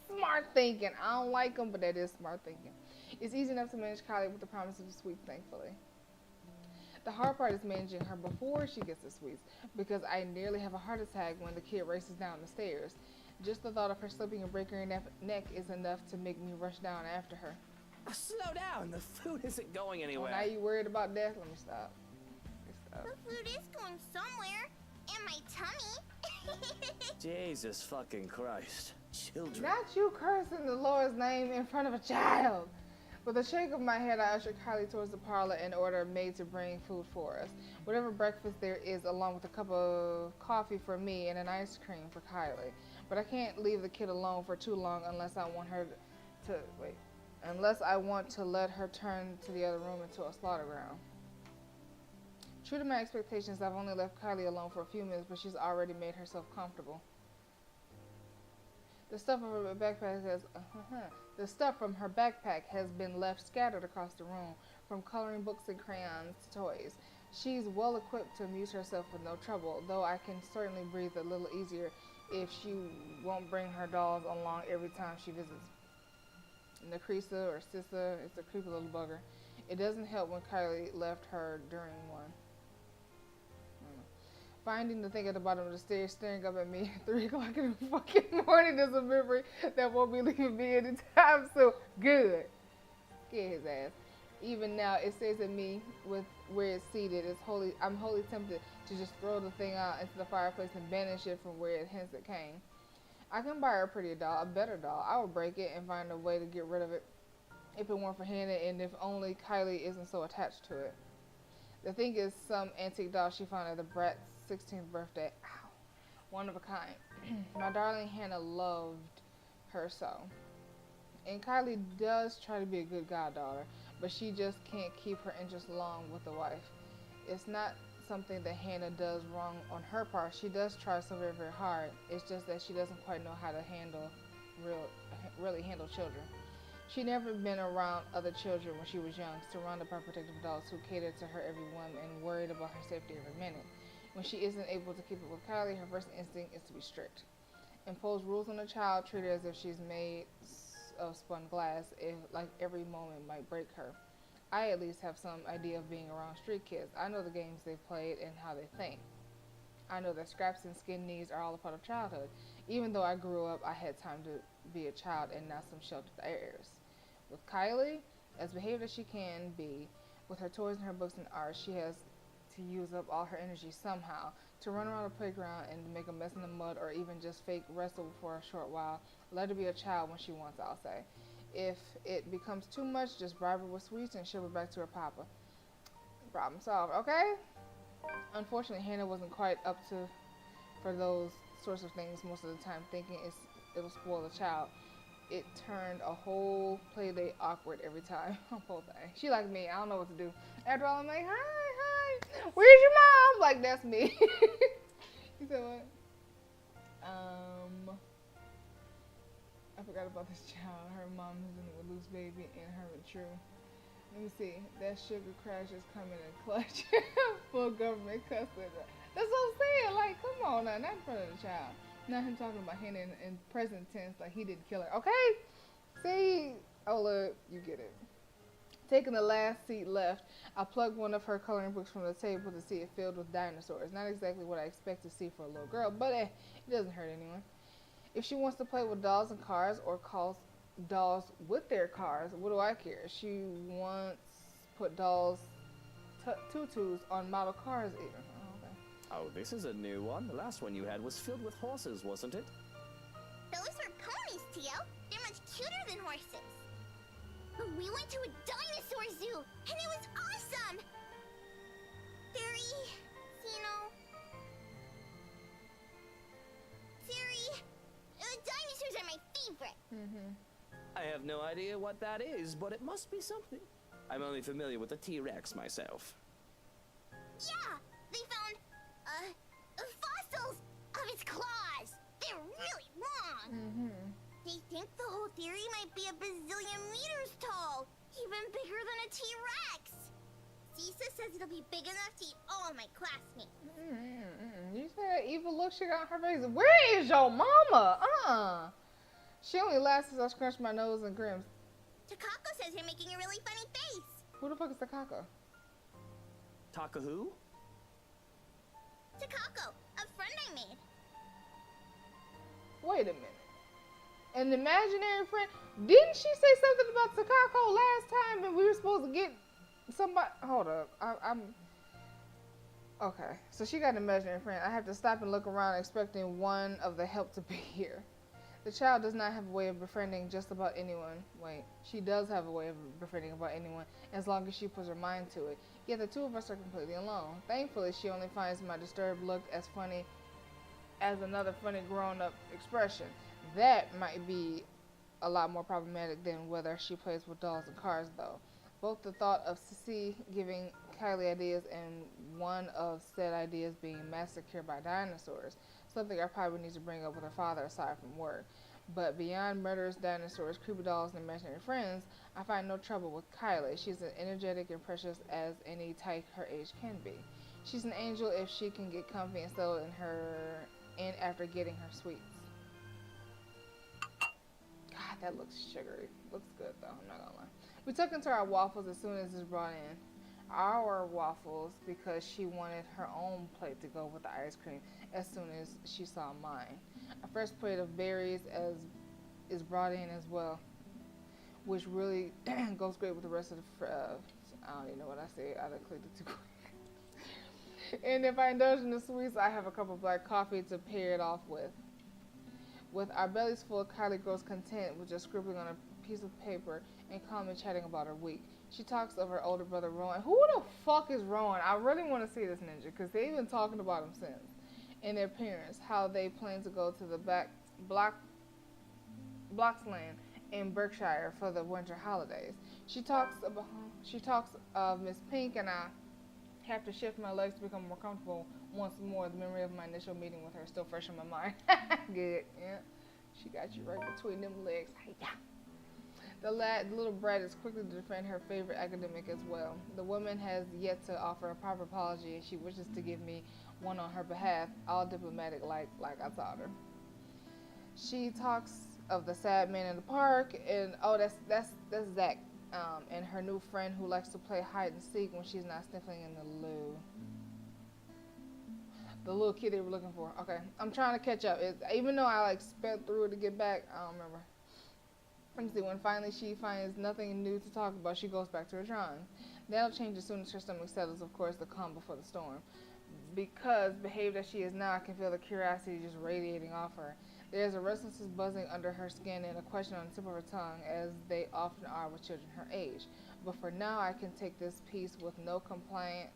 Smart thinking. I don't like them, but that is smart thinking. It's easy enough to manage Kylie with the promise of the sweets, thankfully. The hard part is managing her before she gets the sweets, because I nearly have a heart attack when the kid races down the stairs. Just the thought of her slipping and breaking her neck is enough to make me rush down after her. Slow down. The food isn't going anywhere. Now you worried about death? Let me stop. The food is going somewhere. In my tummy. Jesus fucking Christ. Children. Not you cursing the Lord's name in front of a child. With a shake of my head, I ushered Kylie towards the parlor and ordered a maid to bring food for us. Whatever breakfast there is, along with a cup of coffee for me and an ice cream for Kylie. But I can't leave the kid alone for too long unless I want to let her turn to the other room into a slaughter ground. True to my expectations, I've only left Kylie alone for a few minutes, but she's already made herself comfortable. The stuff from her backpack has been left scattered across the room, from coloring books and crayons to toys. She's well equipped to amuse herself with no trouble, though I can certainly breathe a little easier if she won't bring her dolls along every time she visits. Nacrisa or Sissa, it's a creepy little bugger. It doesn't help when Kylie left her during one. Finding the thing at the bottom of the stairs staring up at me at 3 o'clock in the fucking morning is a memory that won't be leaving me anytime soon. Good. Get his ass. Even now, it stares at me with where it's seated. I'm wholly tempted to just throw the thing out into the fireplace and banish it from where it came. I can buy her a prettier doll, a better doll. I would break it and find a way to get rid of it if it weren't for Hannah, and if only Kylie isn't so attached to it. The thing is some antique doll she found at the brat's 16th birthday. Ow. One of a kind. My darling Hannah loved her so. And Kylie does try to be a good goddaughter, but she just can't keep her interest long with the wife. It's not something that Hannah does wrong on her part. She does try so very, very hard. It's just that she doesn't quite know how to really handle children. She'd never been around other children when she was young, surrounded by protective adults who catered to her every whim and worried about her safety every minute. When she isn't able to keep it with Kylie, her first instinct is to be strict. Impose rules on the child, treat her as if she's made of spun glass, like every moment might break her. I at least have some idea of being around street kids. I know the games they've played and how they think. I know that scraps and skin knees are all a part of childhood. Even though I grew up, I had time to be a child and not some sheltered heirs. With Kylie, as behaved as she can be, with her toys and her books and art, she has to use up all her energy somehow, to run around the playground and make a mess in the mud, or even just fake wrestle for a short while. Let her be a child when she wants, I'll say. If it becomes too much, just bribe her with sweets and ship her back to her papa. Problem solved, okay? Unfortunately, Hannah wasn't quite up for those sorts of things most of the time, thinking it'll spoil the child. It turned a whole play date awkward every time. Poor thing. She like me. I don't know what to do. After all, I'm like, hi, where's your mom? Like, that's me. You said what? I forgot about this child. Her mom is in with loose baby and her mature. Let me see. That sugar crash is coming in clutch. Full government custody. That's what I'm saying. Like, come on now. Not in front of the child. Not him talking about him in present tense like he didn't kill her. Okay? See? Oh, look. You get it. Taking the last seat left, I plugged one of her coloring books from the table to see it filled with dinosaurs. Not exactly what I expect to see for a little girl, but it doesn't hurt anyone. If she wants to play with dolls and cars or calls dolls with their cars, what do I care? She once put dolls tutus on model cars even. Oh, okay. Oh, this is a new one. The last one you had was filled with horses, wasn't it? Those were ponies, Tio. They're much cuter than horses. We went to a dinosaur zoo, and it was awesome! Siri, dinosaurs are my favorite. I have no idea what that is, but it must be something. I'm only familiar with the T-Rex myself. Yeah, they found, fossils of its claws. They're really long. They think the whole theory might be a bazillion meters tall, even bigger than a T-Rex. Cisa says it'll be big enough to eat all of my classmates. You said that evil look she got on her face. Where is your mama? She only laughs as I scrunch my nose and grins. Takako says you're making a really funny face. Who the fuck is Takako? Taka who? Takako, a friend I made. Wait a minute. An imaginary friend? Didn't she say something about Takako last time and we were supposed to get somebody? Hold up. I'm okay. So she got an imaginary friend. I have to stop and look around expecting one of the help to be here. The child does not have a way of befriending just about anyone. Wait, she does have a way of befriending about anyone as long as she puts her mind to it. Yet the two of us are completely alone. Thankfully, she only finds my disturbed look as funny as another funny grown-up expression. That might be a lot more problematic than whether she plays with dolls and cars, though. Both the thought of Sissy giving Kylie ideas and one of said ideas being massacred by dinosaurs, something I probably need to bring up with her father aside from work. But beyond murderous dinosaurs, creepy dolls, and imaginary friends, I find no trouble with Kylie. She's as energetic and precious as any tyke her age can be. She's an angel if she can get comfy and settle in after getting her sweets. God, that looks sugary. Looks good though, I'm not gonna lie. We took into our waffles as soon as it's brought in. Our waffles because she wanted her own plate to go with the ice cream as soon as she saw mine. A fresh plate of berries is brought in as well, which really goes great with the rest of the I don't even know what I said. I done clicked it too quick. And if I indulge in the sweets, I have a cup of black coffee to pair it off with. With our bellies full, Kylie grows content with just scribbling on a piece of paper and calmly chatting about her week. She talks of her older brother Rowan. Who the fuck is Rowan? I really want to see this ninja because they've been talking about him since. And their parents, how they plan to go to the Bloxland in Berkshire for the winter holidays. She talks of Miss Pink, and I have to shift my legs to become more comfortable once more. The memory of my initial meeting with her is still fresh in my mind. Good, yeah. She got you right between them legs. Yeah. The little brat is quickly to defend her favorite academic as well. The woman has yet to offer a proper apology, and she wishes to give me one on her behalf, all diplomatic like I taught her. She talks of the sad man in the park, and that's Zach, and her new friend who likes to play hide and seek when she's not sniffling in the loo. The little kid they were looking for. Okay, I'm trying to catch up. Even though I sped through it to get back, I don't remember. Let me see, when finally she finds nothing new to talk about, she goes back to her drawing. That'll change as soon as her stomach settles, of course, the calm before the storm. Because, behaved as she is now, I can feel the curiosity just radiating off her. There's a restlessness buzzing under her skin and a question on the tip of her tongue, as they often are with children her age. But for now, I can take this piece with no complaint,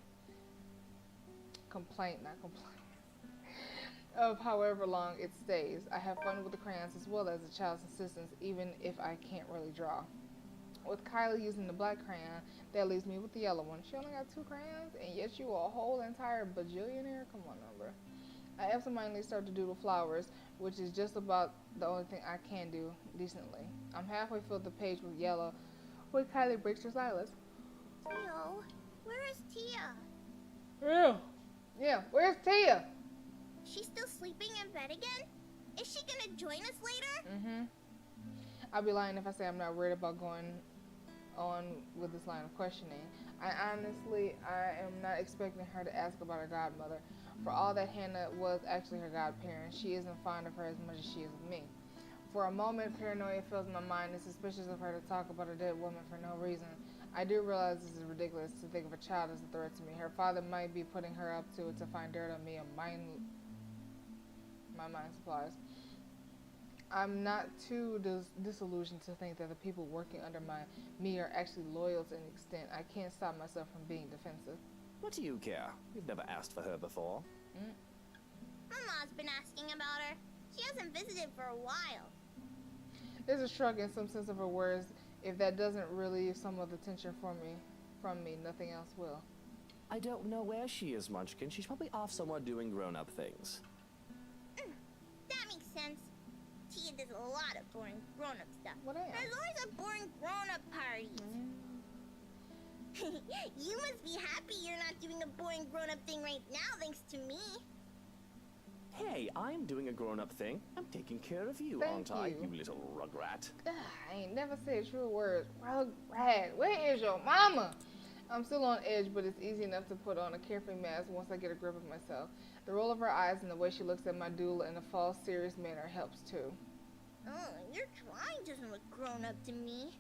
of however long it stays. I have fun with the crayons as well as the child's insistence, even if I can't really draw. With Kylie using the black crayon, that leaves me with the yellow one. She only got 2 crayons, and yet you a whole entire bajillionaire? Come on, number. I absentmindedly start to doodle flowers, which is just about the only thing I can do decently. I'm halfway filled the page with yellow when Kylie breaks her silence. Theo, where is Tia? Yeah, where's Tia? She's still sleeping in bed again? Is she gonna join us later? I'd be lying if I say I'm not worried about going on with this line of questioning. I am not expecting her to ask about her godmother. For all that Hannah was actually her godparent, she isn't fond of her as much as she is of me. For a moment, paranoia fills my mind and suspicious of her to talk about a dead woman for no reason. I do realize this is ridiculous to think of a child as a threat to me. Her father might be putting her up to it to find dirt on me and my mind supplies. I'm not too disillusioned to think that the people working under me are actually loyal to an extent. I can't stop myself from being defensive. What do you care? You've never asked for her before. Mama's been asking about her. She hasn't visited for a while. There's a shrug and some sense of her words. If that doesn't relieve some of the tension from me, nothing else will. I don't know where she is, Munchkin. She's probably off somewhere doing grown-up things. That makes sense. Tia does a lot of boring grown-up stuff. What else? There's always a boring grown-up party. You must be happy you're not doing a boring grown-up thing right now, thanks to me. Hey, I'm doing a grown-up thing. I'm taking care of you, Thank aren't I, you. you little rugrat? I ain't never said true words. Rugrat, where is your mama? I'm still on edge, but it's easy enough to put on a carefree mask once I get a grip of myself. The roll of her eyes and the way she looks at my doula in a false, serious manner helps too. Oh, your drawing doesn't look grown-up to me.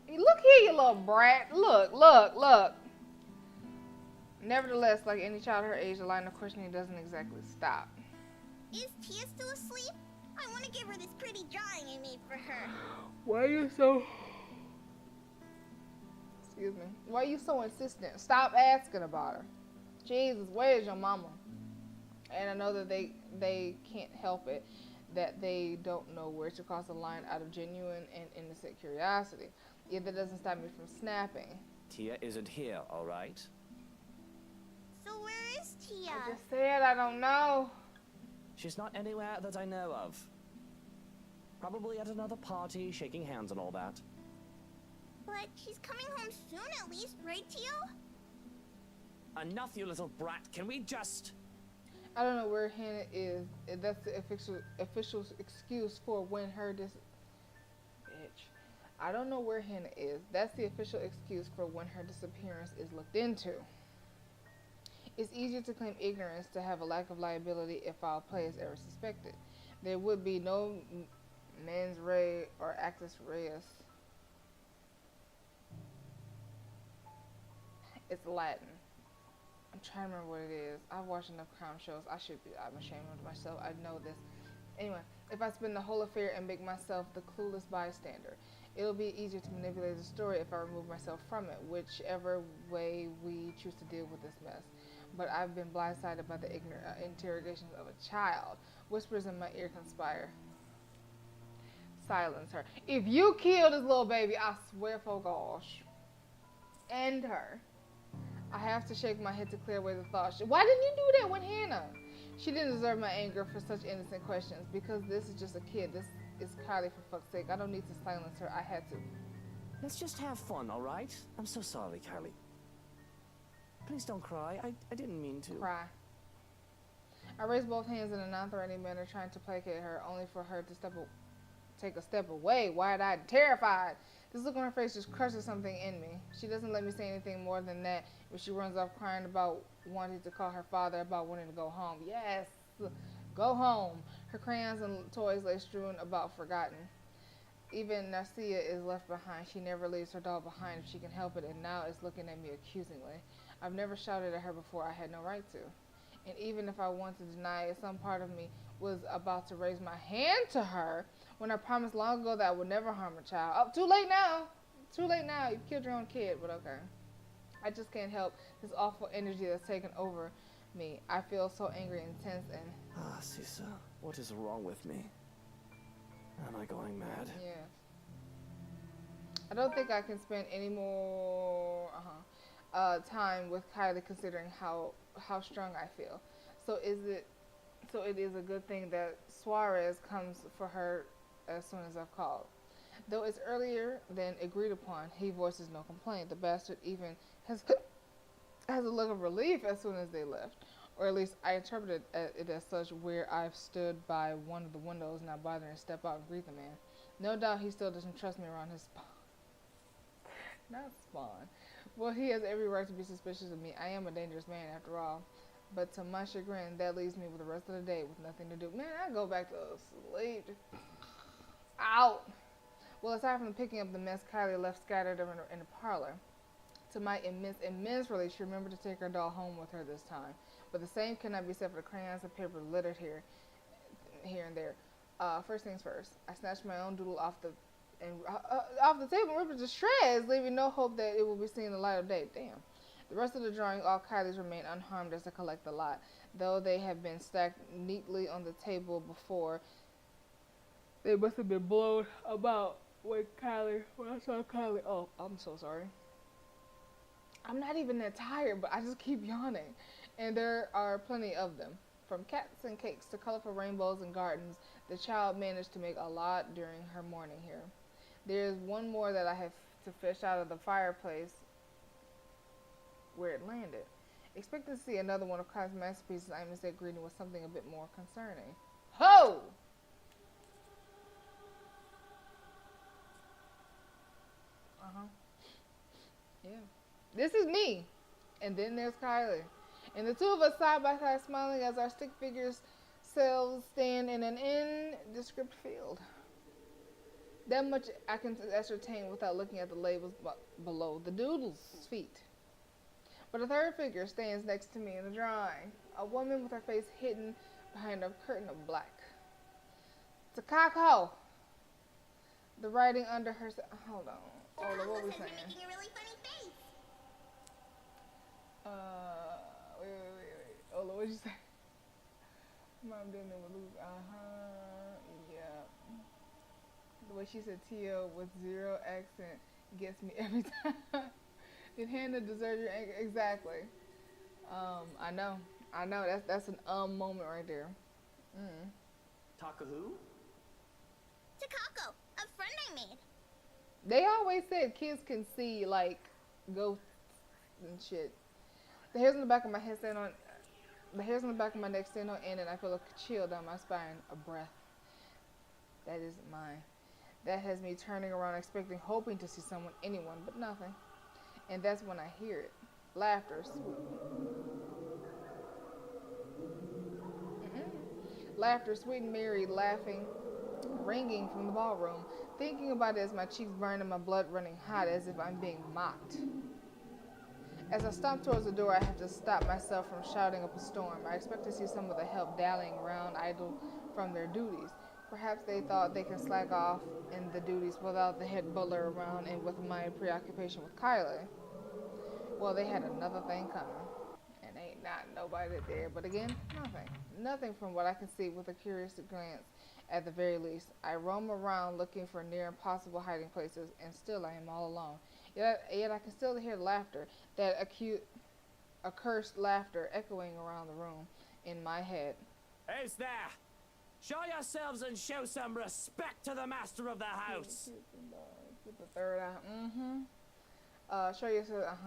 Hey, look here, you little brat. Look. Nevertheless, like any child her age, the line of questioning doesn't exactly stop. Is Tia still asleep? I want to give her this pretty drawing I made for her. Why are you so... Excuse me. Why are you so insistent? Stop asking about her. Jesus, where's your mama? And I know that they can't help it, that they don't know where to cross the line out of genuine and innocent curiosity. Yet that doesn't stop me from snapping. Tia isn't here, all right? So where is Tia? I just said I don't know. She's not anywhere that I know of. Probably at another party, shaking hands and all that. But she's coming home soon at least, right, Tia? Enough, you little brat. Can we just... I don't know where Hannah is. That's the official excuse for when her Bitch. I don't know where Hannah is. That's the official excuse for when her disappearance is looked into. It's easier to claim ignorance to have a lack of liability if foul play is ever suspected. There would be no mens rea or actus reus. It's Latin. I'm trying to remember what it is. I've watched enough crime shows. I'm ashamed of myself. I know this. Anyway, if I spin the whole affair and make myself the clueless bystander, it'll be easier to manipulate the story if I remove myself from it, whichever way we choose to deal with this mess. But I've been blindsided by the ignorant interrogations of a child. Whispers in my ear conspire. Silence her. If you kill this little baby, I swear for gosh. End her. I have to shake my head to clear away the thoughts. Why didn't you do that with Hannah? She didn't deserve my anger for such innocent questions. Because this is just a kid. This is Kylie, for fuck's sake. I don't need to silence her. I had to. Let's just have fun, all right? I'm so sorry, Kylie. Please don't cry. I didn't mean to. Cry. I raised both hands in a non-threatening manner, trying to placate her, only for her to take a step away, wide-eyed, terrified. This look on her face just crushes something in me. She doesn't let me say anything more than that, but she runs off crying about wanting to call her father, about wanting to go home. Yes, go home. Her crayons and toys lay strewn about, forgotten. Even Narcia is left behind. She never leaves her doll behind if she can help it, and now is looking at me accusingly. I've never shouted at her before. I had no right to. And even if I want to deny it, some part of me was about to raise my hand to her when I promised long ago that I would never harm a child. Oh, too late now. Too late now. You've killed your own kid, but okay. I just can't help this awful energy that's taken over me. I feel so angry and tense and Ah, Sisa, what is wrong with me? Am I going mad? yeah. I don't think I can spend any more time with Kylie considering how strong I feel. So it is a good thing that Suarez comes for her as soon as I've called. Though it's earlier than agreed upon, he voices no complaint. The bastard even has has a look of relief as soon as they left. Or at least I interpreted it as such, where I've stood by one of the windows not bothering to step out and greet the man. No doubt he still doesn't trust me around his spawn. Not spawn. Well, he has every right to be suspicious of me. I am a dangerous man after all. But to my chagrin, that leaves me with the rest of the day with nothing to do. Man, I go back to sleep. Out. Well, aside from picking up the mess Kylie left scattered in the parlor, to my immense relief, she remembered to take her doll home with her this time. But the same cannot be said for the crayons and paper littered here and there. First things first, I snatched my own doodle off the table and ripped it to shreds, leaving no hope that it will be seen the light of day. Damn. The rest of the drawing, all Kylie's, remain unharmed as I collect the lot, though they have been stacked neatly on the table before. They must have been blown about when I saw Kylie. Oh, I'm so sorry. I'm not even that tired, but I just keep yawning. And there are plenty of them. From cats and cakes to colorful rainbows and gardens, the child managed to make a lot during her morning here. There's one more that I have to fish out of the fireplace where it landed. Expecting to see another one of Kylie's masterpieces, I instead greeting with something a bit more concerning. Ho! Yeah. This is me. And then there's Kylie. And the two of us side by side smiling as our stick figures selves stand in an indescript field. That much I can ascertain without looking at the labels below the doodle's feet. But a third figure stands next to me in the drawing. A woman with her face hidden behind a curtain of black. Takako! The writing under her... Hold on. What were we saying? Making a really funny face. Wait. Ola, what'd you say? Mom didn't know what Luke. Yeah. The way she said Tio with zero accent gets me every time. Did Hannah deserve your anger? Exactly. I know. That's an moment right there. Taka-who? Takako, a friend I made. They always said kids can see like ghosts and shit. The hairs on the back of my head stand on. The hairs on the back of my neck stand on end, and I feel a chill down my spine. A breath. That isn't mine. That has me turning around, hoping to see anyone, but nothing. And that's when I hear it. Laughter. Laughter, sweet and merry, laughing, ringing from the ballroom. Thinking about it as my cheeks burn and my blood running hot as if I'm being mocked. As I stomp towards the door, I have to stop myself from shouting up a storm. I expect to see some of the help dallying around idle from their duties. Perhaps they thought they can slack off in the duties without the head butler around and with my preoccupation with Kylie. Well, they had another thing coming. And ain't not nobody there. But again, nothing. Nothing from what I can see with a curious glance at the very least. I roam around looking for near impossible hiding places, and still I am all alone. Yet I can still hear laughter, that accursed laughter echoing around the room in my head. Who's there? Show yourselves and show some respect to the master of the house. With the third eye. Show yourself.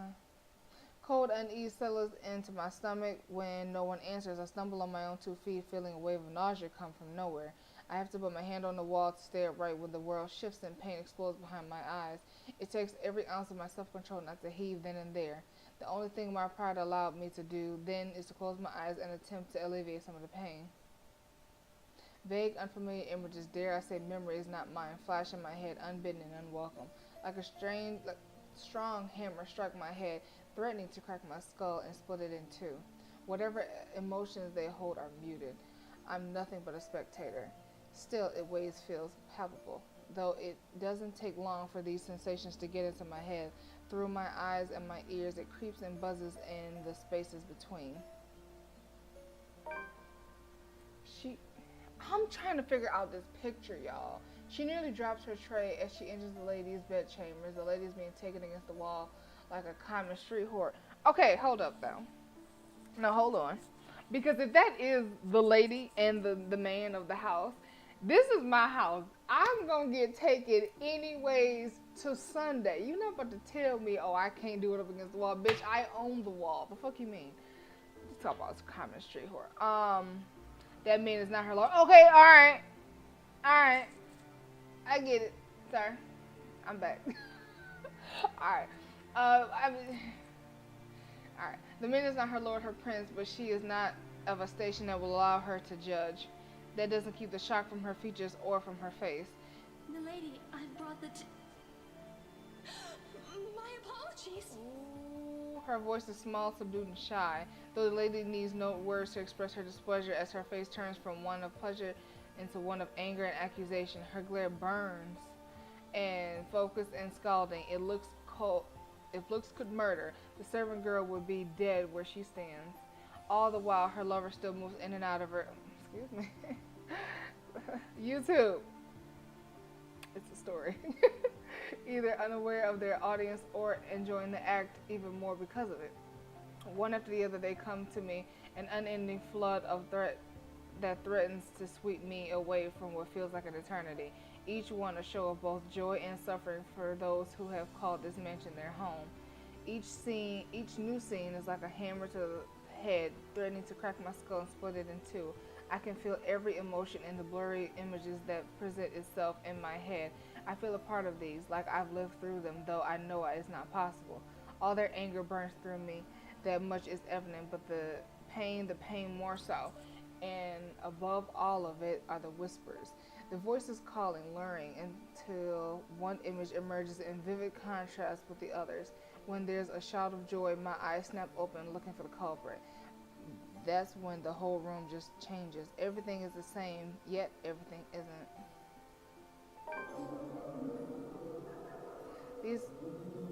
Cold unease settles into my stomach when no one answers. I stumble on my own 2 feet, feeling a wave of nausea come from nowhere. I have to put my hand on the wall to stay upright when the world shifts and pain explodes behind my eyes. It takes every ounce of my self-control not to heave then and there. The only thing my pride allowed me to do then is to close my eyes and attempt to alleviate some of the pain. Vague, unfamiliar images, dare I say memories not mine, flash in my head, unbidden and unwelcome. Like a strong hammer struck my head, threatening to crack my skull and split it in two. Whatever emotions they hold are muted. I'm nothing but a spectator. Still, it feels palpable, though it doesn't take long for these sensations to get into my head. Through my eyes and my ears, it creeps and buzzes in the spaces between. She, I'm trying to figure out this picture, y'all. She nearly drops her tray as she enters the lady's bedchambers. The lady is being taken against the wall like a common street whore. Okay, hold up, though. No, hold on. Because if that is the lady and the man of the house, this is my house. I'm going to get taken anyways to Sunday. You're not about to tell me, oh, I can't do it up against the wall. Bitch, I own the wall. The fuck you mean? You talk about this common street whore. That man is not her lord. Okay, alright. Alright. I get it, sir. I'm back. Alright. Alright. The man is not her lord, her prince, but she is not of a station that will allow her to judge. That doesn't keep the shock from her features or from her face. The lady, I brought the My apologies. Ooh, her voice is small, subdued, and shy, though the lady needs no words to express her displeasure as her face turns from one of pleasure into one of anger and accusation. Her glare burns and focus and scalding. It looks cold. If looks could murder, the servant girl would be dead where she stands. All the while, her lover still moves in and out of her. Excuse me. YouTube. It's a story. Either unaware of their audience or enjoying the act even more because of it. One after the other, they come to me, an unending flood of threat that threatens to sweep me away from what feels like an eternity. Each one a show of both joy and suffering for those who have called this mansion their home. Each new scene is like a hammer to the head, threatening to crack my skull and split it in two. I can feel every emotion in the blurry images that present itself in my head. I feel a part of these, like I've lived through them, though I know it's not possible. All their anger burns through me. That much is evident, but the pain more so. And above all of it are the whispers. The voices calling, luring, until one image emerges in vivid contrast with the others. When there's a shout of joy, my eyes snap open, looking for the culprit. That's when the whole room just changes. Everything is the same, yet everything isn't.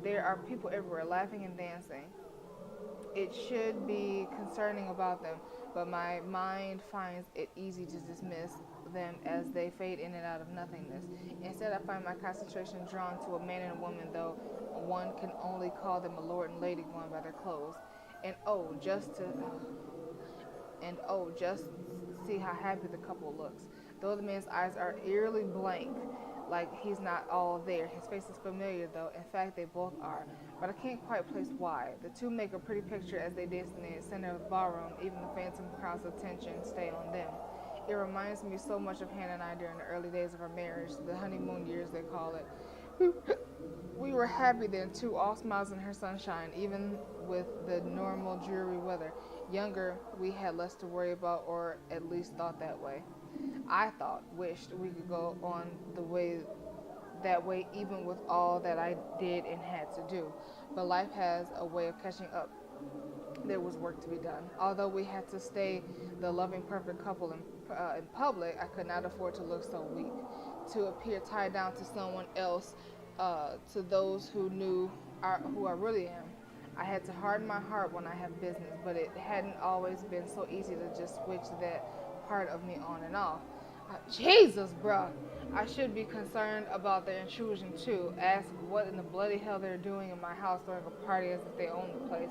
There are people everywhere, laughing and dancing. It should be concerning about them, but my mind finds it easy to dismiss them as they fade in and out of nothingness. Instead, I find my concentration drawn to a man and a woman, though one can only call them a lord and lady going by their clothes. And just see how happy the couple looks. Though the man's eyes are eerily blank, like he's not all there. His face is familiar, though. In fact, they both are. But I can't quite place why. The two make a pretty picture as they dance in the center of the ballroom. Even the phantom crowd's attention stay on them. It reminds me so much of Hannah and I during the early days of our marriage, the honeymoon years they call it. We were happy then too, all smiles in her sunshine, even with the normal dreary weather. Younger, we had less to worry about, or at least thought that way. I wished we could go on that way even with all that I did and had to do. But life has a way of catching up. There was work to be done. Although we had to stay the loving, perfect couple in public, I could not afford to look so weak, to appear tied down to someone else, to those who who I really am. I had to harden my heart when I have business, but it hadn't always been so easy to just switch that part of me on and off. Jesus, bruh. I should be concerned about their intrusion too. Ask what in the bloody hell they're doing in my house during a party as if they own the place.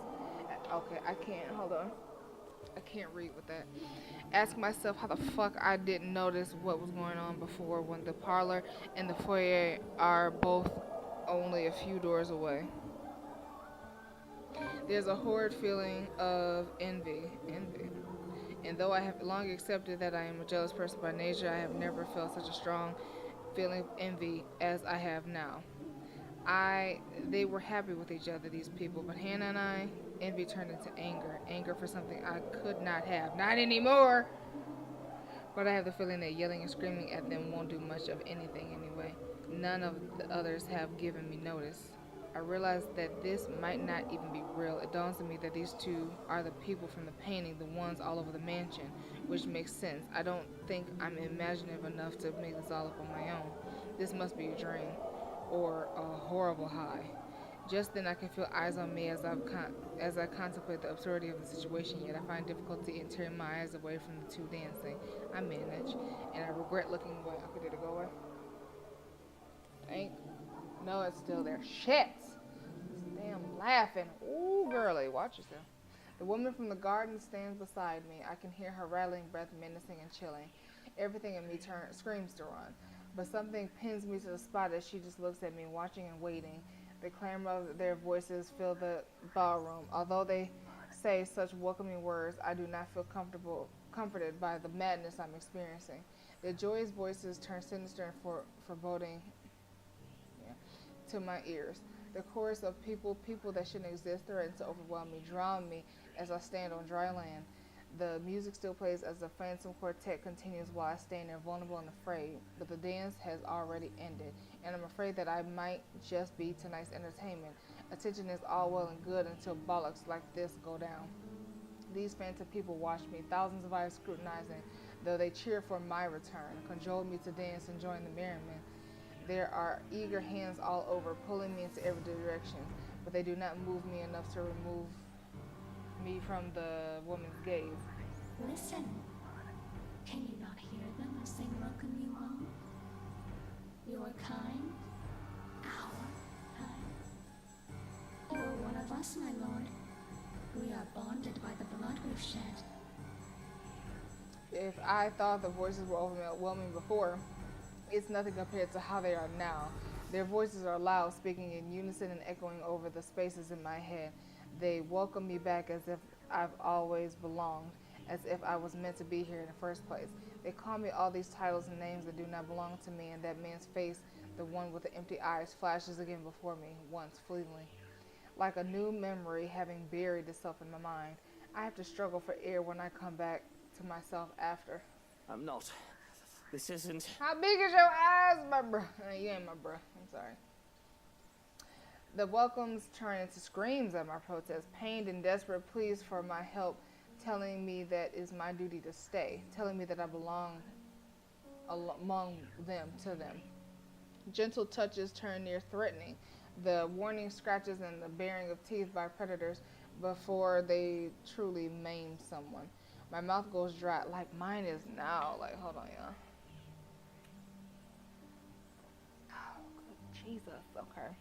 Okay, I can't. Hold on. I can't read with that. Ask myself how the fuck I didn't notice what was going on before when the parlor and the foyer are both only a few doors away. There's a horrid feeling of envy. And though I have long accepted that I am a jealous person by nature, I have never felt such a strong feeling of envy as I have now. They were happy with each other, these people, but Hannah and I, envy turned into anger for something I could not have. Not anymore! But I have the feeling that yelling and screaming at them won't do much of anything anyway. None of the others have given me notice. I realize that this might not even be real. It dawns on me that these two are the people from the painting, the ones all over the mansion, which makes sense. I don't think I'm imaginative enough to make this all up on my own. This must be a dream, or a horrible high. Just then I can feel eyes on me as I contemplate the absurdity of the situation, yet I find difficulty in tearing my eyes away from the two dancing. I manage, and I regret looking away. Okay, did it go away? Ain't. No, it's still there. Shit! Damn laughing. Ooh, girly, watch yourself. The woman from the garden stands beside me. I can hear her rattling breath, menacing and chilling. Everything in me screams to run. But something pins me to the spot as she just looks at me, watching and waiting. The clamor of their voices fill the ballroom. Although they say such welcoming words, I do not feel comforted by the madness I'm experiencing. Their joyous voices turn sinister and foreboding to my ears. The chorus of people that shouldn't exist, threaten to overwhelm me, drown me as I stand on dry land. The music still plays as the phantom quartet continues while I stand there vulnerable and afraid, but the dance has already ended, and I'm afraid that I might just be tonight's entertainment. Attention is all well and good until bollocks like this go down. These phantom people watch me, thousands of eyes scrutinizing, though they cheer for my return, cajole me to dance and join the merriment. There are eager hands all over, pulling me into every direction, but they do not move me enough to remove me from the woman's gaze. Listen. Can you not hear them as they welcome you home? Your kind, our kind. You're one of us, my lord. We are bonded by the blood we've shed. If I thought the voices were overwhelming before, it's nothing compared to how they are now. Their voices are loud, speaking in unison and echoing over the spaces in my head. They welcome me back as if I've always belonged, as if I was meant to be here in the first place. They call me all these titles and names that do not belong to me, and that man's face, the one with the empty eyes, flashes again before me, once fleetingly. Like a new memory having buried itself in my mind, I have to struggle for air when I come back to myself after. I'm not. This isn't... How big is your eyes, my bruh? You ain't my bruh. I'm sorry. The welcomes turn into screams at my protest, pained and desperate pleas for my help, telling me that it's my duty to stay, telling me that I belong among them, to them. Gentle touches turn near threatening, the warning scratches and the baring of teeth by predators before they truly maim someone. My mouth goes dry, like mine is now. Like, hold on, y'all. Oh, good Jesus. Okay.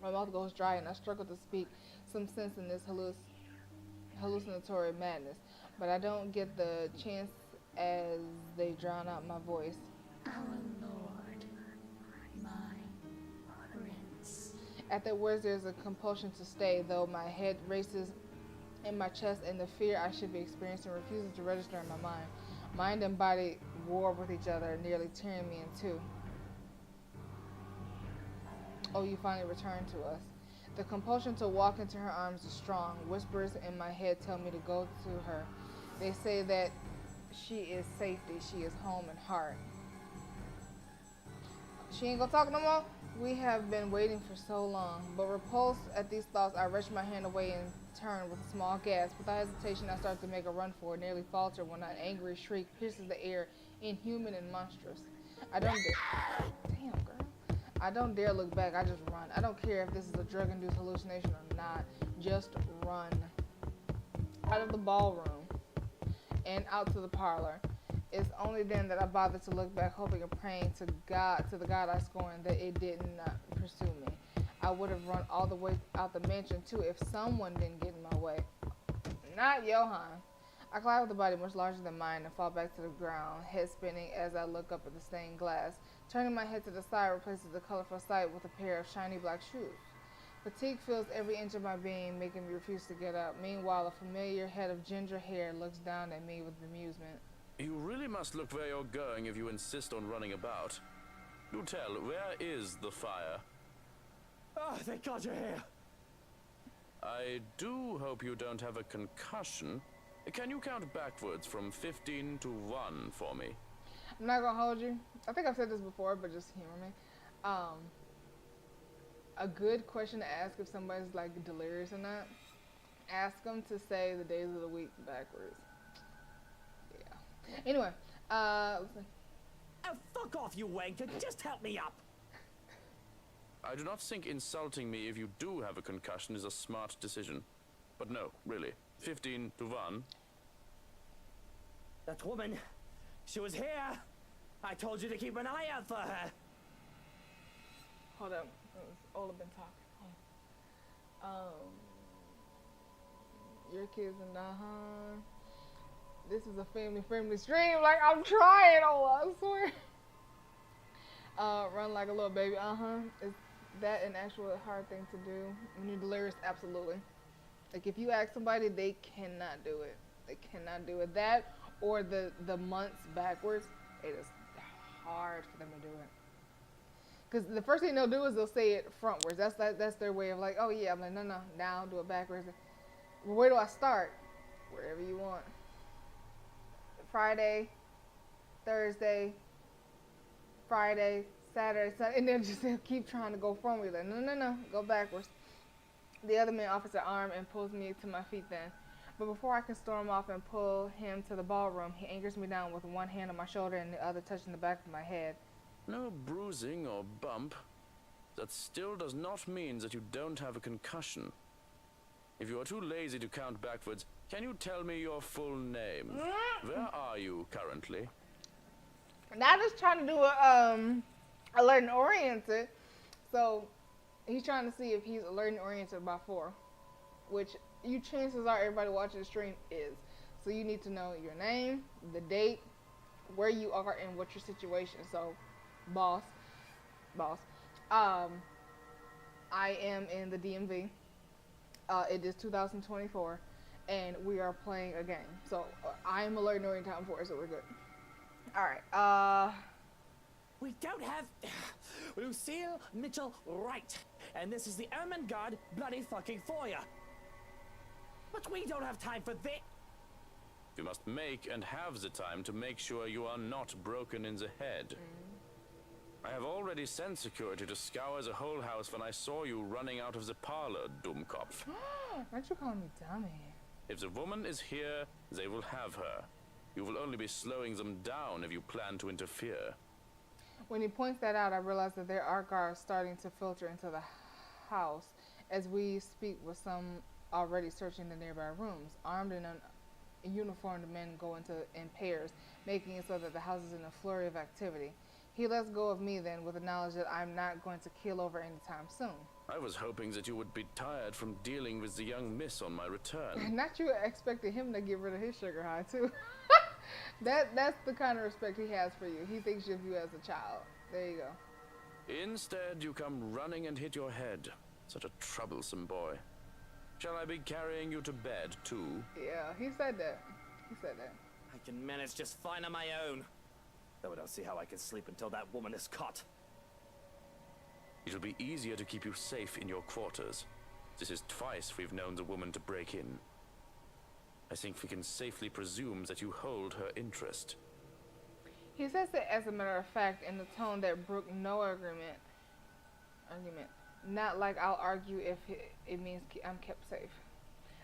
My mouth goes dry and I struggle to speak, some sense in this hallucinatory madness, but I don't get the chance as they drown out my voice. Our lord, my prince. At their words, there's a compulsion to stay, though my head races in my chest and the fear I should be experiencing refuses to register in my mind. Mind and body war with each other, nearly tearing me in two. Oh, you finally returned to us. The compulsion to walk into her arms is strong. Whispers in my head tell me to go to her. They say that she is safety, she is home and heart. She ain't gonna talk no more? We have been waiting for so long, but repulsed at these thoughts, I wrench my hand away and turn with a small gasp. Without hesitation, I start to make a run for it, nearly falter when an angry shriek pierces the air, inhuman and monstrous. Damn, girl. I don't dare look back, I just run. I don't care if this is a drug-induced hallucination or not. Just run. Out of the ballroom and out to the parlor. It's only then that I bother to look back, hoping and praying to the God I scorn, that it did not pursue me. I would have run all the way out the mansion too if someone didn't get in my way. Not Johann. I glide with a body much larger than mine and fall back to the ground, head spinning as I look up at the stained glass. Turning my head to the side replaces the colorful sight with a pair of shiny black shoes. Fatigue fills every inch of my being, making me refuse to get up. Meanwhile, a familiar head of ginger hair looks down at me with amusement. You really must look where you're going if you insist on running about. Do tell, where is the fire? Oh, thank God you're here. I do hope you don't have a concussion. Can you count backwards from 15 to 1 for me? I'm not gonna hold you. I think I've said this before, but just humor me. A good question to ask if somebody's like delirious or not, ask them to say the days of the week backwards. Yeah. Anyway, Oh, fuck off, you wanker. Just help me up. I do not think insulting me if you do have a concussion is a smart decision. But no, really. 15 to 1. That woman, she was here. I told you to keep an eye out for her. Hold up. Ola been talking. Your kids and this is a family-friendly stream. Like, I'm trying, Ola, I swear. Run like a little baby. Is that an actual hard thing to do? When you're delirious, absolutely. Like, if you ask somebody, they cannot do it. They cannot do it. That or the months backwards, it is hard for them to do it. Because the first thing they'll do is they'll say it frontwards. That's their way of like, oh yeah. I'm like, no, now do it backwards. Well, where do I start? Wherever you want. Friday, Thursday, Friday, Saturday, Sunday, and then just keep trying to go frontwards. Like, no, go backwards. The other man offers an arm and pulls me to my feet then. But before I can storm off and pull him to the ballroom, he anchors me down with one hand on my shoulder and the other touching the back of my head. No bruising or bump. That still does not mean that you don't have a concussion. If you are too lazy to count backwards, can you tell me your full name? Where are you currently? Now just trying to do a alert and oriented. So he's trying to see if he's alert and oriented by 4, which chances are everybody watching the stream is. So you need to know your name, the date, where you are, and what's your situation. So, boss. I am in the DMV. It is 2024, and we are playing a game. So I am alert and oriented time 4, so we're good. All right. We don't have Lucille Mitchell Wright, and this is the Ermengarde bloody fucking foyer. But we don't have time for this. You must make and have the time to make sure you are not broken in the head. I have already sent security to scour the whole house when I saw you running out of the parlor, Dummkopf. Aren't you calling me dummy? If the woman is here, they will have her. You will only be slowing them down if you plan to interfere. When he points that out, I realize that there are guards starting to filter into the house as we speak, with some already searching the nearby rooms. Armed and uniformed men go in pairs, making it so that the house is in a flurry of activity. He lets go of me then with the knowledge that I'm not going to keel over anytime soon. I was hoping that you would be tired from dealing with the young miss on my return. Not you expected him to get rid of his sugar high too. That's the kind of respect he has for you. He thinks of you as a child. There you go. Instead, you come running and hit your head. Such a troublesome boy. Shall I be carrying you to bed too? Yeah, he said that. I can manage just fine on my own. Though I don't see how I can sleep until that woman is caught. It'll be easier to keep you safe in your quarters. This is twice we've known the woman to break in. I think we can safely presume that you hold her interest. He says it as a matter of fact in the tone that brooked no argument. Not like I'll argue if it means I'm kept safe.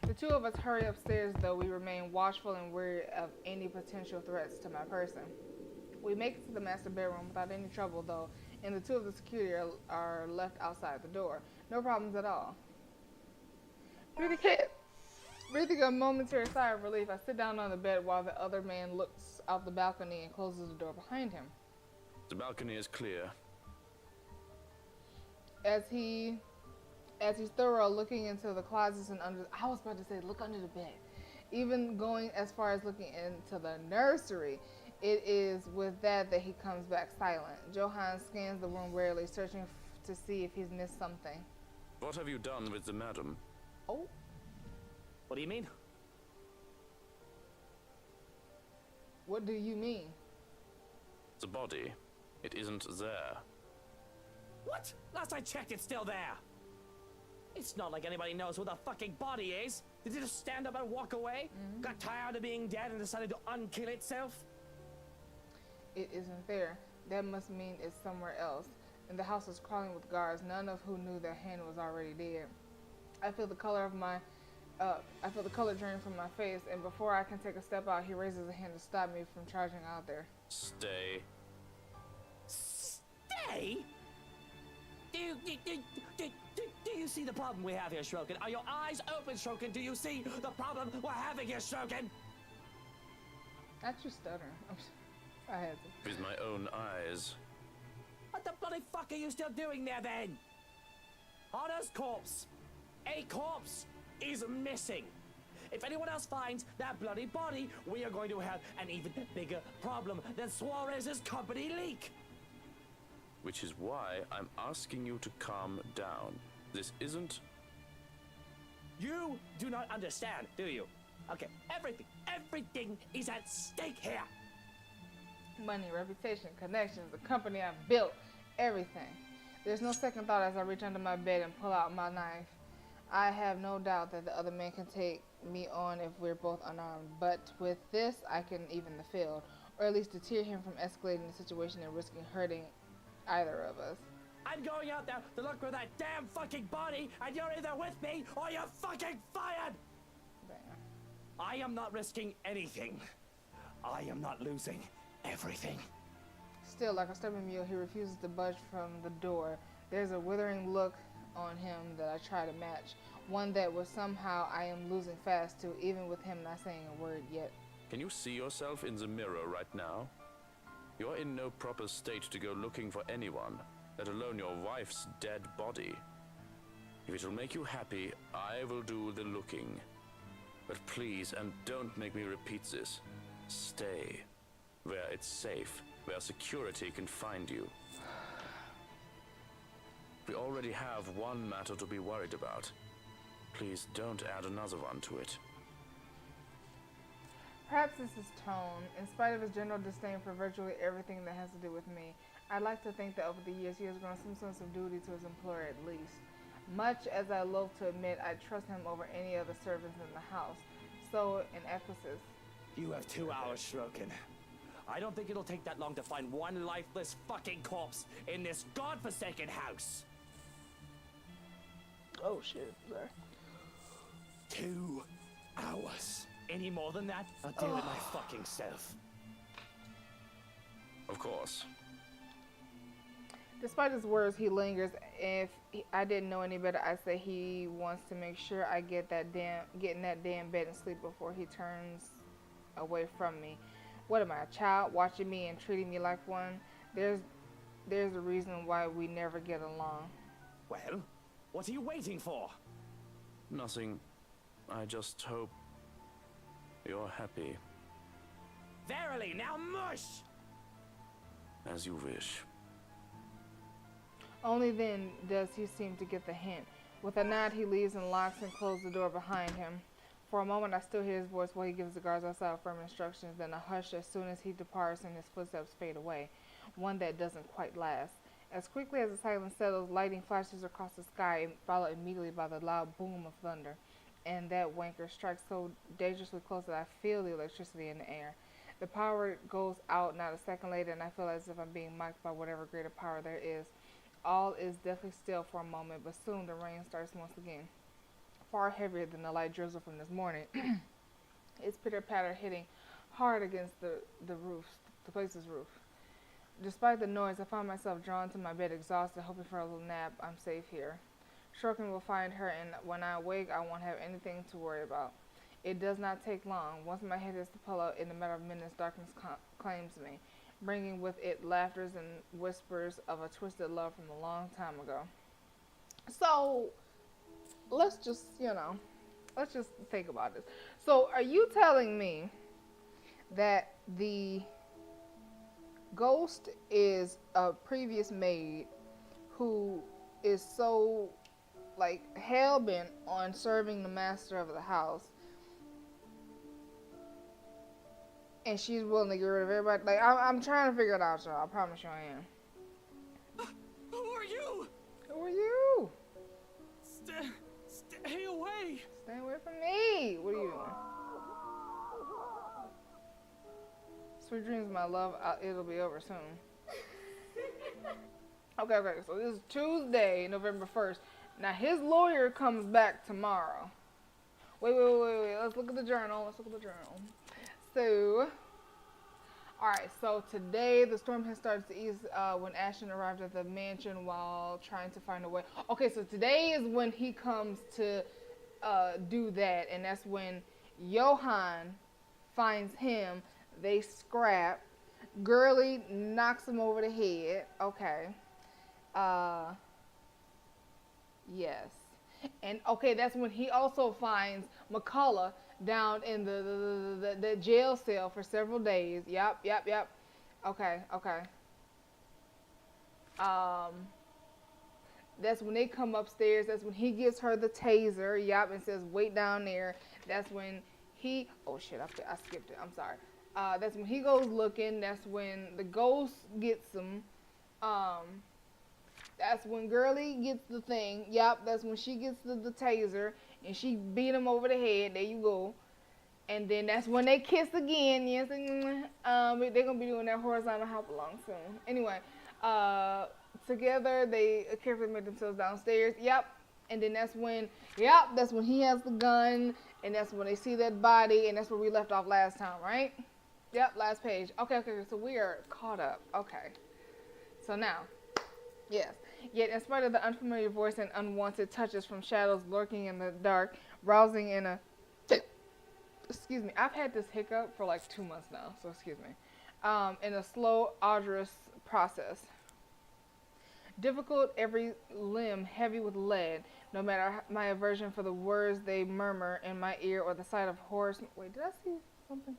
The two of us hurry upstairs, though we remain watchful and wary of any potential threats to my person. We make it to the master bedroom without any trouble, though, and the two of the security are left outside the door. No problems at all. Breathing a momentary sigh of relief, I sit down on the bed while the other man looks out the balcony and closes the door behind him. The balcony is clear. As he's thorough, looking into the closets and under, I was about to say look under the bed, even going as far as looking into the nursery. It is with that he comes back silent. Johann scans the room warily, searching to see if he's missed something. What have you done with the madam? Oh. What do you mean? What do you mean? The body. It isn't there. What? Last I checked, it's still there. It's not like anybody knows where the fucking body is. Did it just stand up and walk away? Got tired of being dead and decided to unkill itself? It isn't there. That must mean it's somewhere else. And the house is crawling with guards, none of who knew that Hannah was already dead. I feel the color drain from my face, and before I can take a step out, he raises a hand to stop me from charging out there. Stay. Stay? Do you see the problem we have here, Shrokin? Are your eyes open, Shrokin? Do you see the problem we're having here, Shrokin? Not you stuttering. I had to. With my own eyes. What the bloody fuck are you still doing there, then? Honor's corpse. A corpse is missing. If anyone else finds that bloody body, we are going to have an even bigger problem than Suarez's company leak. Which is why I'm asking you to calm down. This isn't... You do not understand, do you? Okay, everything is at stake here. Money, reputation, connections, the company I've built, everything. There's no second thought as I reach under my bed and pull out my knife. I have no doubt that the other man can take me on if we're both unarmed, but with this, I can even the field, or at least deter him from escalating the situation and risking hurting either of us. I'm going out there to look for that damn fucking body, and you're either with me or you're fucking fired! Damn. I am not risking anything. I am not losing everything. Still, like a stubborn mule, he refuses to budge from the door. There's a withering look on him that I try to match, one that was somehow I am losing fast to, even with him not saying a word yet. Can you see yourself in the mirror right now? You're in no proper state to go looking for anyone, let alone your wife's dead body. If it'll make you happy, I will do the looking. But please, and don't make me repeat this, stay where it's safe, where security can find you. We already have one matter to be worried about. Please don't add another one to it. Perhaps this is tone. In spite of his general disdain for virtually everything that has to do with me, I'd like to think that over the years he has grown some sense of duty to his employer at least. Much as I loathe to admit, I trust him over any other servants in the house. So, in Ephesus. You have 2 hours, Shrokin. I don't think it'll take that long to find one lifeless fucking corpse in this godforsaken house. Oh shit, sorry. 2 hours. Any more than that, I'll deal with my fucking self. Of course. Despite his words, he lingers. If I didn't know any better, I'd say he wants to make sure I get in that damn bed and sleep before he turns away from me. What am I, a child, watching me and treating me like one? There's a reason why we never get along. Well, what are you waiting for? Nothing. I just hope you're happy. Verily, now mush! As you wish. Only then does he seem to get the hint. With a nod, he leaves and locks and closes the door behind him. For a moment, I still hear his voice while he gives the guards outside firm instructions, then a hush as soon as he departs and his footsteps fade away, one that doesn't quite last. As quickly as the silence settles, lightning flashes across the sky, followed immediately by the loud boom of thunder. And that wanker strikes so dangerously close that I feel the electricity in the air. The power goes out not a second later, and I feel as if I'm being mocked by whatever greater power there is. All is deathly still for a moment, but soon the rain starts once again. Far heavier than the light drizzle from this morning. Its pitter-patter hitting hard against the place's roof. Despite the noise, I find myself drawn to my bed, exhausted, hoping for a little nap. I'm safe here. Shrokin will find her, and when I awake, I won't have anything to worry about. It does not take long. Once my head hits the pillow, in a matter of minutes, darkness claims me, bringing with it laughters and whispers of a twisted love from a long time ago. So, let's just think about this. So, are you telling me that the ghost is a previous maid who is so, like, hell-bent on serving the master of the house, and she's willing to get rid of everybody? Like, I'm trying to figure it out, y'all. I promise you I am. Who are you? Who are you? Stay away. Stay away from me. What are you doing? Sweet dreams, my love. It'll be over soon. Okay. So this is Tuesday, November 1st. Now his lawyer comes back tomorrow. Wait. Let's look at the journal. So, Alright, so today the storm has started to ease when Ashton arrived at the mansion while trying to find a way. Okay, so today is when he comes to do that, and that's when Johan finds him. They scrap. Girly knocks him over the head. Okay. Yes. And okay, that's when he also finds McCullough down in the jail cell for several days. Yep. Okay. That's when they come upstairs. That's when he gives her the taser. Yep, and says, wait down there. That's when he, oh shit, I skipped it. I'm sorry. That's when he goes looking. That's when the ghost gets him. That's when Girly gets the thing. Yep, that's when she gets the taser and she beat him over the head. There you go. And then that's when they kiss again. Yes, they're gonna be doing that horizontal hop along soon. Anyway, together they carefully make themselves downstairs. Yep. And then that's when he has the gun, and that's when they see that body, and that's where we left off last time, right? Yep, last page. Okay, so we are caught up. Okay. So now, yes. Yet, in spite of the unfamiliar voice and unwanted touches from shadows lurking in the dark, rousing in a... Excuse me. I've had this hiccup for like 2 months now, so excuse me. In a slow, arduous process. Difficult, every limb heavy with lead, no matter my aversion for the words they murmur in my ear or the sight of horrors. Wait, did I see something?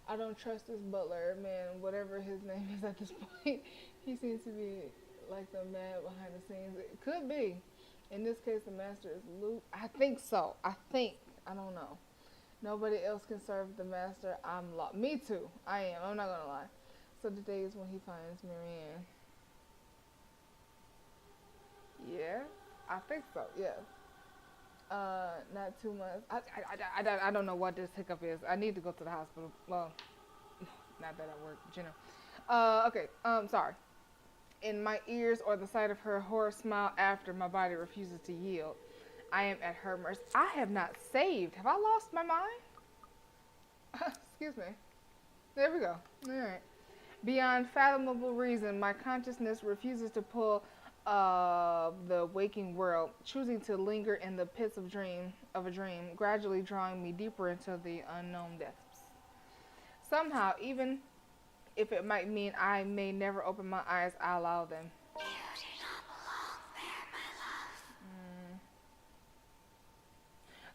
I don't trust this butler, man, whatever his name is at this point. He seems to be like the man behind the scenes. It could be. In this case, the master is Luke. I think so. I don't know. Nobody else can serve the master. I'm lost. Me too. I am. I'm not gonna lie. So today is when he finds Marianne. Yeah, I think so. Yes. Not 2 months. I don't know what this hiccup is. I need to go to the hospital. Well, not that I work, but you know. Okay. Sorry. In my ears or the sight of her horror smile after my body refuses to yield. I am at her mercy. I have not saved. Have I lost my mind? Excuse me. There we go. All right. Beyond fathomable reason, my consciousness refuses to pull the waking world, choosing to linger in the pits of a dream, gradually drawing me deeper into the unknown depths. Somehow, even if it might mean I may never open my eyes, I allow them. You do not belong there, my love.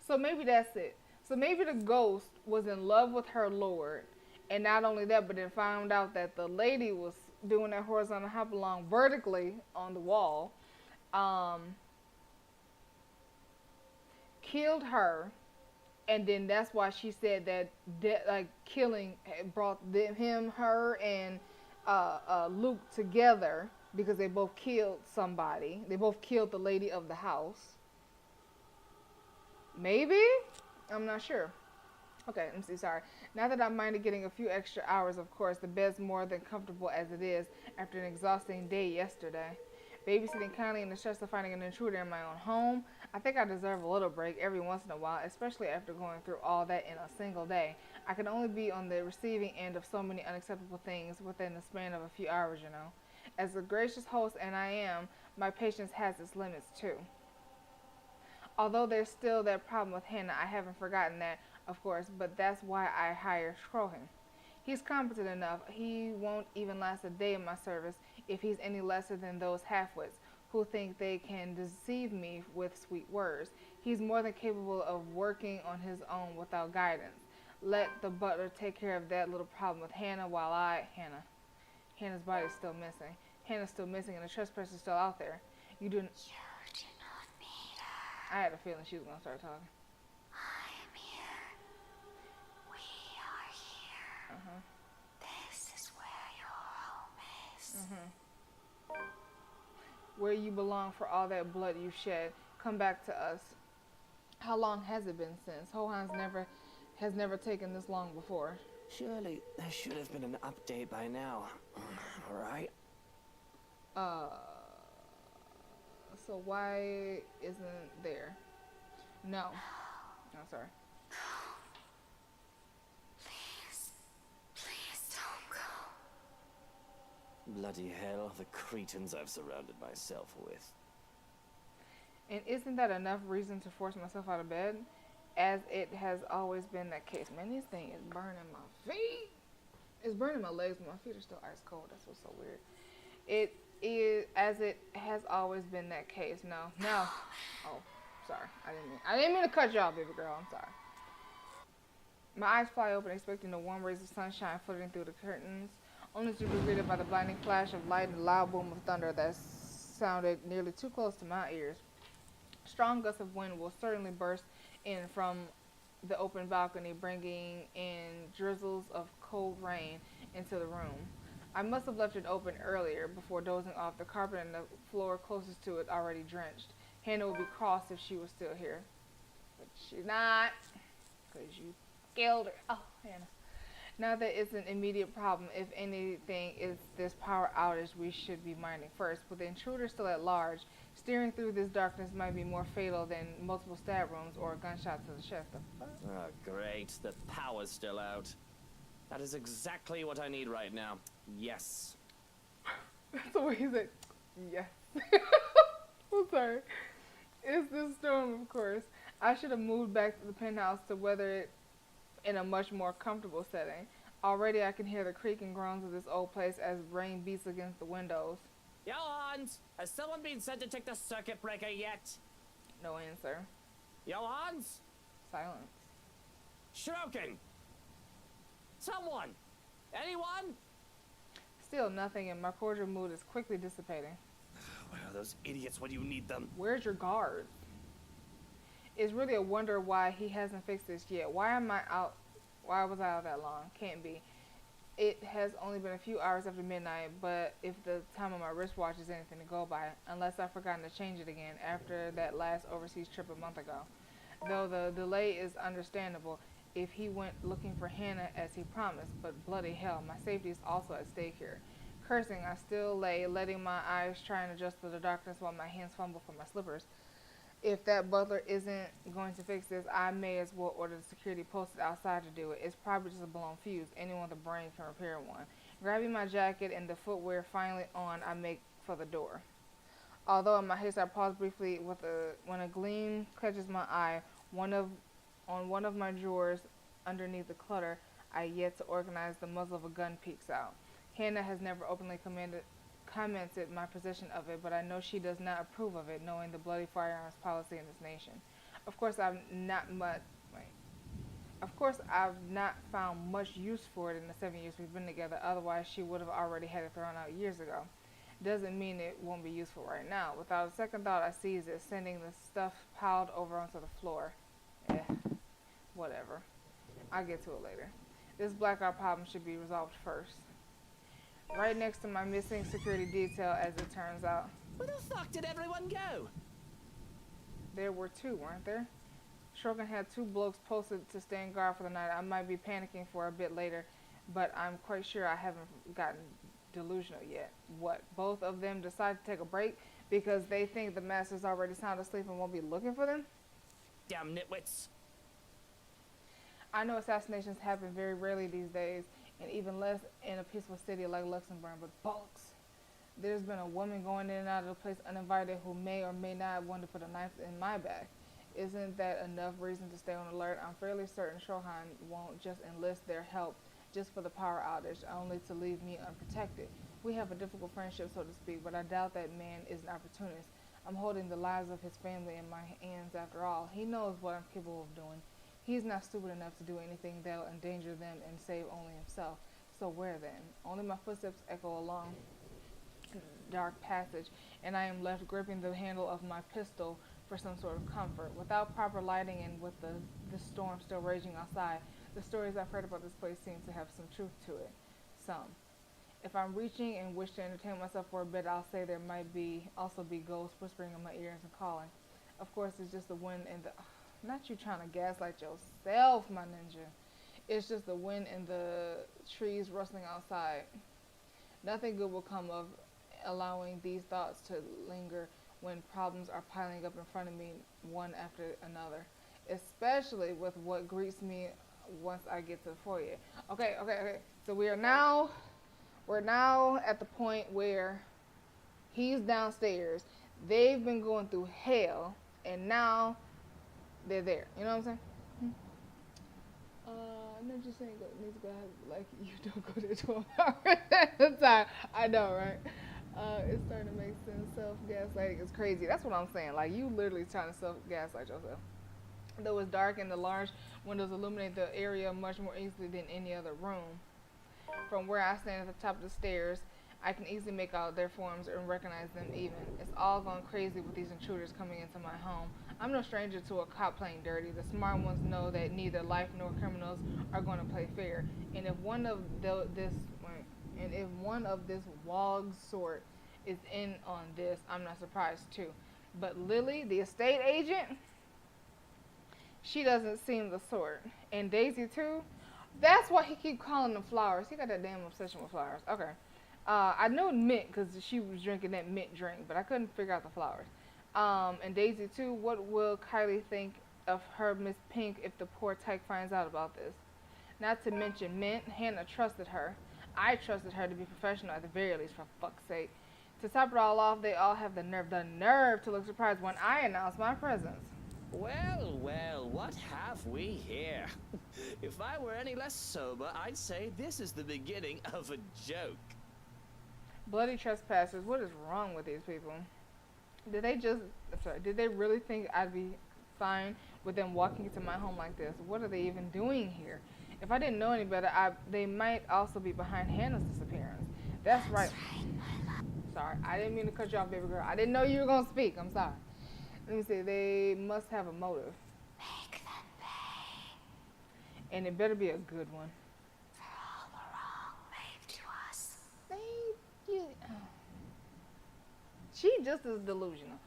So maybe that's it. So maybe the ghost was in love with her lord, and not only that, but then found out that the lady was doing that horizontal hop along vertically on the wall, killed her, and then that's why she said that like killing brought him, her, and Luke together, because they both killed somebody. They both killed the lady of the house. Maybe? I'm not sure. Okay, let me see, sorry. Not that I minded getting a few extra hours, of course. The bed's more than comfortable as it is after an exhausting day yesterday. Babysitting kindly and the stress of finding an intruder in my own home. I think I deserve a little break every once in a while, especially after going through all that in a single day. I can only be on the receiving end of so many unacceptable things within the span of a few hours, you know. As a gracious host, and I am, my patience has its limits too. Although there's still that problem with Hannah, I haven't forgotten that, of course, but that's why I hire Scrohan. He's competent enough. He won't even last a day in my service if he's any lesser than those half-wits who think they can deceive me with sweet words. He's more than capable of working on his own without guidance. Let the butler take care of that little problem with Hannah while Hannah's body is still missing. Hannah's still missing and the trespasser is still out there. You do not need her. I had a feeling she was going to start talking. I am here. We are here. This is where your home is. Where you belong for all that blood you've shed. Come back to us. How long has it been since? Hohan's has never taken this long before. Surely there should have been an update by now. Alright? So why isn't there? No. I'm sorry. Please don't go. Bloody hell, the cretins I've surrounded myself with. And isn't that enough reason to force myself out of bed? As it has always been that case. Man, this thing is burning my feet. It's burning my legs, but my feet are still ice cold. That's what's so weird. It is, as it has always been that case. No. Oh, sorry. I didn't mean to cut you off, baby girl. I'm sorry. My eyes fly open, expecting the warm rays of sunshine filtering through the curtains, only to be greeted by the blinding flash of light and the loud boom of thunder that sounded nearly too close to my ears. Strong gusts of wind will certainly burst in from the open balcony, bringing in drizzles of cold rain into the room. I must have left it open earlier before dozing off, the carpet and the floor closest to it already drenched. Hannah would be cross if she was still here. But she's not, because you killed her. Oh, Hannah. Now that it's an immediate problem, if anything, is this power outage we should be minding first. With the intruder still at large, steering through this darkness might be more fatal than multiple stab wounds or a gunshot to the chest. Oh, great. The power's still out. That is exactly what I need right now. Yes. That's the way he said, yes. I'm sorry. It's this storm, of course. I should have moved back to the penthouse to weather it in a much more comfortable setting. Already I can hear the creak and groans of this old place as rain beats against the windows. Johans! Has someone been sent to check the circuit breaker yet? No answer. Johans? Silence. Shrokin! Someone! Anyone? Still nothing, and my cordial mood is quickly dissipating. Where are those idiots when you need them? Where's your guard? It's really a wonder why he hasn't fixed this yet. Why was I out that long? Can't be. It has only been a few hours after midnight, but if the time on my wristwatch is anything to go by, unless I've forgotten to change it again after that last overseas trip a month ago. Though the delay is understandable if he went looking for Hannah as he promised, but bloody hell, my safety is also at stake here. Cursing, I still lay, letting my eyes try and adjust to the darkness while my hands fumble for my slippers. If that butler isn't going to fix this, I may as well order the security posted outside to do it. It's probably just a blown fuse. Anyone with a brain can repair one. Grabbing my jacket and the footwear finally on, I make for the door. Although in my haste I pause briefly when a gleam catches my eye, on one of my drawers underneath the clutter I yet to organize, the muzzle of a gun peeks out. Hannah has never openly commented my possession of it, but I know she does not approve of it, knowing the bloody firearms policy in this nation. Of course, I've not found much use for it in the 7 years we've been together. Otherwise, she would have already had it thrown out years ago. Doesn't mean it won't be useful right now. Without a second thought, I seize it, sending the stuff piled over onto the floor. Whatever. I'll get to it later. This blackout problem should be resolved first. Right next to my missing security detail, as it turns out. Where the fuck did everyone go? There were two, weren't there? Shrokin had two blokes posted to stand guard for the night. I might be panicking for a bit later, but I'm quite sure I haven't gotten delusional yet. What, both of them decide to take a break because they think the master's already sound asleep and won't be looking for them? Damn nitwits. I know assassinations happen very rarely these days, and even less in a peaceful city like Luxembourg, but bullocks. There's been a woman going in and out of the place uninvited who may or may not want to put a knife in my back. Isn't that enough reason to stay on alert? I'm fairly certain Shohan won't just enlist their help just for the power outage, only to leave me unprotected. We have a difficult friendship, so to speak, but I doubt that man is an opportunist. I'm holding the lives of his family in my hands after all. He knows what I'm capable of doing. He's not stupid enough to do anything that'll endanger them and save only himself. So where then? Only my footsteps echo along the dark passage, and I am left gripping the handle of my pistol for some sort of comfort. Without proper lighting and with the storm still raging outside, the stories I've heard about this place seem to have some truth to it. Some. If I'm reaching and wish to entertain myself for a bit, I'll say there might also be ghosts whispering in my ears and calling. Of course, it's just the wind and the... Not you trying to gaslight yourself, my ninja. It's just the wind and the trees rustling outside. Nothing good will come of allowing these thoughts to linger when problems are piling up in front of me one after another. especially with what greets me once I get to the foyer. Okay. So we're now at the point where he's downstairs. They've been going through hell, and now they're there. You know what I'm saying? I'm not just saying needs to go like you don't go there 12 hours at a time. I know, right? It's starting to make sense. Self-gaslighting is crazy. That's what I'm saying. Like, you literally trying to self-gaslight yourself. Though it's dark and the large windows illuminate the area much more easily than any other room. From where I stand at the top of the stairs, I can easily make out their forms and recognize them even. It's all gone crazy with these intruders coming into my home. I'm no stranger to a cop playing dirty. The smart ones know that neither life nor criminals are going to play fair. And if one of this WOG sort is in on this, I'm not surprised too. But Lily, the estate agent, she doesn't seem the sort. And Daisy too. That's why he keep calling them flowers. He got that damn obsession with flowers. Okay. I know mint because she was drinking that mint drink, but I couldn't figure out the flowers. And Daisy too. What will Kylie think of her Miss Pink if the poor tyke finds out about this? Not to mention Mint. Hannah trusted her. I trusted her to be professional at the very least, for fuck's sake. To top it all off, they all have the nerve to look surprised when I announce my presence. Well, what have we here? If I were any less sober, I'd say this is the beginning of a joke. Bloody trespassers, what is wrong with these people? Did they really think I'd be fine with them walking into my home like this? What are they even doing here? If I didn't know any better, they might also be behind Hannah's disappearance. That's right. Sorry, I didn't mean to cut you off, baby girl. I didn't know you were going to speak. I'm sorry. Let me see. They must have a motive. Make them pay And it better be a good one. for all the wrong made to us. Thank you. She just as delusional.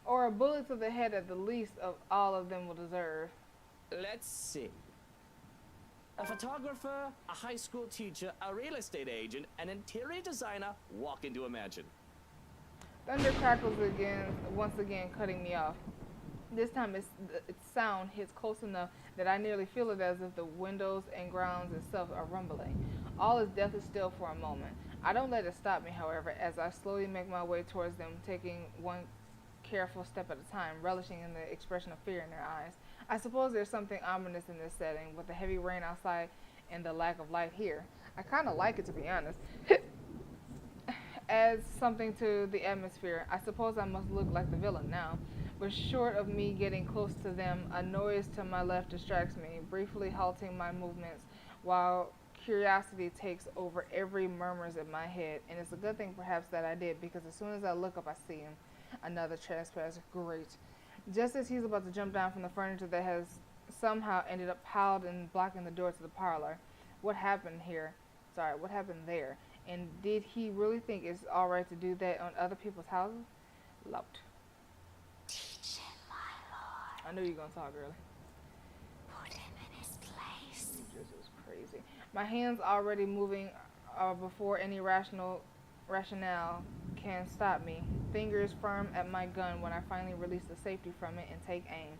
Or a bullet to the head at the least of all of them will deserve. Let's see. A photographer, a high school teacher, a real estate agent, an interior designer walk into a mansion. Thunder crackles again, once again cutting me off. This time its sound hits close enough that I nearly feel it as if the windows and grounds itself are rumbling. All is deathly still for a moment. I don't let it stop me, however, as I slowly make my way towards them, taking one careful step at a time, relishing in the expression of fear in their eyes. I suppose there's something ominous in this setting, with the heavy rain outside and the lack of light here. I kind of like it, to be honest. Adds something to the atmosphere. I suppose I must look like the villain now. But short of me getting close to them, a noise to my left distracts me, briefly halting my movements, while curiosity takes over every murmurs in my head. And it's a good thing perhaps that I did, because as soon as I look up I see him. Another trespasser. Great. Just as he's about to jump down from the furniture that has somehow ended up piled and blocking the door to the parlor. What happened here? Sorry, what happened there? And did he really think it's alright to do that on other people's houses? Lout. Teach him, my lord. I knew you were gonna talk early. Put him in his place. This is crazy. My hands already moving before any rationale can stop me. Fingers firm at my gun when I finally release the safety from it and take aim.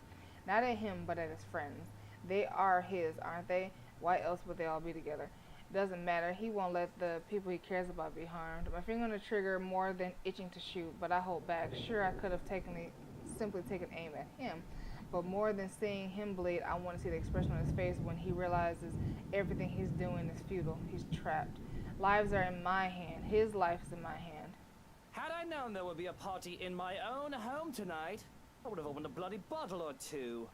Not at him, but at his friends. They are his, aren't they? Why else would they all be together? Doesn't matter. He won't let the people he cares about be harmed. My finger on the trigger more than itching to shoot, but I hold back. Sure, I could have simply taken aim at him. But more than seeing him bleed, I want to see the expression on his face when he realizes everything he's doing is futile. He's trapped. Lives are in my hand. His life is in my hand. Had I known there would be a party in my own home tonight, I would have opened a bloody bottle or two.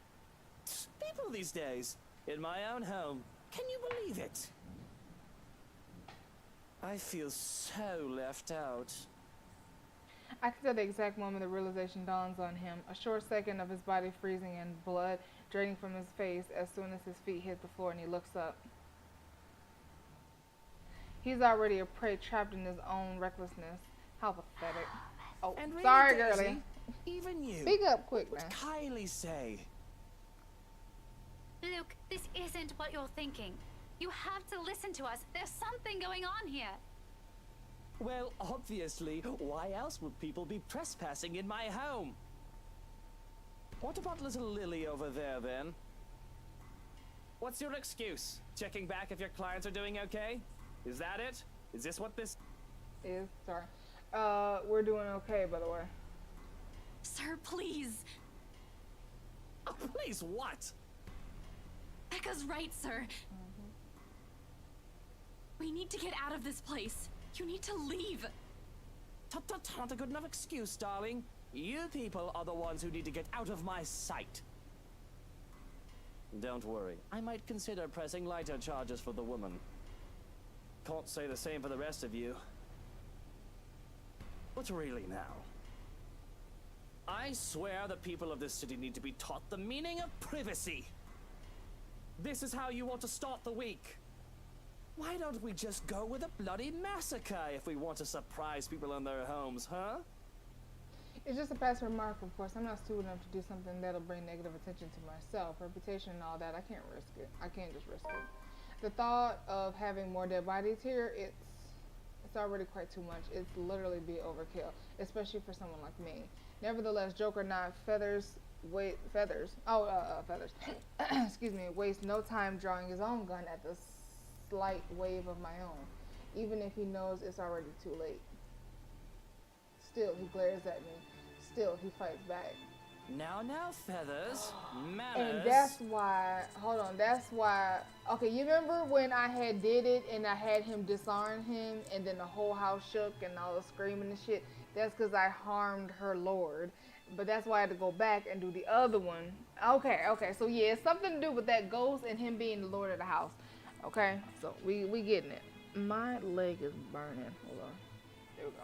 People these days, in my own home. Can you believe it? I feel so left out. I can tell the exact moment the realization dawns on him. A short second of his body freezing and blood draining from his face as soon as his feet hit the floor and he looks up. He's already a prey trapped in his own recklessness. How pathetic. Oh, And really, sorry, Daisy, girlie. even you. Speak up quick, What man. would Kylie say? Luke, this isn't what you're thinking. You have to listen to us. There's something going on here. Well, obviously, why else would people be trespassing in my home? What about little Lily over there, then? What's your excuse? Checking back if your clients are doing okay? Is that it? Is this what this is? Sorry. We're doing okay, by the way. Sir, please. Oh, please, what? Becca's right, sir. We need to get out of this place. You need to leave. Tut, not a good enough excuse, darling. You people are the ones who need to get out of my sight. Don't worry. I might consider pressing lighter charges for the woman. Can't say the same for the rest of you. But really now, I swear the people of this city need to be taught the meaning of privacy. This is how you want to start the week. Why don't we just go with a bloody massacre if we want to surprise people in their homes, huh? It's just a passive remark, of course. I'm not stupid enough to do something that'll bring negative attention to myself, reputation and all that. I can't risk it. I can't just risk it. The thought of having more dead bodies here, it's already quite too much. It's literally be overkill, especially for someone like me. Nevertheless, joke or not, Feathers. Excuse me, wastes no time drawing his own gun at the slight wave of my own, even if he knows it's already too late. Still, he glares at me. Still, he fights back. Now, Feathers. Manners. And that's why, hold on, that's why, okay, you remember when I had did it and I had him disarm him and then the whole house shook and all the screaming and shit? That's because I harmed her lord. But that's why I had to go back and do the other one. Okay, so yeah, it's something to do with that ghost and him being the lord of the house. Okay, so we getting it. My leg is burning. Hold on. There we go.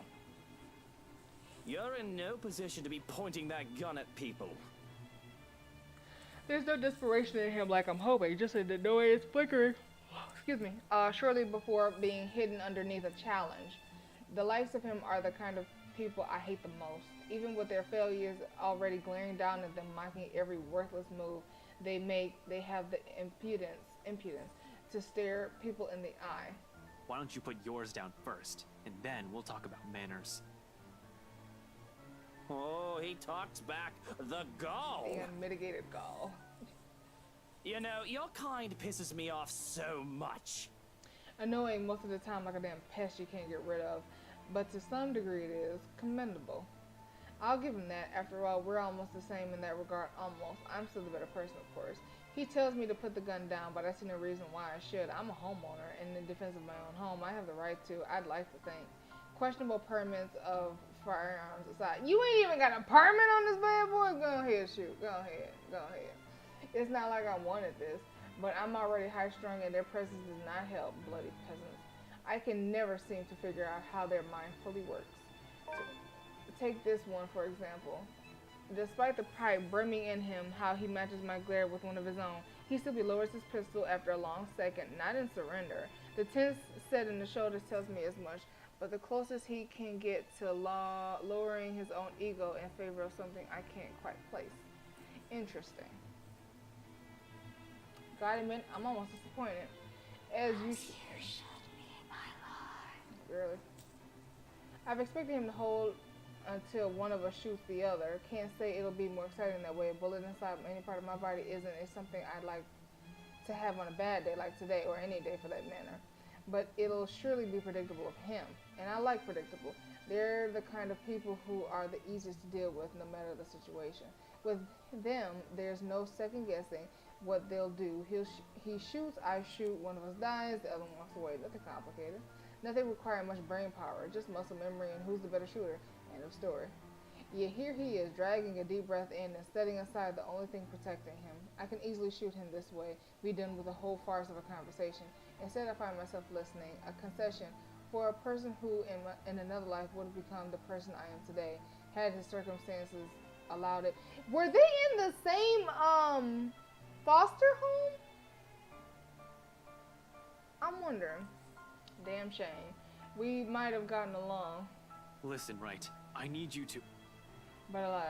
You're in no position to be pointing that gun at people. There's no desperation in him like I'm hoping, just in the way it's flickering. Excuse me. Shortly before being hidden underneath a challenge. The likes of him are the kind of people I hate the most. Even with their failures already glaring down at them, mocking every worthless move they make, they have the impudence to stare people in the eye. Why don't you put yours down first, and then we'll talk about manners. Oh, he talks back. The gall. The unmitigated gall. You know, your kind pisses me off so much. Annoying most of the time, like a damn pest you can't get rid of. But to some degree it is commendable. I'll give him that. After all, we're almost the same in that regard. Almost. I'm still the better person, of course. He tells me to put the gun down, but I see no reason why I should. I'm a homeowner, and in defense of my own home, I have the right to, I'd like to think. Questionable permits of firearms aside. You ain't even got a permit on this bad boy? Go ahead, shoot. Go ahead. It's not like I wanted this, but I'm already high-strung, and their presence does not help, bloody peasants. I can never seem to figure out how their mind fully works. Take this one, for example. Despite the pride brimming in him, how he matches my glare with one of his own, he simply lowers his pistol after a long second, not in surrender. The tense set in the shoulders tells me as much, but the closest he can get to lowering his own ego in favor of something I can't quite place. Interesting. Got him in. I'm almost disappointed. As you should be, my lord. Really? I've expected him to hold until one of us shoots the other. Can't say it'll be more exciting that way. A bullet inside any part of my body isn't something I'd like to have on a bad day like today, or any day for that matter. But it'll surely be predictable of him. And I like predictable. They're the kind of people who are the easiest to deal with no matter the situation. With them, there's no second guessing what they'll do. He shoots, I shoot, one of us dies, the other one walks away. Nothing complicated. Nothing requiring much brain power, just muscle memory and who's the better shooter. End of story. Yet here he is, dragging a deep breath in and setting aside the only thing protecting him. I can easily shoot him this way, be done with the whole farce of a conversation. Instead, I find myself listening, a concession for a person who in another life would have become the person I am today, had his circumstances allowed it. Were they in the same foster home? I'm wondering. Damn shame. We might have gotten along. Listen, right. I need you to... But alas.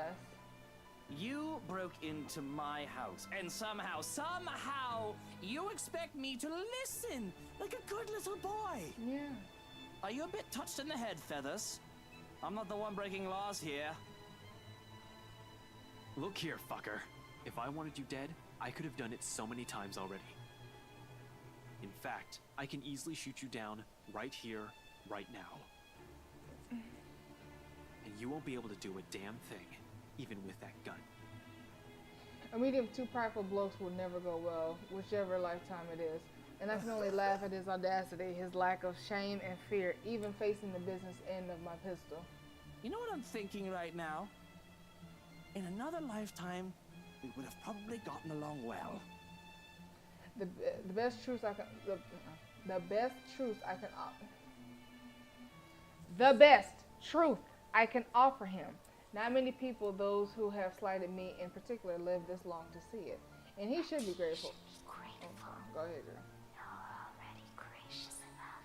You broke into my house, and somehow, you expect me to listen like a good little boy. Yeah. Are you a bit touched in the head, Feathers? I'm not the one breaking laws here. Look here, fucker. If I wanted you dead, I could have done it so many times already. In fact, I can easily shoot you down right here, right now. And you won't be able to do a damn thing, even with that gun. A meeting of two prideful blokes will never go well, whichever lifetime it is. And I can only laugh at his audacity, his lack of shame and fear, even facing the business end of my pistol. You know what I'm thinking right now? In another lifetime, we would have probably gotten along well. The best truth I can the best truth I can the best truth I can offer him. Not many people, those who have slighted me in particular, live this long to see it, and he should be grateful. Grateful. Go ahead, girl. You're already gracious enough,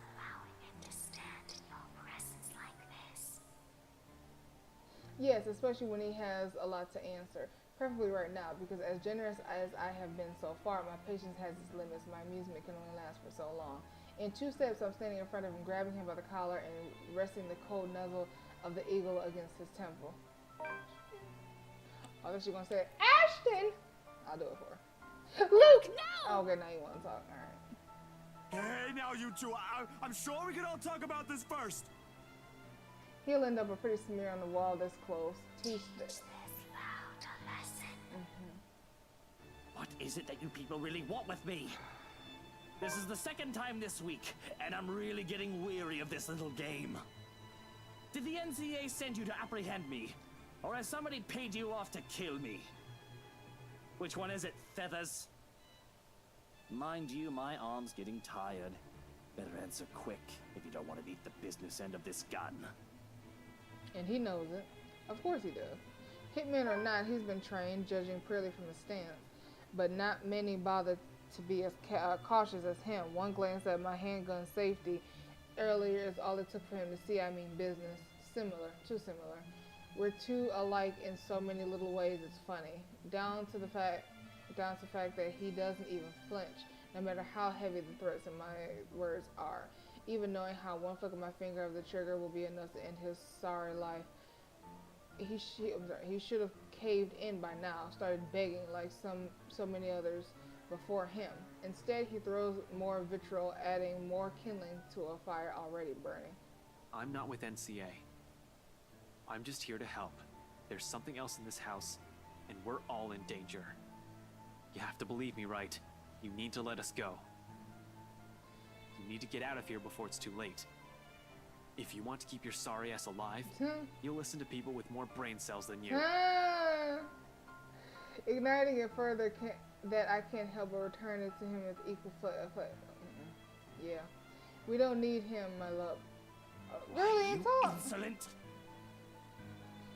allowing him to stand in your presence like this. Yes, especially when he has a lot to answer. Preferably right now, because as generous as I have been so far, my patience has its limits. My amusement can only last for so long. In 2 steps, I'm standing in front of him, grabbing him by the collar and resting the cold nuzzle of the eagle against his temple. Oh, I thought you were going to say, Ashton! I'll do it for her. Luke, no! Oh, okay, now you want to talk. All right. Hey, now you two, I'm sure we can all talk about this first. He'll end up a pretty smear on the wall this close. Teach this. What is it that you people really want with me? This is the second time this week, and I'm really getting weary of this little game. Did the NCA send you to apprehend me? Or has somebody paid you off to kill me? Which one is it, Feathers? Mind you, my arm's getting tired. Better answer quick if you don't want to meet the business end of this gun. And he knows it. Of course he does. Hitman or not, he's been trained, judging purely from the stance. But not many bother to be as cautious as him. One glance at my handgun safety earlier is all it took for him to see I mean business. Similar, too similar. We're too alike in so many little ways it's funny. Down to the fact that he doesn't even flinch, no matter how heavy the threats in my words are. Even knowing how one flick of my finger of the trigger will be enough to end his sorry life. He should have caved in by now, started begging like so many others before him. Instead, he throws more vitriol, adding more kindling to a fire already burning. I'm not with NCA. I'm just here to help. There's something else in this house, and we're all in danger. You have to believe me, right? You need to let us go. You need to get out of here before it's too late. If you want to keep your sorry ass alive, you'll listen to people with more brain cells than you. Igniting it further, that I can't help but return it to him with equal Yeah. We don't need him, my love. Really, talk. Insolent.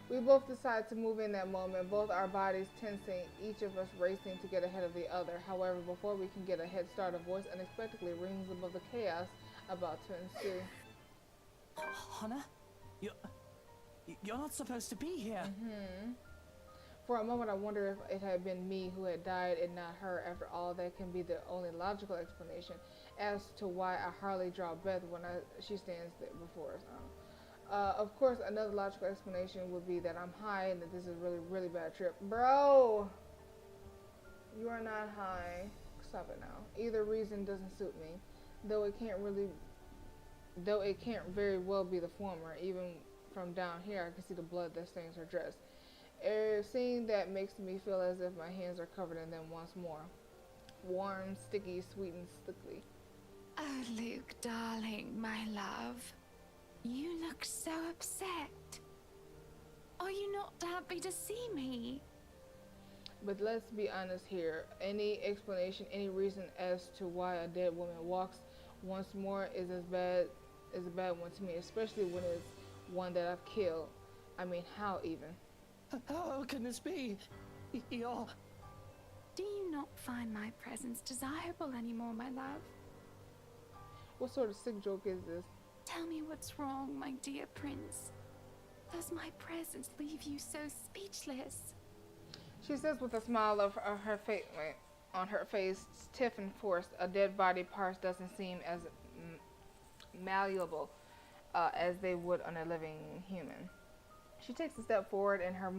We both decide to move in that moment, both our bodies tensing, each of us racing to get ahead of the other. However, before we can get a head start, a voice unexpectedly rings above the chaos about to ensue. Hannah? You're not supposed to be here. For a moment, I wonder if it had been me who had died and not her. After all, that can be the only logical explanation as to why I hardly draw breath when she stands there before us. Of course, another logical explanation would be that I'm high and that this is a really, really bad trip. Bro, you are not high. Stop it now. Either reason doesn't suit me, though it can't very well be the former. Even from down here, I can see the blood that stains her dress. Seeing that makes me feel as if my hands are covered in them once more. Warm, sticky, sweet, and sticky. Oh, Luke, darling, my love. You look so upset. Are you not happy to see me? But let's be honest here. Any explanation, any reason as to why a dead woman walks once more is a bad one to me, especially when it's one that I've killed. I mean, how even? How can this be? You're... Do you not find my presence desirable anymore, my love? What sort of sick joke is this? Tell me what's wrong, my dear prince. Does my presence leave you so speechless? She says with a smile on her face, stiff and forced. A dead body parts doesn't seem as malleable as they would on a living human. She takes a step forward and her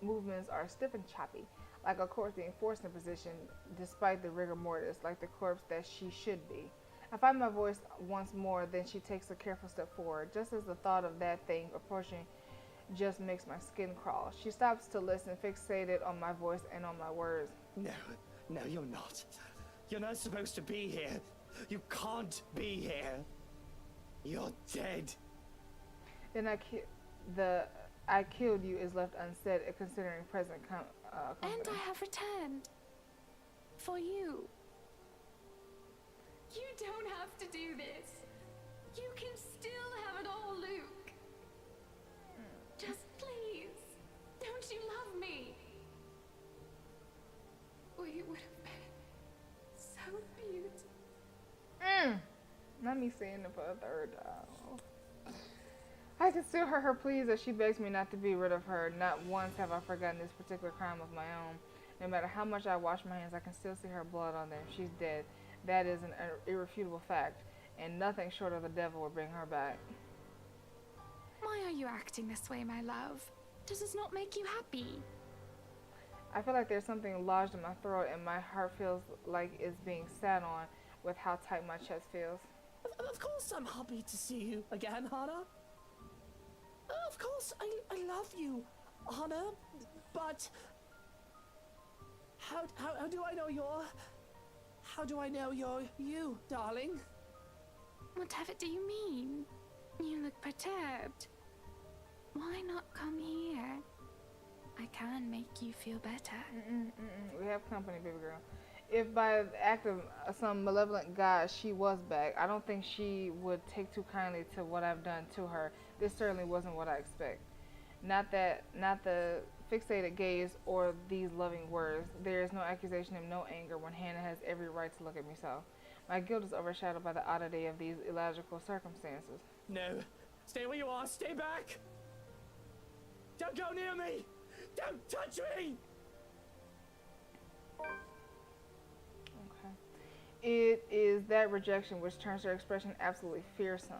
movements are stiff and choppy, like a corpse being forced in position despite the rigor mortis, like the corpse that she should be. I find my voice once more, then she takes a careful step forward, just as the thought of that thing approaching just makes my skin crawl. She stops to listen, fixated on my voice and on my words. No, you're not. You're not supposed to be here. You can't be here. You're dead. Then I killed you is left unsaid, considering present company. And I have returned. For you. You don't have to do this. You can still have it all, Luke. Just please, don't you love me? We would have been so beautiful. Let me say it for a third time. I can still hear her pleas as she begs me not to be rid of her. Not once have I forgotten this particular crime of my own. No matter how much I wash my hands, I can still see her blood on them. She's dead. That is an irrefutable fact, and nothing short of the devil will bring her back. Why are you acting this way, my love? Does this not make you happy? I feel like there's something lodged in my throat, and my heart feels like it's being sat on with how tight my chest feels. Of course I'm happy to see you again, Hannah. Of course, I love you, Hannah, but how do I know you're you, darling? Whatever do you mean? You look perturbed. Why not come here? I can make you feel better. We have company, baby girl. If by the act of some malevolent god she was back, I don't think she would take too kindly to what I've done to her. This certainly wasn't what I expect. Not the fixated gaze or these loving words. There is no accusation and no anger when Hannah has every right to look at me so. My guilt is overshadowed by the oddity of these illogical circumstances. No. Stay where you are. Stay back. Don't go near me. Don't touch me. Okay. It is that rejection which turns her expression absolutely fearsome.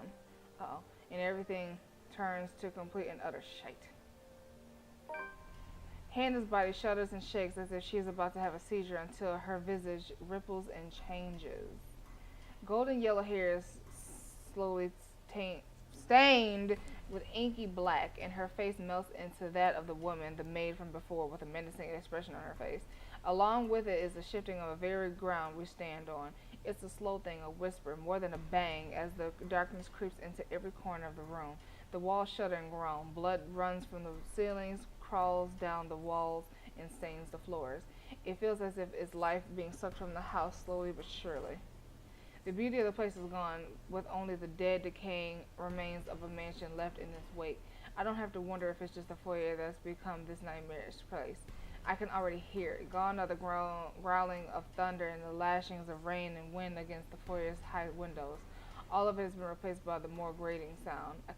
And everything turns to complete and utter shite. Hannah's body shudders and shakes as if she is about to have a seizure until her visage ripples and changes. Golden yellow hair is slowly stained with inky black, and her face melts into that of the woman, the maid from before, with a menacing expression on her face. Along with it is the shifting of a very ground we stand on. It's a slow thing, a whisper, more than a bang, as the darkness creeps into every corner of the room. The walls shudder and groan. Blood runs from the ceilings, crawls down the walls, and stains the floors. It feels as if it's life being sucked from the house slowly but surely. The beauty of the place is gone, with only the dead, decaying remains of a mansion left in its wake. I don't have to wonder if it's just a foyer that's become this nightmarish place. I can already hear it. Gone are the growling of thunder and the lashings of rain and wind against the foyer's high windows. All of it has been replaced by the more grating sound, a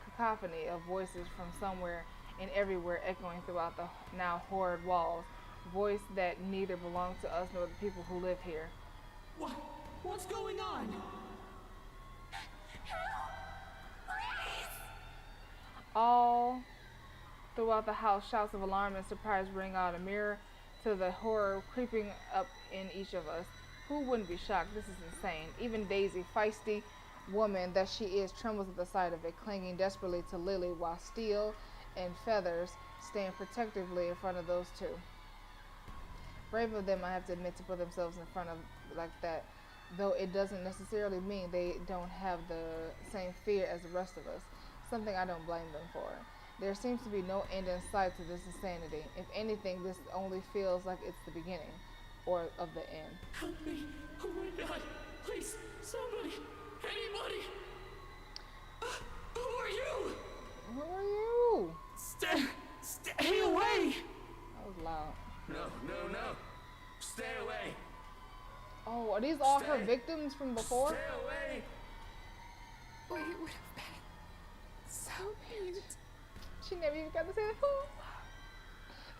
cacophony of voices from somewhere and everywhere echoing throughout the now horrid walls, voice that neither belong to us nor the people who live here. What's going on? All throughout the house, shouts of alarm and surprise ring out, a mirror to the horror creeping up in each of us. Who wouldn't be shocked? This is insane. Even Daisy, feisty woman that she is, trembles at the sight of it, clinging desperately to Lily, while Steel and Feathers stand protectively in front of those two. Brave of them, I have to admit, to put themselves in front of like that, though it doesn't necessarily mean they don't have the same fear as the rest of us, something I don't blame them for. There seems to be no end in sight to this insanity. If anything, this only feels like it's the beginning, or of the end. Help me! Oh my God! Please, somebody, anybody! Who are you? Who are you? Stay away! That was loud. No. Stay away. Oh, are these all her victims from before? Stay away. We would have been so cute. She never even got to say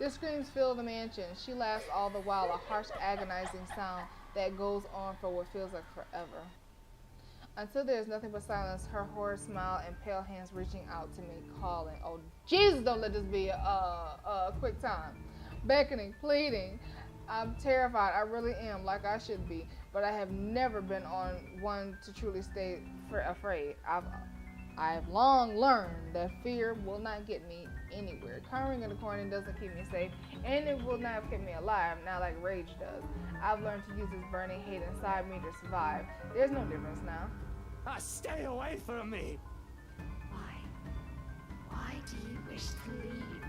the The screams fill the mansion. She laughs all the while, a harsh, agonizing sound that goes on for what feels like forever. Until there is nothing but silence, her horrid smile and pale hands reaching out to me, calling. Oh, Jesus, don't let this be a quick time. Beckoning, pleading. I'm terrified. I really am, like I should be. But I have never been on one to truly stay afraid. I've long learned that fear will not get me anywhere. Cowering in the corner doesn't keep me safe, and it will not keep me alive, not like rage does. I've learned to use this burning hate inside me to survive. There's no difference now. Stay away from me! Why? Why do you wish to leave?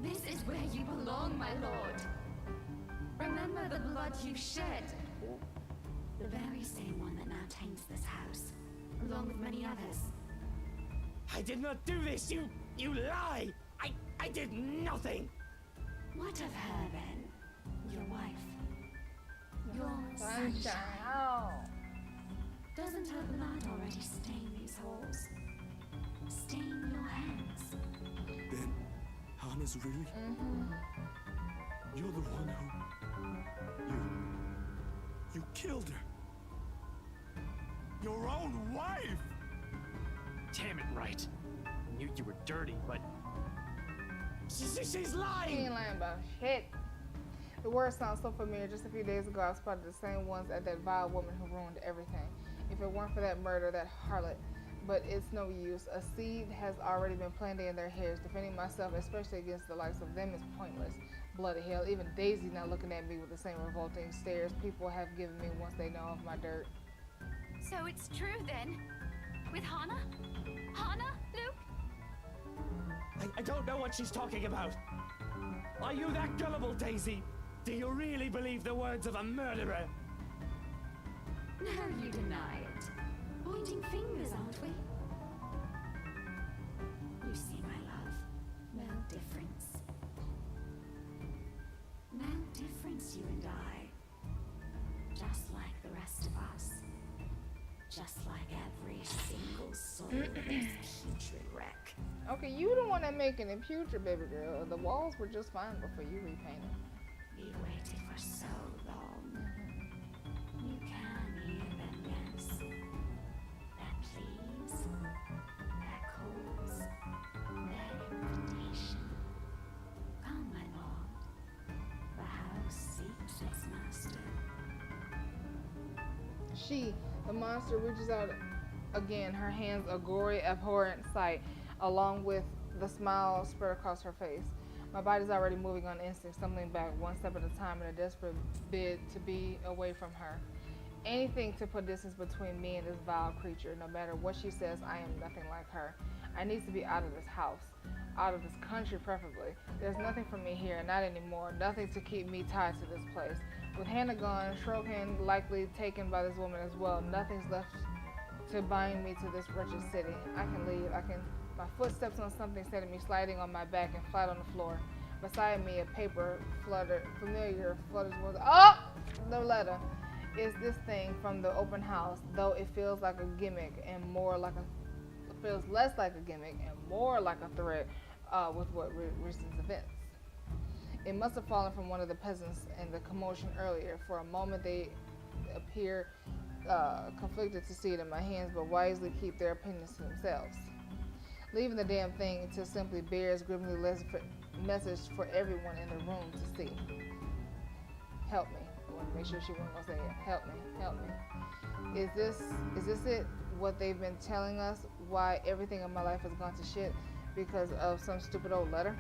This is where you belong, my lord. Remember the blood you shed. The very same one that now taints this house, along with many others. I did not do this, you lie! I did nothing! What of her then? Your wife? Your Sunshine. sunshine? Oh. Doesn't her blood already stain these halls? Stain your hands? Then, Hana's really? You're the one who... You killed her. Your own wife! Damn it, right. I knew you were dirty, but She's He lying! ain't lying about shit. The word sounds so familiar. Just a few days ago, I spotted the same ones at that vile woman who ruined everything. If it weren't for that murder, that harlot. But it's no use. A seed has already been planted in their hairs. Defending myself, especially against the likes of them, is pointless. Bloody hell. Even Daisy's not looking at me with the same revolting stares people have given me once they know of my dirt. So it's true then? With Hana? Hana, Luke? I don't know what she's talking about. Are you that gullible, Daisy? Do you really believe the words of a murderer? No, you deny it. Pointing fingers, aren't we? You see, my love, no difference. No difference, you and I. Just like the rest of us. Just like every single soul in this putrid wreck. Okay, you the one that making it putrid, baby girl. The walls were just fine before you repainted. We waited for so long. You can hear them, yes. Their pleas, their calls, their invitation. Come, my lord. The house seeks its master. She, the monster, reaches out again, her hands a gory, abhorrent sight, along with the smile spread across her face. My body's already moving on instinct, stumbling back one step at a time in a desperate bid to be away from her. Anything to put distance between me and this vile creature. No matter what she says, I am nothing like her. I need to be out of this house. Out of this country, preferably. There's nothing for me here, not anymore. Nothing to keep me tied to this place. With Hannah gone, Strokan likely taken by this woman as well, nothing's left to bind me to this wretched city. I can leave. My footsteps on something sending me sliding on my back and flat on the floor. Beside me, a paper flutters towards. Oh! The letter. Is this thing from the open house, though it feels like a gimmick and more like it feels less like a gimmick and more like a threat with what recent events. It must have fallen from one of the peasants in the commotion earlier. For a moment they appear conflicted to see it in my hands, but wisely keep their opinions to themselves. Leaving the damn thing to simply bears grimly message for everyone in the room to see. Help me. I want to make sure she wasn't gonna say it. Help me, help me. Is this it? What they've been telling us? Why everything in my life has gone to shit because of some stupid old letter?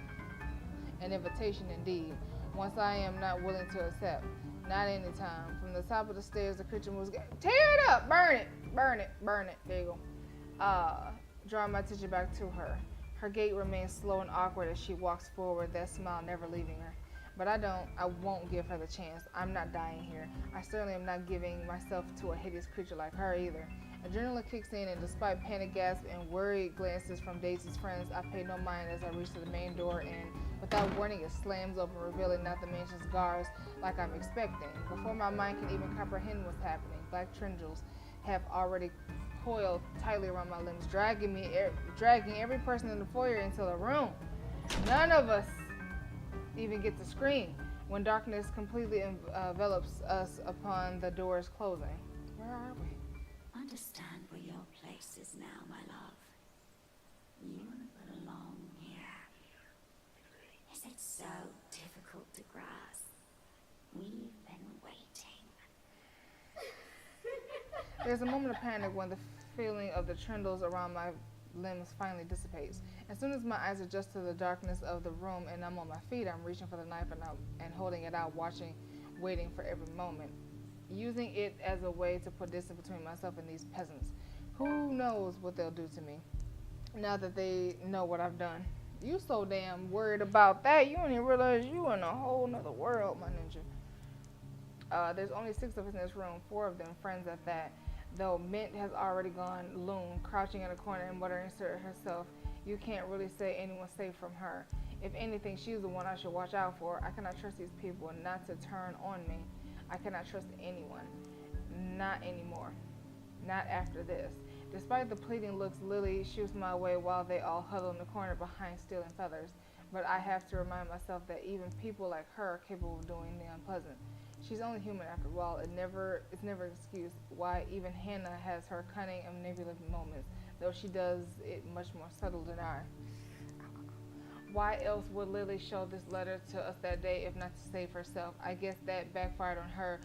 An invitation indeed. Once I am not willing to accept. Not any time. From the top of the stairs, the creature moves. Tear it up! Burn it! Burn it! Burn it! There you go. Drawing my attention back to her. Her gait remains slow and awkward as she walks forward, that smile never leaving her. But I won't give her the chance. I'm not dying here. I certainly am not giving myself to a hideous creature like her either. Adrenaline kicks in, and despite panic gasps and worried glances from Daisy's friends, I pay no mind as I reach to the main door, and without warning, it slams open, revealing not the mansion's guards like I'm expecting. Before my mind can even comprehend what's happening, black tendrils have already coiled tightly around my limbs, dragging every person in the foyer into the room. None of us even get to scream when darkness completely envelops us upon the doors closing. Where are we? Under understand where your place is now, my love. You belong here. Is it so difficult to grasp? We've been waiting. There's a moment of panic when the feeling of the trembles around my limbs finally dissipates. As soon as my eyes adjust to the darkness of the room and I'm on my feet, I'm reaching for the knife and holding it out, waiting for every moment, using it as a way to put distance between myself and these peasants. Who knows what they'll do to me now that they know what I've done. You so damn worried about that, you don't even realize you in a whole nother world, my ninja. There's only 6 of us in this room, 4 of them friends at that. Though Mint has already gone loon, crouching in a corner and muttering to herself, you can't really say anyone's safe from her. If anything, she's the one I should watch out for. I cannot trust these people not to turn on me. I cannot trust anyone. Not anymore. Not after this. Despite the pleading looks Lily shoots my way while they all huddle in the corner behind Steel and Feathers. But I have to remind myself that even people like her are capable of doing the unpleasant. She's only human after all. It's never an excuse why even Hannah has her cunning and manipulative moments, though she does it much more subtle than I. Why else would Lily show this letter to us that day if not to save herself? I guess that backfired on her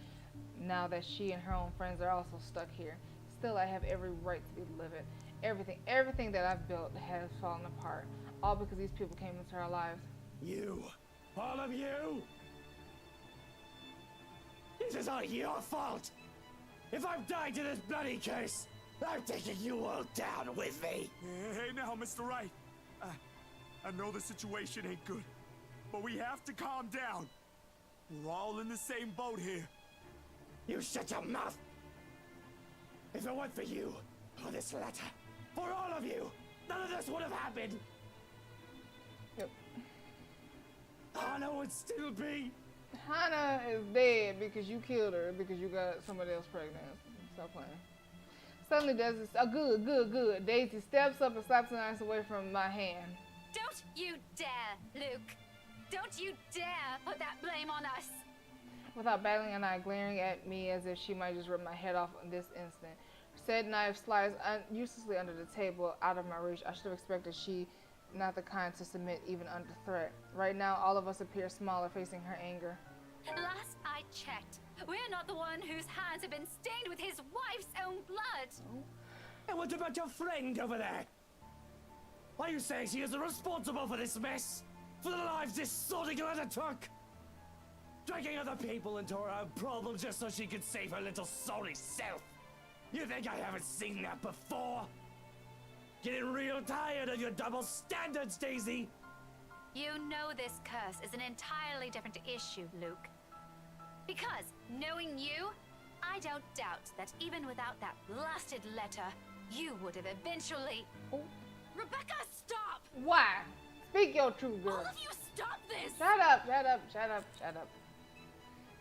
now that she and her own friends are also stuck here. Still, I have every right to be livid. Everything that I've built has fallen apart, all because these people came into our lives. You, all of you! This is all your fault! If I'm dying to this bloody case, I'm taking you all down with me! Hey now, Mr. Wright. I know the situation ain't good, but we have to calm down. We're all in the same boat here. You shut your mouth! If it weren't for you, for this letter, for all of you, none of this would have happened! Yep. Hannah would still be... Hannah is dead because you killed her because you got somebody else pregnant. Stop playing. Suddenly Daisy, good. Daisy steps up and slaps the knife away from my hand. Don't you dare, Luke. Don't you dare put that blame on us. Without battling an eye glaring at me as if she might just rip my head off in this instant. Said knife slides uselessly under the table, out of my reach. I should have expected she not the kind to submit even under threat. Right now, all of us appear smaller facing her anger. Last I checked, we're not the one whose hands have been stained with his wife's own blood. Oh. And what about your friend over there? Are you saying she is responsible for this mess? For the lives this sorting letter took? Dragging other people into her own problems just so she could save her little sorry self? You think I haven't seen that before? Getting real tired of your double standards, Daisy! You know this curse is an entirely different issue, Luke. Because, knowing you, I don't doubt that even without that blasted letter, you would have eventually... Oh. Rebecca, stop! Why? Speak your truth, girl. All of you, stop this! Shut up.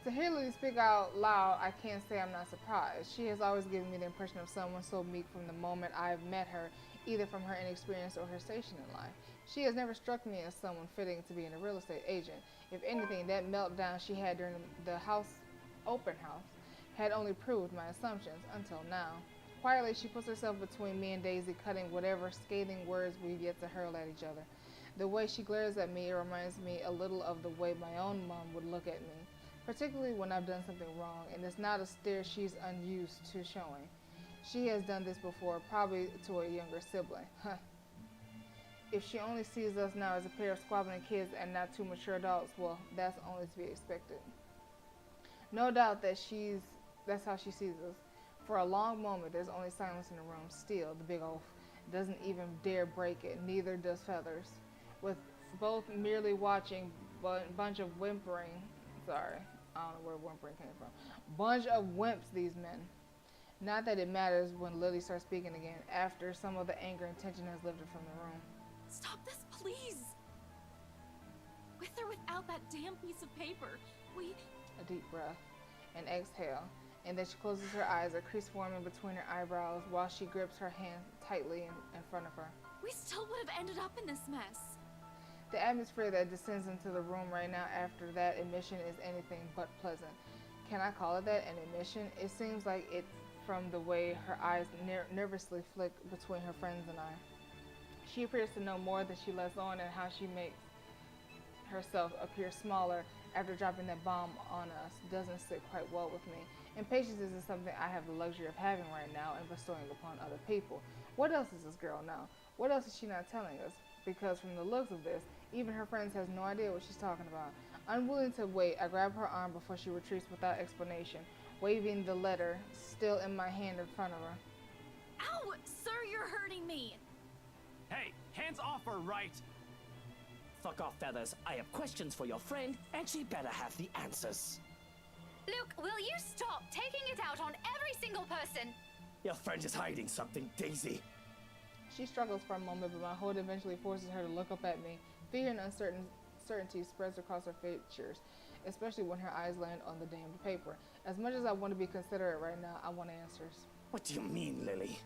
To hear Lily speak out loud, I can't say I'm not surprised. She has always given me the impression of someone so meek from the moment I've met her, either from her inexperience or her station in life. She has never struck me as someone fitting to be a real estate agent. If anything, that meltdown she had during the open house had only proved my assumptions until now. Quietly, she puts herself between me and Daisy, cutting whatever scathing words we've yet to hurl at each other. The way she glares at me reminds me a little of the way my own mom would look at me, particularly when I've done something wrong, and it's not a stare she's unused to showing. She has done this before, probably to a younger sibling. If she only sees us now as a pair of squabbling kids and not two mature adults, well, that's only to be expected. No doubt that that's how she sees us. For a long moment, there's only silence in the room. Still, the big oaf doesn't even dare break it, neither does Feathers. With both merely watching, bunch of whimpering, sorry, I don't know where whimpering came from. Bunch of wimps, these men. Not that it matters when Lily starts speaking again, after some of the anger and tension has lifted from the room. Stop this, please! With or without that damn piece of paper, A deep breath, an exhale, and then she closes her eyes, a crease forming between her eyebrows while she grips her hand tightly in front of her. We still would have ended up in this mess. The atmosphere that descends into the room right now after that admission is anything but pleasant. Can I call it that, an admission? It seems like it from the way her eyes nervously flick between her friends and I. She appears to know more than she lets on, and how she makes herself appear smaller after dropping that bomb on us doesn't sit quite well with me. Impatience isn't something I have the luxury of having right now and bestowing upon other people. What else does this girl know? What else is she not telling us? Because from the looks of this, even her friends has no idea what she's talking about. Unwilling to wait, I grab her arm before she retreats without explanation, waving the letter still in my hand in front of her. Ow! Sir, you're hurting me! Hey, hands off her, right? Fuck off, Feathers. I have questions for your friend, and she better have the answers. Luke, will you stop taking it out on every single person? Your friend is hiding something, Daisy. She struggles for a moment, but my hold eventually forces her to look up at me. Fear and uncertainty spreads across her features, especially when her eyes land on the damned paper. As much as I want to be considerate right now, I want answers. What do you mean, Lily?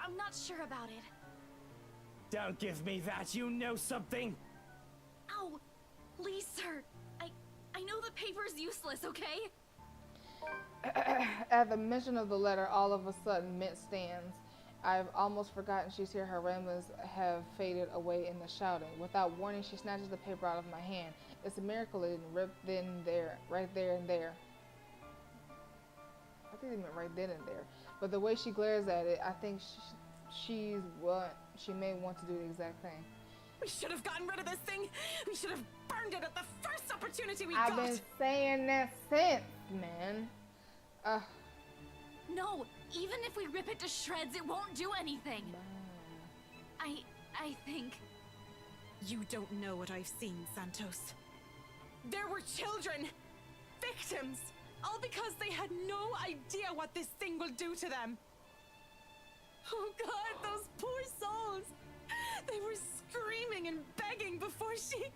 I'm not sure about it. Don't give me that. You know something. Ow! Please, sir. I know the paper's useless, okay? At the mention of the letter, all of a sudden, Mint stands. I've almost forgotten she's here. Her ramblings have faded away in the shouting. Without warning, she snatches the paper out of my hand. It's a miracle it didn't rip then and there, right there and there. I think they meant right then and there. But the way she glares at it, I think she may want to do the exact thing. We should have gotten rid of this thing. We should have burned it at the first opportunity we got. I've been saying that since, man. No, even if we rip it to shreds, it won't do anything. I think... You don't know what I've seen, Santos. There were children! Victims! All because they had no idea what this thing will do to them! Oh God, those poor souls! They were screaming and begging before she...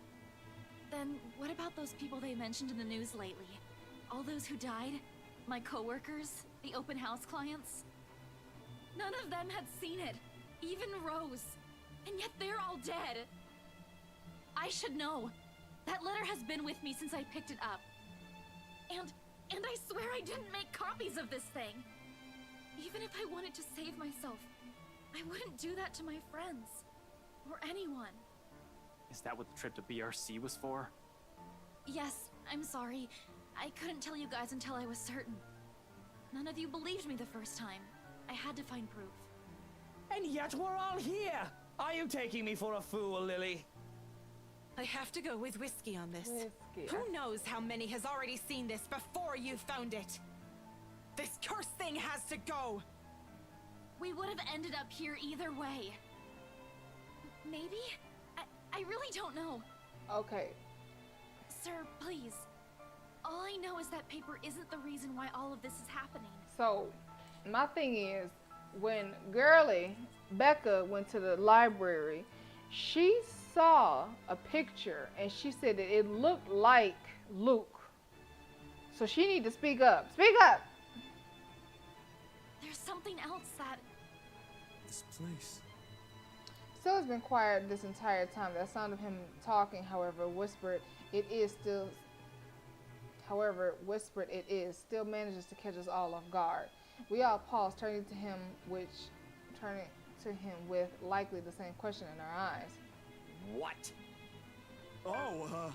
Then what about those people they mentioned in the news lately? All those who died? My coworkers? The open house clients? None of them had seen it. Even Rose. And yet they're all dead. I should know. That letter has been with me since I picked it up. And I swear I didn't make copies of this thing. Even if I wanted to save myself, I wouldn't do that to my friends. Or anyone. Is that what the trip to BRC was for? Yes, I'm sorry. I couldn't tell you guys until I was certain. None of you believed me the first time. I had to find proof. And yet we're all here! Are you taking me for a fool, Lily? I have to go with whiskey on this. Whiskey. Who knows how many has already seen this before you found it? This cursed thing has to go! We would have ended up here either way. Maybe? I really don't know. Okay. Sir, please. All I know is that paper isn't the reason why all of this is happening. So, my thing is, when girly Becca went to the library, she saw a picture and she said that it looked like Luke. So she need to speak up. Speak up! There's something else that... This place. Still has been quiet this entire time. That sound of him talking, however, whispered it is, still manages to catch us all off guard. We all pause, turning to him with likely the same question in our eyes. What? Oh,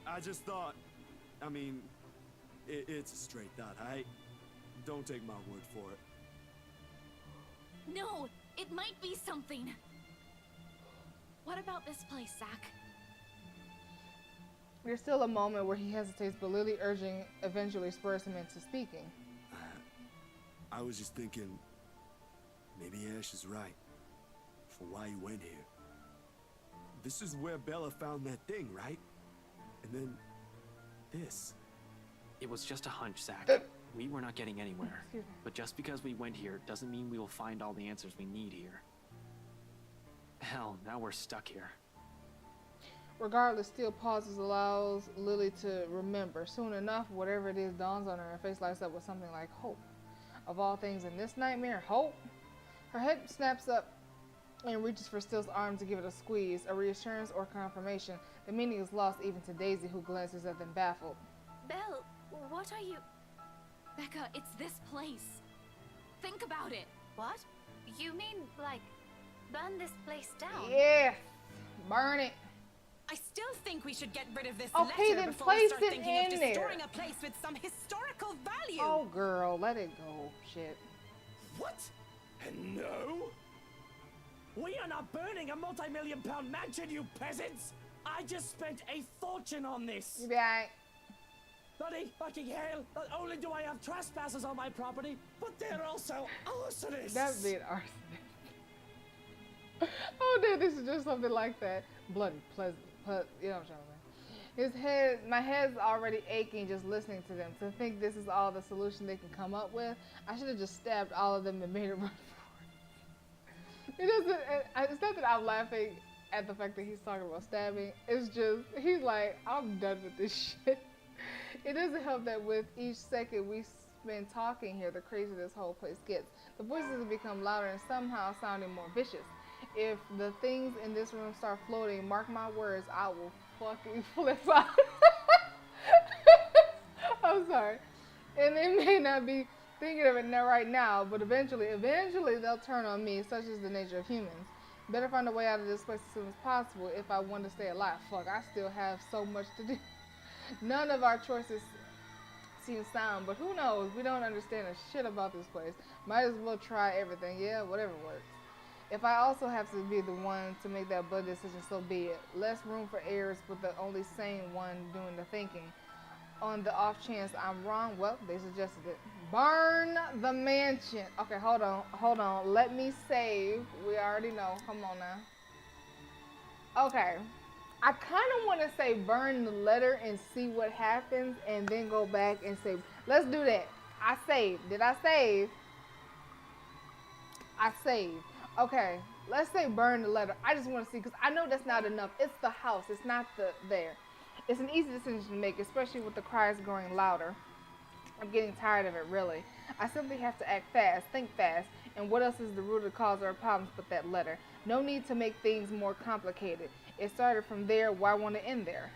I just thought, I mean, it's a straight thought. Don't take my word for it. No, it might be something. What about this place, Zach? There's still a moment where he hesitates, but Lily urging eventually spurs him into speaking. I was just thinking, maybe Ash is right for why he went here. This is where Bella found that thing, right? And then this. It was just a hunch, Zach. We were not getting anywhere. But just because we went here doesn't mean we will find all the answers we need here. Hell, now we're stuck here. Regardless, still pauses allows Lily to remember. Soon enough, whatever it is dawns on her. Her face lights up with something like hope. Of all things in this nightmare, hope? Her head snaps up and reaches for Still's arm to give it a squeeze, a reassurance or confirmation. The meaning is lost even to Daisy, who glances at them baffled. Belle, what are you... Becca, it's this place. Think about it. What? You mean, like, burn this place down? Yes. Burn it. I still think we should get rid of this Okay, letter then before we place start it thinking of in there. destroying a place with some historical value. Oh, girl, let it go. Shit. What? No? We are not burning a multi-million-pound mansion, you peasants! I just spent a fortune on this! You be alright. Bloody fucking hell! Not only do I have trespassers on my property, but they're also arsonists! That being arsonist. Oh, dude, this is just something like that. Bloody, pleasant, you know what I'm trying to say. My head's already aching just listening to them. To think this is all the solution they can come up with, I should have just stabbed all of them and made it run for it. It doesn't, it's not that I'm laughing at the fact that he's talking about stabbing. It's just, he's like, I'm done with this shit. It doesn't help that with each second we spend talking here, the crazier this whole place gets. The voices have become louder and somehow sounding more vicious. If the things in this room start floating, mark my words, I will fucking flip out. I'm sorry. And they may not be thinking of it right now, but eventually they'll turn on me, such is the nature of humans. Better find a way out of this place as soon as possible if I want to stay alive. Fuck, I still have so much to do. None of our choices seem sound, but who knows? We don't understand a shit about this place. Might as well try everything. Yeah, whatever works. If I also have to be the one to make that blood decision, so be it. Less room for errors, but the only sane one doing the thinking. On the off chance I'm wrong, well, they suggested it. Burn the mansion. Okay, hold on. Let me save. We already know. Come on now. Okay. I kind of want to say burn the letter and see what happens and then go back and say, let's do that. I saved. Did I save? I saved. Okay, let's say burn the letter. I just want to see, because I know that's not enough. It's the house. It's not there. It's an easy decision to make, especially with the cries growing louder. I'm getting tired of it, really. I simply have to act fast, think fast, and what else is the root of the cause of our problems but that letter? No need to make things more complicated. It started from there, why want to end there?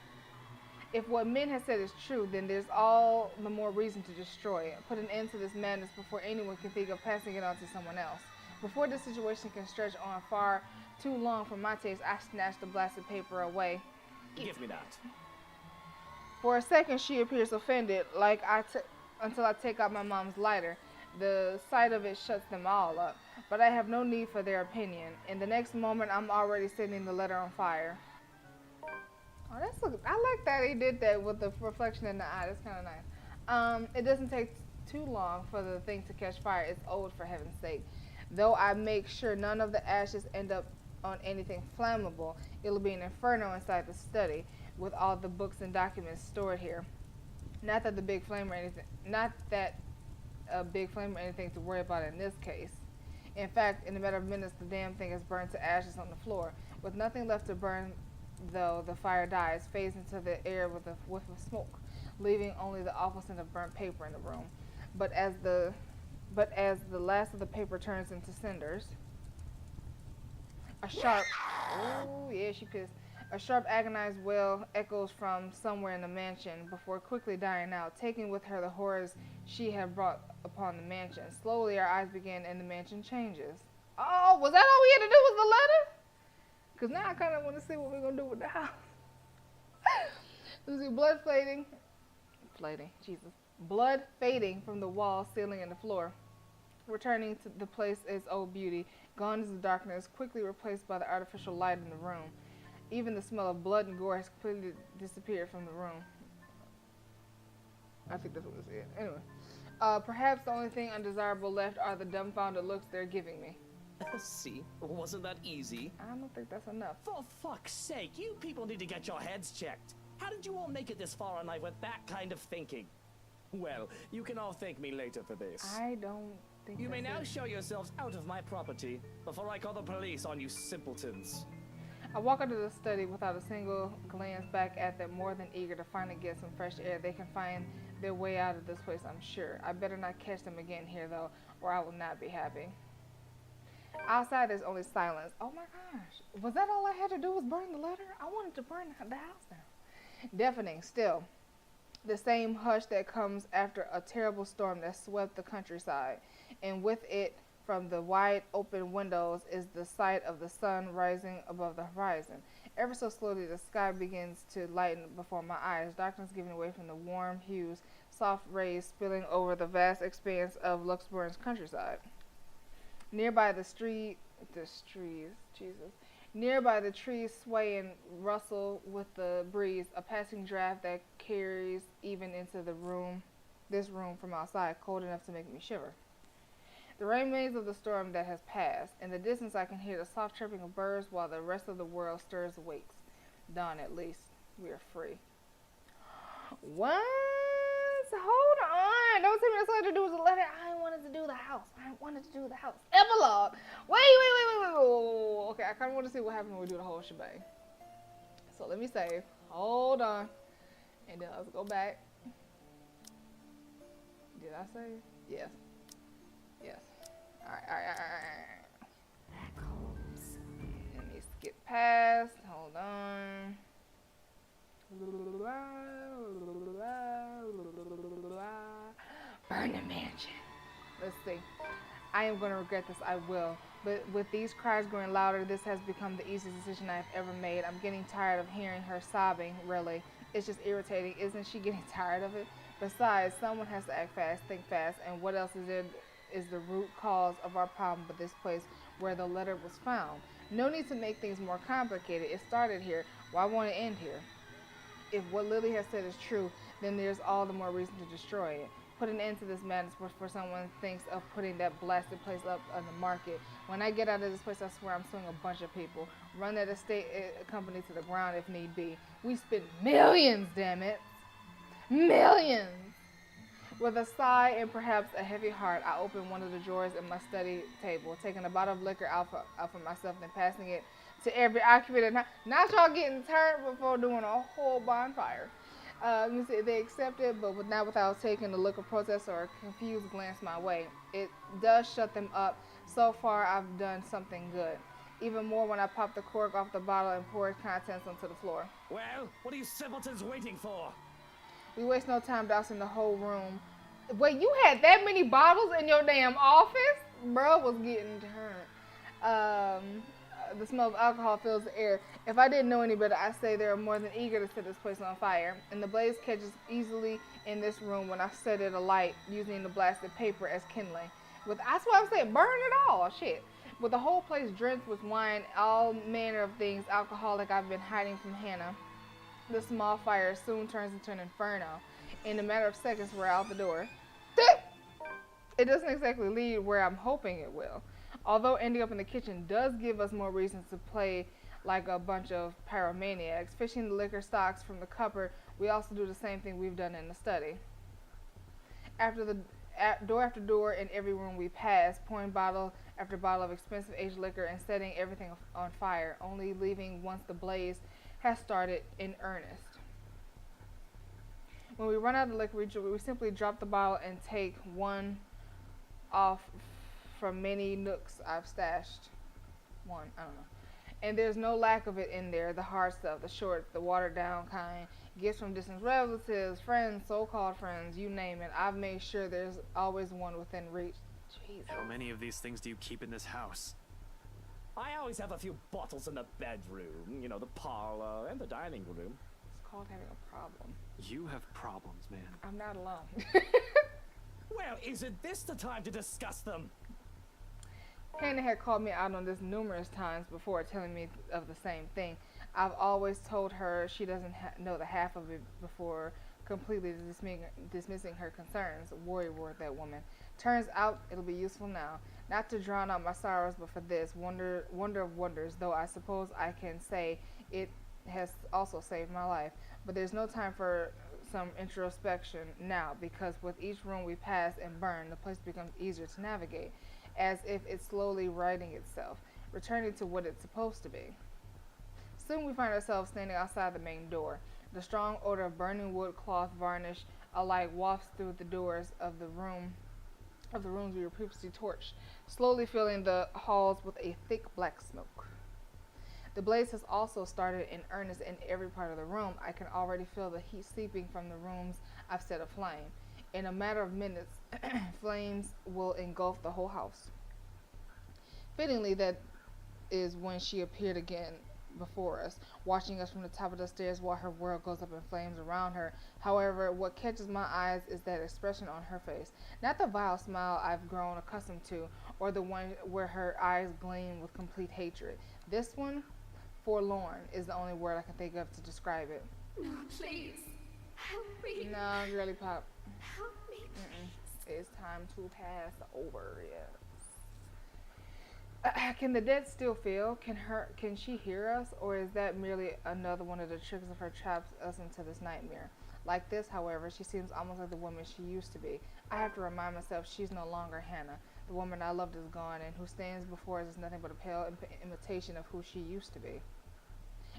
If what Min has said is true, then there's all the more reason to destroy it. Put an end to this madness before anyone can think of passing it on to someone else. Before this situation can stretch on far too long for my taste, I snatched the blasted paper away. Give me that. For a second, she appears offended, like until I take out my mom's lighter. The sight of it shuts them all up, but I have no need for their opinion. In the next moment, I'm already setting the letter on fire. Oh, I like that he did that with the reflection in the eye. That's kind of nice. It doesn't take too long for the thing to catch fire. It's old, for heaven's sake. Though I make sure none of the ashes end up on anything flammable, it'll be an inferno inside the study with all the books and documents stored here. Not that a big flame or anything to worry about in this case. In fact, in a matter of minutes, the damn thing is burned to ashes on the floor. With nothing left to burn, though, the fire dies, fades into the air with a whiff of smoke, leaving only the awful scent of burnt paper in the room. But as the last of the paper turns into cinders, a sharp, oh yeah, she pissed. A sharp, agonized wail echoes from somewhere in the mansion before quickly dying out, taking with her the horrors she had brought upon the mansion. Slowly, our eyes begin, and the mansion changes. Oh, was that all we had to do was the letter? Because now I kind of want to see what we're going to do with the house. You see blood blood fading from the wall, ceiling, and the floor. Returning to the place its old beauty, gone is the darkness, quickly replaced by the artificial light in the room. Even the smell of blood and gore has completely disappeared from the room. I think that's what it said. Anyway, perhaps the only thing undesirable left are the dumbfounded looks they're giving me. See, wasn't that easy? I don't think that's enough. For fuck's sake, you people need to get your heads checked. How did you all make it this far in life with that kind of thinking? Well, you can all thank me later for this. I don't think You may now it. show yourselves out of my property before I call the police on you simpletons. I walk into the study without a single glance back at them, more than eager to finally get some fresh air. They can find their way out of this place, I'm sure. I better not catch them again here, though, or I will not be happy. Outside, there's only silence. Oh my gosh. Was that all I had to do was burn the letter? I wanted to burn the house down. Deafening still. the same hush that comes after a terrible storm that swept the countryside, and with it, from the wide open windows, is the sight of the sun rising above the horizon. Ever so slowly, the sky begins to lighten before my eyes, darkness giving way from the warm hues, soft rays spilling over the vast expanse of Luxembourg's countryside. Nearby the trees sway and rustle with the breeze, a passing draft that carries even into this room from outside, cold enough to make me shiver. The remains of the storm that has passed. In the distance I can hear the soft chirping of birds while the rest of the world stirs awakes. Dawn at least. We are free. What? Hold on. Don't tell me that's all I had to do was a letter. I wanted to do the house. Epilogue. Wait. Okay, I kind of want to see what happens when we do the whole shebang. So let me save. Hold on. And then let's go back. Did I save? Yes. Alright. Let me skip past. Hold on. Burn the mansion. Let's see. I am going to regret this. I will. But with these cries growing louder, this has become the easiest decision I've ever made. I'm getting tired of hearing her sobbing, really. It's just irritating. Isn't she getting tired of it? Besides, someone has to act fast, think fast, and what else is the root cause of our problem but this place where the letter was found? No need to make things more complicated. It started here. Why won't it end here? If what Lily has said is true, then there's all the more reason to destroy it. Put an end to this madness before someone thinks of putting that blasted place up on the market. When I get out of this place, I swear I'm suing a bunch of people. Run that estate company to the ground if need be. We spent millions, damn it. Millions! With a sigh and perhaps a heavy heart, I opened one of the drawers in my study table, taking a bottle of liquor out for myself and passing it to every occupant. Not y'all getting turned before doing a whole bonfire. Let me see, they accepted, but not without taking a look of protest or a confused glance my way. It does shut them up. So far, I've done something good. Even more when I popped the cork off the bottle and poured contents onto the floor. Well, what are you simpletons waiting for? We waste no time dousing the whole room. Wait, you had that many bottles in your damn office? Bro was getting turned. The smell of alcohol fills the air. If I didn't know any better, I'd say they're more than eager to set this place on fire. And the blaze catches easily in this room when I set it alight using the blasted paper as kindling. That's what I'm saying, burn it all, shit. With the whole place drenched with wine, all manner of things alcoholic I've been hiding from Hannah. The small fire soon turns into an inferno. In a matter of seconds, we're out the door. It doesn't exactly lead where I'm hoping it will. Although ending up in the kitchen does give us more reasons to play like a bunch of pyromaniacs. Fishing the liquor stocks from the cupboard, we also do the same thing we've done in the study. Door after door in every room we pass, pouring bottle after bottle of expensive aged liquor and setting everything on fire, only leaving once the blaze has started in earnest. When we run out of liquor, we simply drop the bottle and take one off from many nooks I've stashed. I don't know. And there's no lack of it in there, the hard stuff, the short, the watered down kind, gifts from distant relatives, friends, so-called friends, you name it. I've made sure there's always one within reach. Jesus. How many of these things do you keep in this house? I always have a few bottles in the bedroom, you know, the parlor and the dining room. It's called having a problem. You have problems, man. I'm not alone. Well, isn't this the time to discuss them? Hannah had called me out on this numerous times before, telling me of the same thing. I've always told her she doesn't know the half of it before completely dismissing her concerns. Worrywart, that woman. Turns out it'll be useful now. Not to drown out my sorrows, but for this wonder of wonders, though I suppose I can say it has also saved my life. But there's no time for some introspection now, because with each room we pass and burn, the place becomes easier to navigate, as if it's slowly righting itself, returning to what it's supposed to be. Soon we find ourselves standing outside the main door. The strong odor of burning wood, cloth, varnish alike wafts through the doors of the rooms we were previously torched, slowly filling the halls with a thick black smoke. The blaze has also started in earnest in every part of the room. I can already feel the heat seeping from the rooms I've set aflame. In a matter of minutes, flames will engulf the whole house. Fittingly, that is when she appeared again before us, watching us from the top of the stairs while her world goes up in flames around her. However, what catches my eyes is that expression on her face. Not the vile smile I've grown accustomed to, or the one where her eyes gleam with complete hatred. This one, forlorn, is the only word I can think of to describe it. No, please. Help me. No, girly pop. Help me. It's time to pass over, yes. Can the dead still feel? Can she hear us? Or is that merely another one of the tricks of her traps us into this nightmare? Like this, however, she seems almost like the woman she used to be. I have to remind myself she's no longer Hannah. The woman I loved is gone, and who stands before us is nothing but a pale imitation of who she used to be.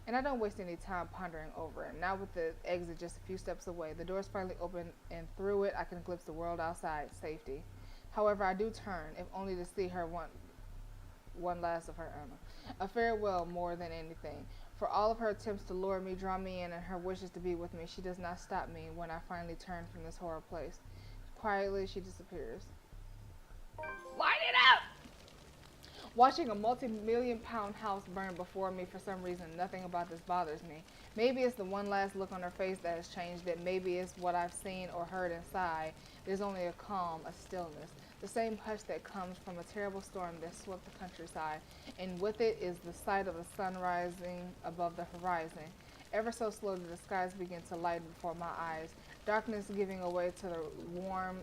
And I don't waste any time pondering over it. Now with the exit just a few steps away, the doors finally open, and through it I can glimpse the world outside, safety. However, I do turn, if only to see her one last of her a farewell more than anything. For all of her attempts to lure me, draw me in, and her wishes to be with me, she does not stop me when I finally turn from this horrid place. Quietly, she disappears. Light it up! Watching a multi-million-pound house burn before me, for some reason, nothing about this bothers me. Maybe it's the one last look on her face that has changed it. Maybe it's what I've seen or heard inside. There's only a calm, a stillness. The same hush that comes from a terrible storm that swept the countryside, and with it is the sight of the sun rising above the horizon. Ever so slowly the skies begin to lighten before my eyes, darkness giving away to the warm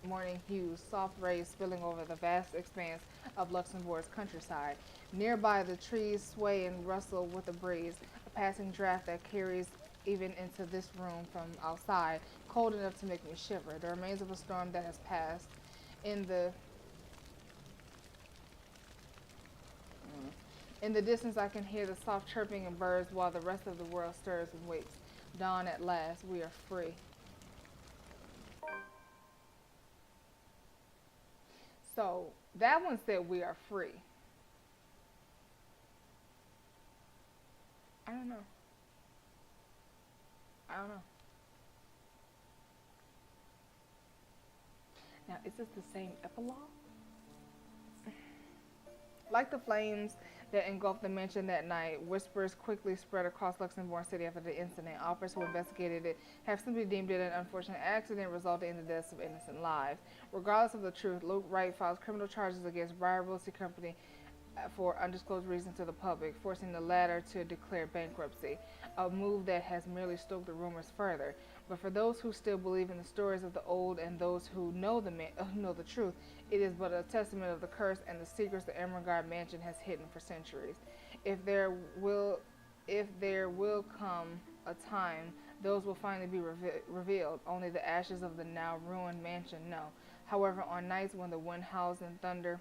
morning hues, soft rays spilling over the vast expanse of Luxembourg's countryside. Nearby the trees sway and rustle with the breeze, a passing draft that carries even into this room from outside, cold enough to make me shiver, the remains of a storm that has passed. In the distance I can hear the soft chirping of birds while the rest of the world stirs and wakes. Dawn at last, we are free. So that one said we are free. I don't know. Now, is this the same epilogue? Like the flames that engulfed the mansion that night, whispers quickly spread across Luxembourg City after the incident. Officers who investigated it have simply deemed it an unfortunate accident resulting in the deaths of innocent lives. Regardless of the truth, Luke Wright files criminal charges against Briar Realty Company for undisclosed reasons to the public, forcing the latter to declare bankruptcy, a move that has merely stoked the rumors further. But for those who still believe in the stories of the old and those who know the truth, it is but a testament of the curse and the secrets the Ermengarde mansion has hidden for centuries. If there will come a time, those will finally be revealed. Only the ashes of the now ruined mansion know. However, on nights when the wind howls and thunder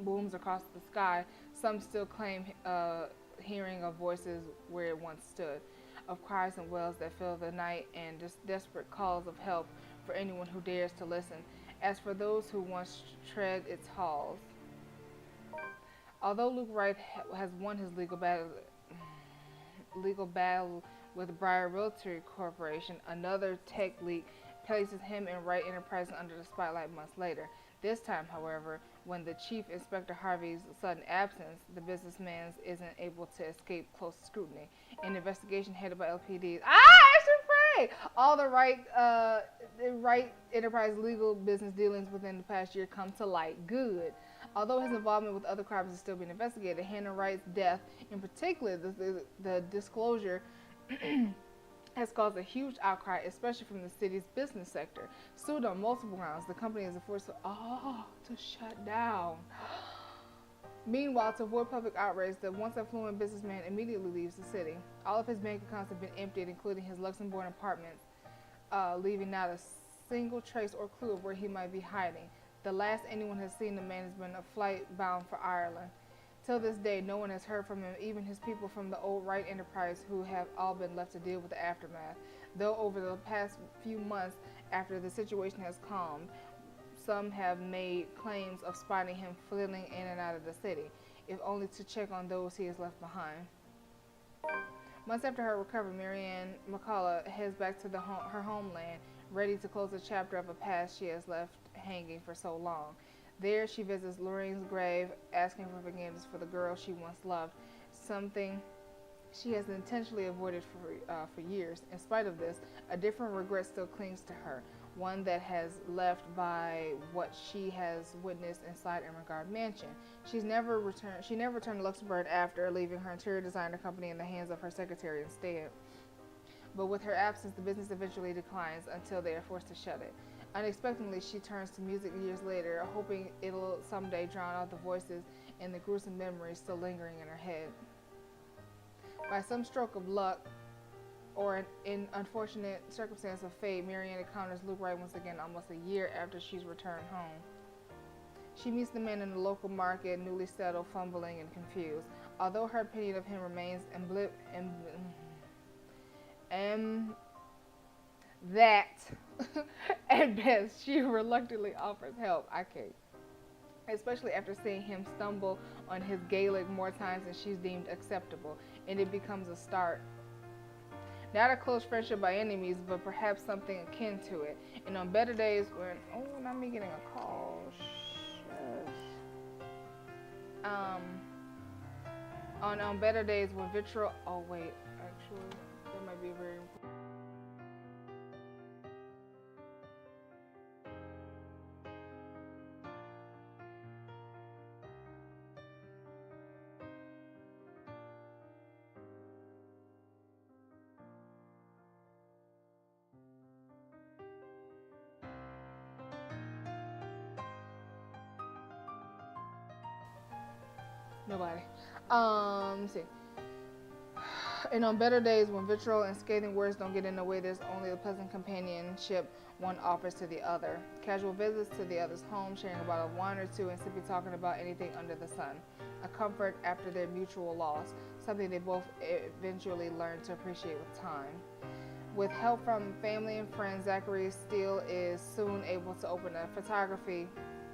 booms across the sky, some still claim hearing of voices where it once stood, of cries and wails that fill the night, and desperate calls of help for anyone who dares to listen. As for those who once tread its halls, although Luke Wright has won his legal battle with Briar Realty Corporation, another tech leak places him and Wright Enterprises under the spotlight months later. This time, however, when the Chief Inspector Harvey's sudden absence, the businessman isn't able to escape close scrutiny. An investigation headed by LPD's all the Wright Enterprise legal business dealings within the past year come to light. Good. Although his involvement with other crimes is still being investigated, Hannah Wright's death, in particular, the disclosure has caused a huge outcry, especially from the city's business sector. Sued on multiple grounds, the company is forced to shut down. Meanwhile, to avoid public outrage, the once affluent businessman immediately leaves the city. All of his bank accounts have been emptied, including his Luxembourg apartments, leaving not a single trace or clue of where he might be hiding. The last anyone has seen the man has been a flight bound for Ireland. Till this day, no one has heard from him, even his people from the old Wright Enterprise, who have all been left to deal with the aftermath. Though over the past few months, after the situation has calmed, some have made claims of spotting him flitting in and out of the city. if only to check on those he has left behind. Months after her recovery, Marianne McCullough heads back to her homeland, ready to close a chapter of a past she has left hanging for so long. There, she visits Lorraine's grave, asking for forgiveness for the girl she once loved, something she has intentionally avoided for years. In spite of this, a different regret still clings to her, one that has left by what she has witnessed inside Ermengarde Mansion. She never returned to Luxembourg after, leaving her interior designer company in the hands of her secretary instead. But with her absence, the business eventually declines until they are forced to shut it. Unexpectedly, she turns to music years later, hoping it'll someday drown out the voices and the gruesome memories still lingering in her head. By some stroke of luck, or an unfortunate circumstance of fate, Marianne encounters Luke Wright once again almost a year after she's returned home. She meets the man in the local market, newly settled, fumbling, and confused. Although her opinion of him remains at best, she reluctantly offers help. I can't. Especially after seeing him stumble on his Gaelic more times than she's deemed acceptable, and it becomes a start. Not a close friendship by any means, but perhaps something akin to it. And on better days when, oh, not me getting a call. On better days when vitriol, oh wait, actually, that might be very important. Nobody. Let's see. And on better days, when vitriol and scathing words don't get in the way, there's only a pleasant companionship one offers to the other. Casual visits to the other's home, sharing a bottle of wine or two, and simply talking about anything under the sun. A comfort after their mutual loss, something they both eventually learn to appreciate with time. With help from family and friends, Zachary Steele is soon able to open a photography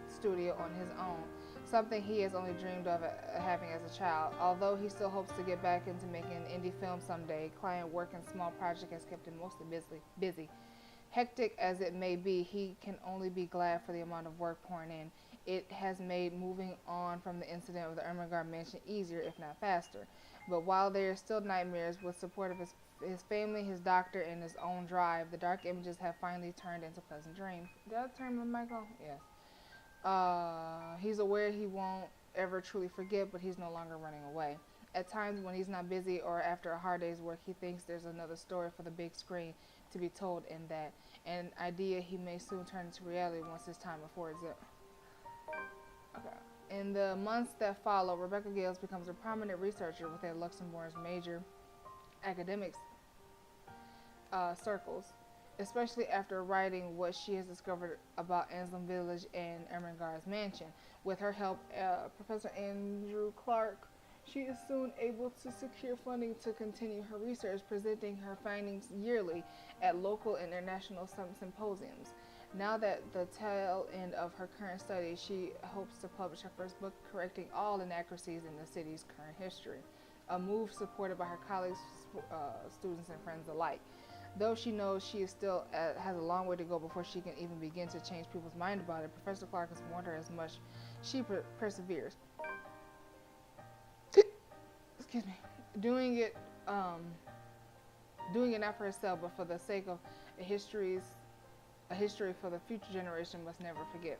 studio on his own, something he has only dreamed of having as a child. Although he still hopes to get back into making indie films someday, client work and small project has kept him mostly busy. Hectic as it may be, he can only be glad for the amount of work pouring in. It has made moving on from the incident of the Ermengarde Mansion easier, if not faster. But while there are still nightmares, with support of his family, his doctor, and his own drive, the dark images have finally turned into pleasant dreams. Did I turn my mic on? Yes. He's aware he won't ever truly forget, but he's no longer running away. At times when he's not busy or after a hard day's work, he thinks there's another story for the big screen to be told in that, an idea he may soon turn into reality once his time affords it. Okay. In the months that follow, Rebecca Gales becomes a prominent researcher within Luxembourg's major academics circles, especially after writing what she has discovered about Anselm Village and Ermengarde's Mansion. With her help, Professor Andrew Clark, she is soon able to secure funding to continue her research, presenting her findings yearly at local and international symposiums. Now that the tail end of her current study, she hopes to publish her first book correcting all inaccuracies in the city's current history, a move supported by her colleagues, students, and friends alike. Though she knows she is still has a long way to go before she can even begin to change people's mind about it, Professor Clark has warned her as much. She perseveres. Excuse me. Doing it not for herself, but for the sake of a history for the future generation must never forget.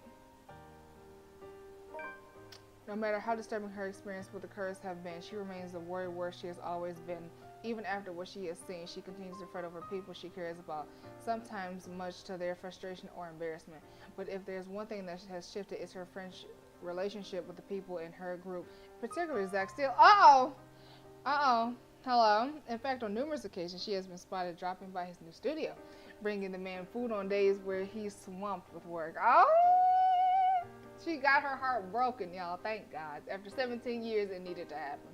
No matter how disturbing her experience with the curse have been, she remains the warrior where she has always been. Even after what she has seen, she continues to fret over people she cares about, sometimes much to their frustration or embarrassment. But if there's one thing that has shifted, it's her friendship relationship with the people in her group, particularly Zach Steele. Hello. In fact, on numerous occasions, she has been spotted dropping by his new studio, bringing the man food on days where he's swamped with work. She got her heart broken, y'all. Thank God. After 17 years, it needed to happen.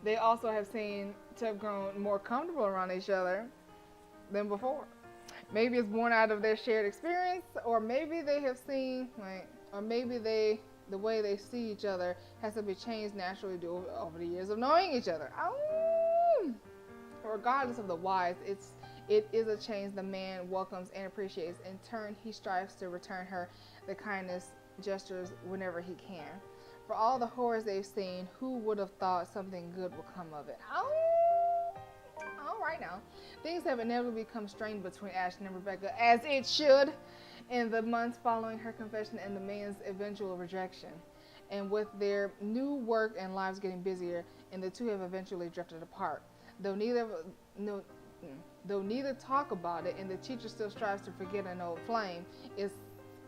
They also have seemed to have grown more comfortable around each other than before. Maybe it's born out of their shared experience, or maybe they have seen, or maybe they The way they see each other has to be changed naturally due over the years of knowing each other. Regardless of the whys, it is a change the man welcomes and appreciates. In turn, he strives to return her the kindness gestures whenever he can. For all the horrors they've seen, who would have thought something good would come of it? All right now. Things have inevitably become strained between Ashton and Rebecca, as it should, in the months following her confession and the man's eventual rejection. And with their new work and lives getting busier, and the two have eventually drifted apart. Though neither talk about it, and the teacher still strives to forget an old flame, it's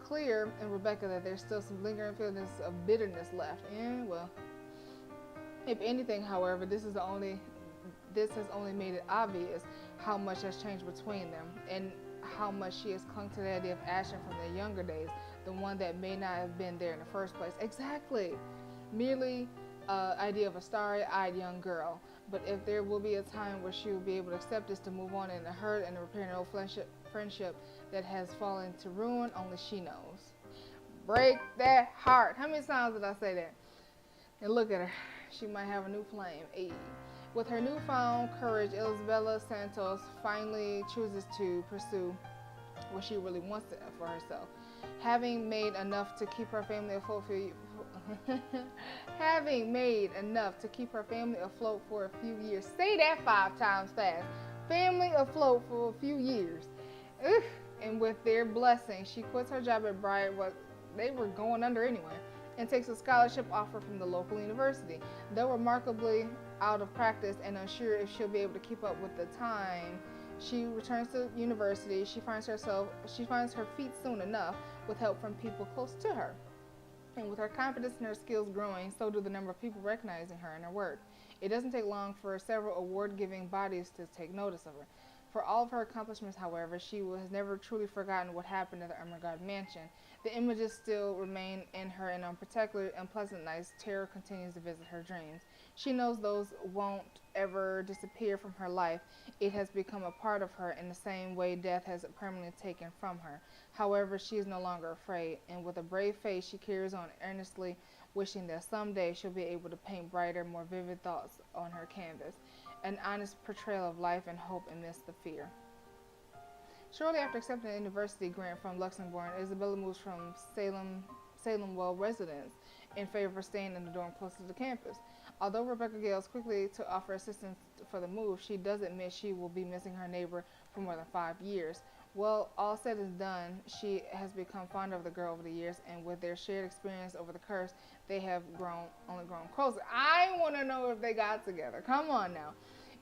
clear in Rebecca that there's still some lingering feelings of bitterness left. And well, if anything, however, this has only made it obvious how much has changed between them, and how much she has clung to the idea of Ashton from their younger days, the one that may not have been there in the first place. Exactly. Merely idea of a starry-eyed young girl. But if there will be a time where she will be able to accept this, to move on in a hurt and to repair an old friendship that has fallen to ruin, only she knows. Break that heart. How many times did I say that? And look at her. She might have a new flame. Ayy. With her newfound courage, Isabella Santos finally chooses to pursue what she really wants for herself. Having made enough to keep her family afloat for a few years. Say that 5 times fast. Family afloat for a few years. Ugh. And with their blessing, she quits her job at Briar, they were going under anyway, and takes a scholarship offer from the local university. Though remarkably out of practice and unsure if she'll be able to keep up with the time, she returns to university. She finds her feet soon enough with help from people close to her. And with her confidence and her skills growing, so do the number of people recognizing her and her work. It doesn't take long for several award-giving bodies to take notice of her. For all of her accomplishments, however, she has never truly forgotten what happened at the Ermengarde mansion. The images still remain in her, and on particularly unpleasant nights, terror continues to visit her dreams. She knows those won't ever disappear from her life. It has become a part of her in the same way death has permanently taken from her. However, she is no longer afraid, and with a brave face, she carries on earnestly, wishing that someday she'll be able to paint brighter, more vivid thoughts on her canvas. An honest portrayal of life and hope amidst the fear. Shortly after accepting a university grant from Luxembourg, Isabella moves from Salem residence in favor of staying in the dorm close to the campus. Although Rebecca Gales quickly to offer assistance for the move, she does admit she will be missing her neighbor for more than 5 years. Well, all said and done, she has become fond of the girl over the years, and with their shared experience over the curse, they have only grown closer. I want to know if they got together. Come on now.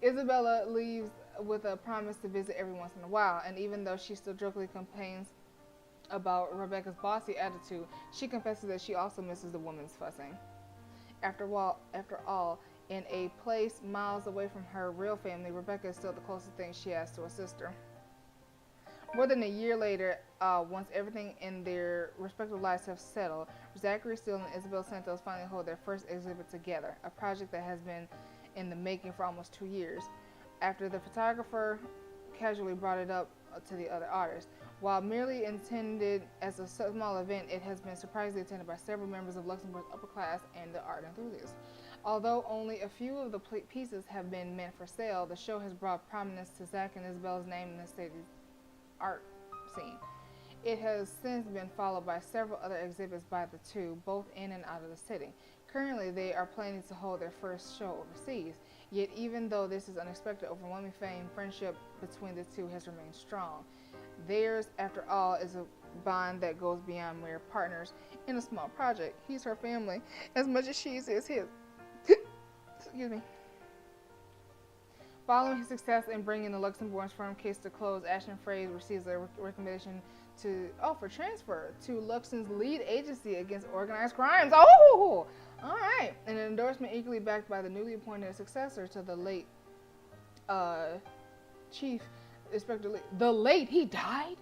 Isabella leaves with a promise to visit every once in a while, and even though she still jokingly complains about Rebecca's bossy attitude, she confesses that she also misses the woman's fussing. After all, in a place miles away from her real family, Rebecca is still the closest thing she has to a sister. More than a year later, once everything in their respective lives have settled, Zachary Steele and Isabel Santos finally hold their first exhibit together, a project that has been in the making for almost 2 years. After the photographer casually brought it up to the other artists. While merely intended as a small event, it has been surprisingly attended by several members of Luxembourg's upper class and the art enthusiasts. Although only a few of the pieces have been meant for sale, the show has brought prominence to Zach and Isabella's name in the city's art scene. It has since been followed by several other exhibits by the two, both in and out of the city. Currently, they are planning to hold their first show overseas. Yet, even though this is unexpected, overwhelming fame, friendship between the two has remained strong. Theirs, after all, is a bond that goes beyond mere partners in a small project. He's her family as much as she is his. Excuse me. Following his success in bringing the Luxembourg firm case to close, Ashton Frey receives a recommendation for transfer to Luxembourg's lead agency against organized crimes. Oh, all right. And an endorsement equally backed by the newly appointed successor to the late Chief Inspector Lee. The late? He died?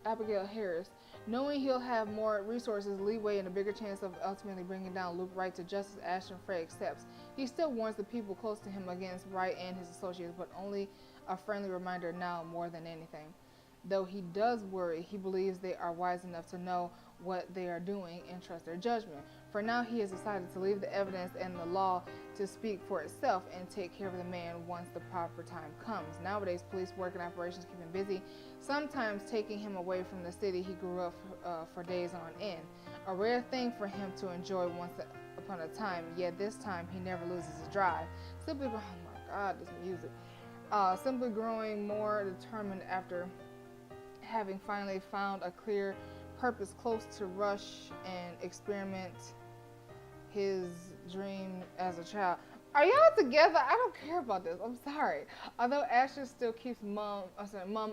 Abigail Harris. Knowing he'll have more resources, leeway, and a bigger chance of ultimately bringing down Luke Wright to justice, Ashton Frey accepts. He still warns the people close to him against Wright and his associates, but only a friendly reminder now more than anything. Though he does worry, he believes they are wise enough to know what they are doing and trust their judgment. For now, he has decided to leave the evidence and the law to speak for itself and take care of the man once the proper time comes. Nowadays, police work and operations keep him busy, sometimes taking him away from the city he grew up for days on end. A rare thing for him to enjoy once upon a time, yet this time he never loses his drive. Simply, oh my God, this music. Simply growing more determined after having finally found a clear purpose, close to rush and experiment his dream as a child. Are y'all together? I don't care about this. I'm sorry. Although Ashton still keeps mum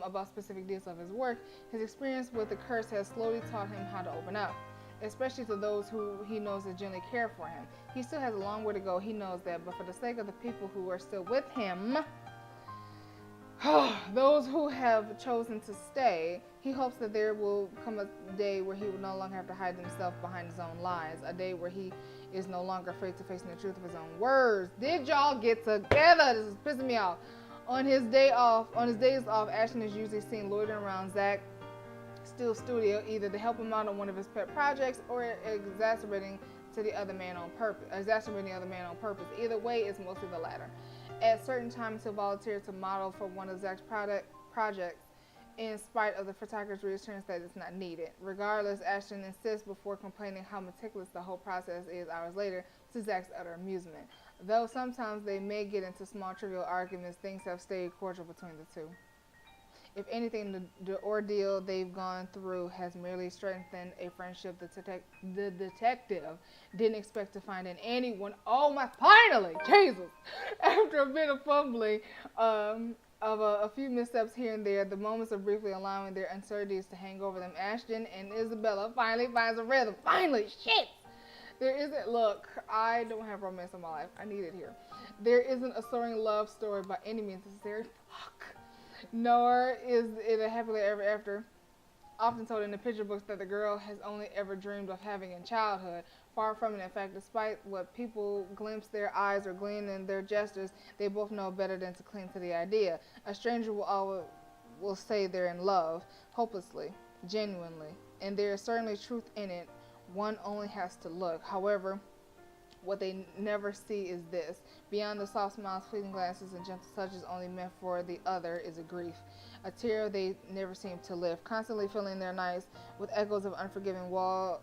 about specific details of his work, his experience with the curse has slowly taught him how to open up, especially to those who he knows that genuinely care for him. He still has a long way to go, he knows that, but for the sake of the people who are still with him, those who have chosen to stay, he hopes that there will come a day where he will no longer have to hide himself behind his own lies, a day where he is no longer afraid to face the truth of his own words. Did y'all get together? This is pissing me off. On his days off, Ashton is usually seen loitering around Zach Steele's studio, either to help him out on one of his pet projects or exacerbating the other man on purpose. Either way, it's mostly the latter. At certain times, he'll volunteer to model for one of Zach's projects, in spite of the photographer's reassurance that it's not needed. Regardless, Ashton insists before complaining how meticulous the whole process is hours later, to Zach's utter amusement. Though sometimes they may get into small trivial arguments, things have stayed cordial between the two. If anything, the ordeal they've gone through has merely strengthened a friendship the detective didn't expect to find in anyone. Oh my, finally, Jesus! After a bit of fumbling, of a few missteps here and there, the moments of briefly allowing their uncertainties to hang over them, Ashton and Isabella finally finds a rhythm. Finally, shit! There isn't, look, I don't have romance in my life. I need it here. There isn't a soaring love story by any means necessary. Fuck. Nor is it a happily ever after, often told in the picture books that the girl has only ever dreamed of having in childhood. Far from it, in fact, despite what people glimpse their eyes or glean in their gestures, they both know better than to cling to the idea. A stranger will say they're in love, hopelessly, genuinely, and there is certainly truth in it. One only has to look. However, what they never see is this. Beyond the soft smiles, fleeting glances, and gentle touches only meant for the other is a grief, a tear they never seem to lift, constantly filling their nights with echoes of unforgiving wail,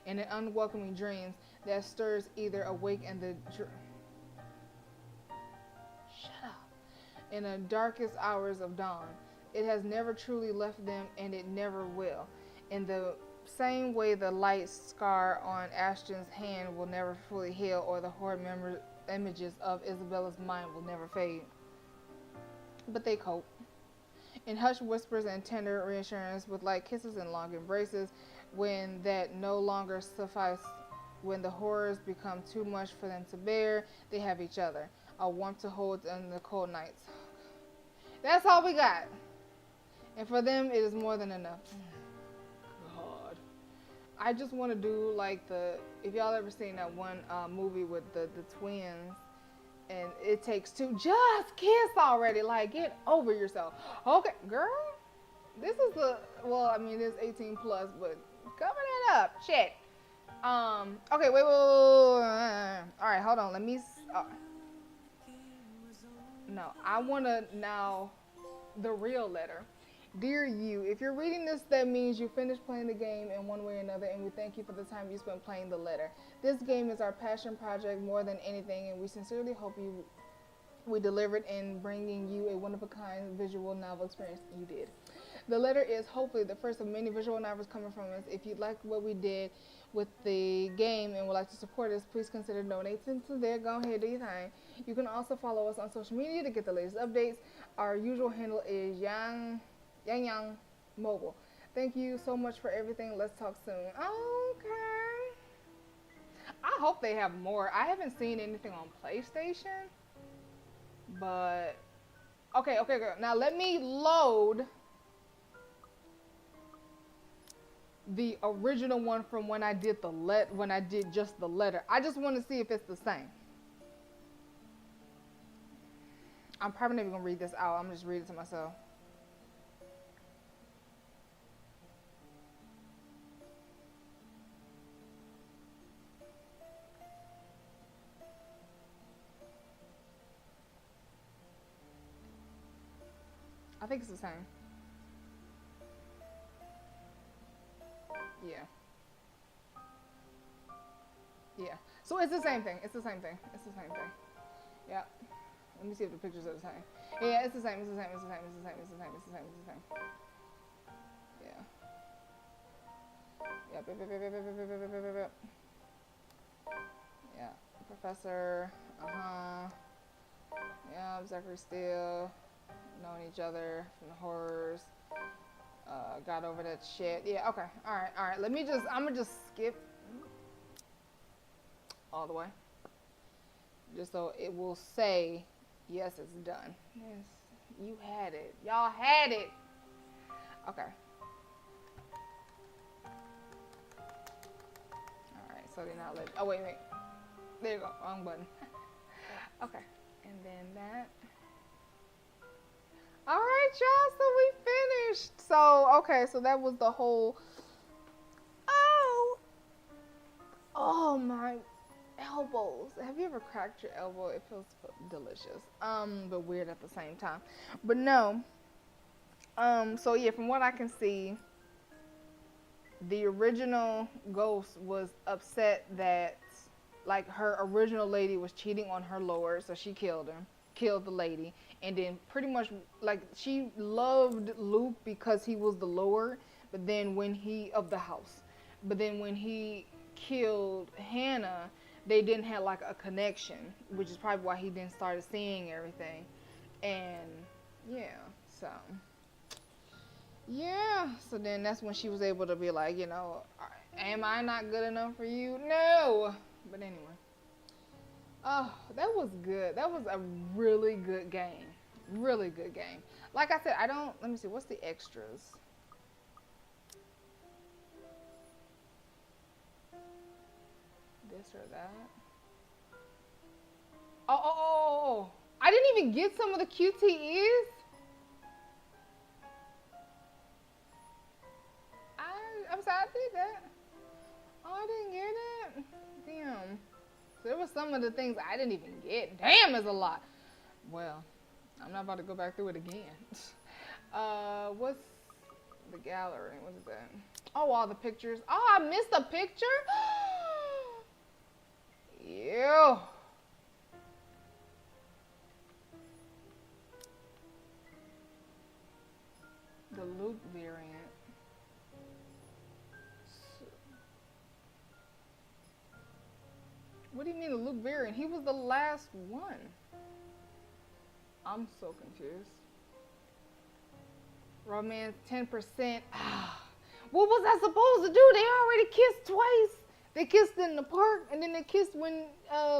and an unwelcoming dreams that stirs either awake in the in the darkest hours of dawn. It has never truly left them, and it never will. In the same way the light scar on Ashton's hand will never fully heal, or the horrid images of Isabella's mind will never fade. But they cope. In hushed whispers and tender reassurance, with light kisses and long embraces, when that no longer suffice, when the horrors become too much for them to bear, they have each other, a warmth to hold in the cold nights. That's all we got. And for them, it is more than enough. God. I just want to do like if y'all ever seen that one movie with the twins, and It Takes Two, just kiss already. Like, get over yourself. Okay, girl. This is it's 18 plus, but cover that up. Shit. Okay, wait. All right, hold on. Let me. No, I want to now the real letter. Dear you, if you're reading this, that means you finished playing the game in one way or another, and we thank you for the time you spent playing the letter. This game is our passion project more than anything, and we sincerely hope we delivered in bringing you a one-of-a-kind visual novel experience. You did. The letter is hopefully the first of many visual novels coming from us. If you liked what we did with the game and would like to support us, please consider donating to there. Go ahead, do your thing. You can also follow us on social media to get the latest updates. Our usual handle is Yang Mobile. Thank you so much for everything. Let's talk soon. Okay. I hope they have more. I haven't seen anything on PlayStation, but okay, girl. Now let me load the original one from when I did just the letter. I just want to see if it's the same. I'm probably never gonna read this out. I'm just reading it to myself. I think it's the same. Yeah. Yeah. So it's the same thing. It's the same thing. It's the same thing. Yeah. Let me see if the pictures are the same. Yeah, it's the same. It's the same. It's the same. It's the same. It's the same. It's the same. It's the same. Yeah. Yep. Yep. Yep. Yep. Yep. Yep. Yep. Yep. Yep. Yep. Yeah. Professor. Yeah. Zachary Steele. Knowing each other from the horrors. Got over that shit. Yeah. Okay. All right. All right. Let me just. I'm gonna just skip all the way, just so it will say, yes, it's done. Yes, you had it. Y'all had it. Okay. All right, so they're not letting, oh, wait. There you go, wrong button. Okay, and then that. All right, y'all, so we finished. So, okay, so that was the whole, oh my elbows. Have you ever cracked your elbow? It feels delicious, but weird at the same time. But no, so yeah, from what I can see, the original ghost was upset that, like, her original lady was cheating on her lord, so she killed the lady, and then pretty much, like, she loved Luke because he was the lord, but then when he, of the house, but then when he killed Hannah, they didn't have like a connection, which is probably why he then started seeing everything. And yeah, so yeah, so then that's when she was able to be like, you know, am I not good enough for you? No. But anyway, oh, that was good. That was a really good game. Really good game. Like I said, let me see, what's the extras? This or that. Oh. I didn't even get some of the QTEs. I'm sorry, I did that. Oh, I didn't get it. Damn. So there was some of the things I didn't even get. Damn, is a lot. Well, I'm not about to go back through it again. What's the gallery? What is that? Oh, all the pictures. Oh, I missed a picture? Ew. The Luke variant. What do you mean the Luke variant? He was the last one. I'm so confused. Romance 10%. What was I supposed to do? They already kissed twice. They kissed in the park, and then they kissed when,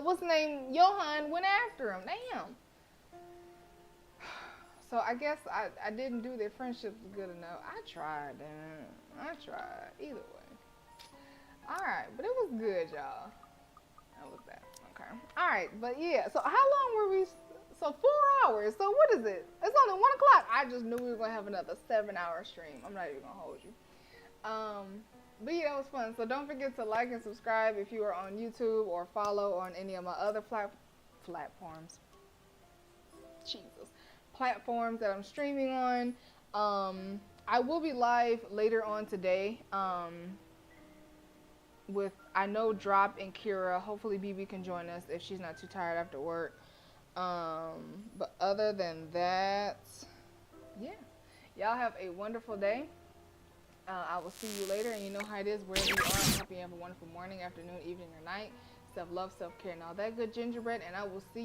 what's the name, Johan went after him. Damn. So I guess I didn't do their friendship good enough. I tried, damn. I tried. Either way. Alright, but it was good, y'all. That was that. Okay. Alright, but yeah. So how long were we? So 4 hours. So what is it? It's only 1 o'clock. I just knew we were going to have another 7-hour stream. I'm not even going to hold you. But yeah, it was fun. So don't forget to like and subscribe if you are on YouTube, or follow on any of my other platforms. Jesus. Platforms that I'm streaming on. I will be live later on today with, I know, Drop and Kira. Hopefully BB can join us if she's not too tired after work. But other than that, yeah, y'all have a wonderful day. I will see you later, and you know how it is wherever you are. I hope you have a wonderful morning, afternoon, evening, or night. Self-love, self-care, and all that good gingerbread, and I will see you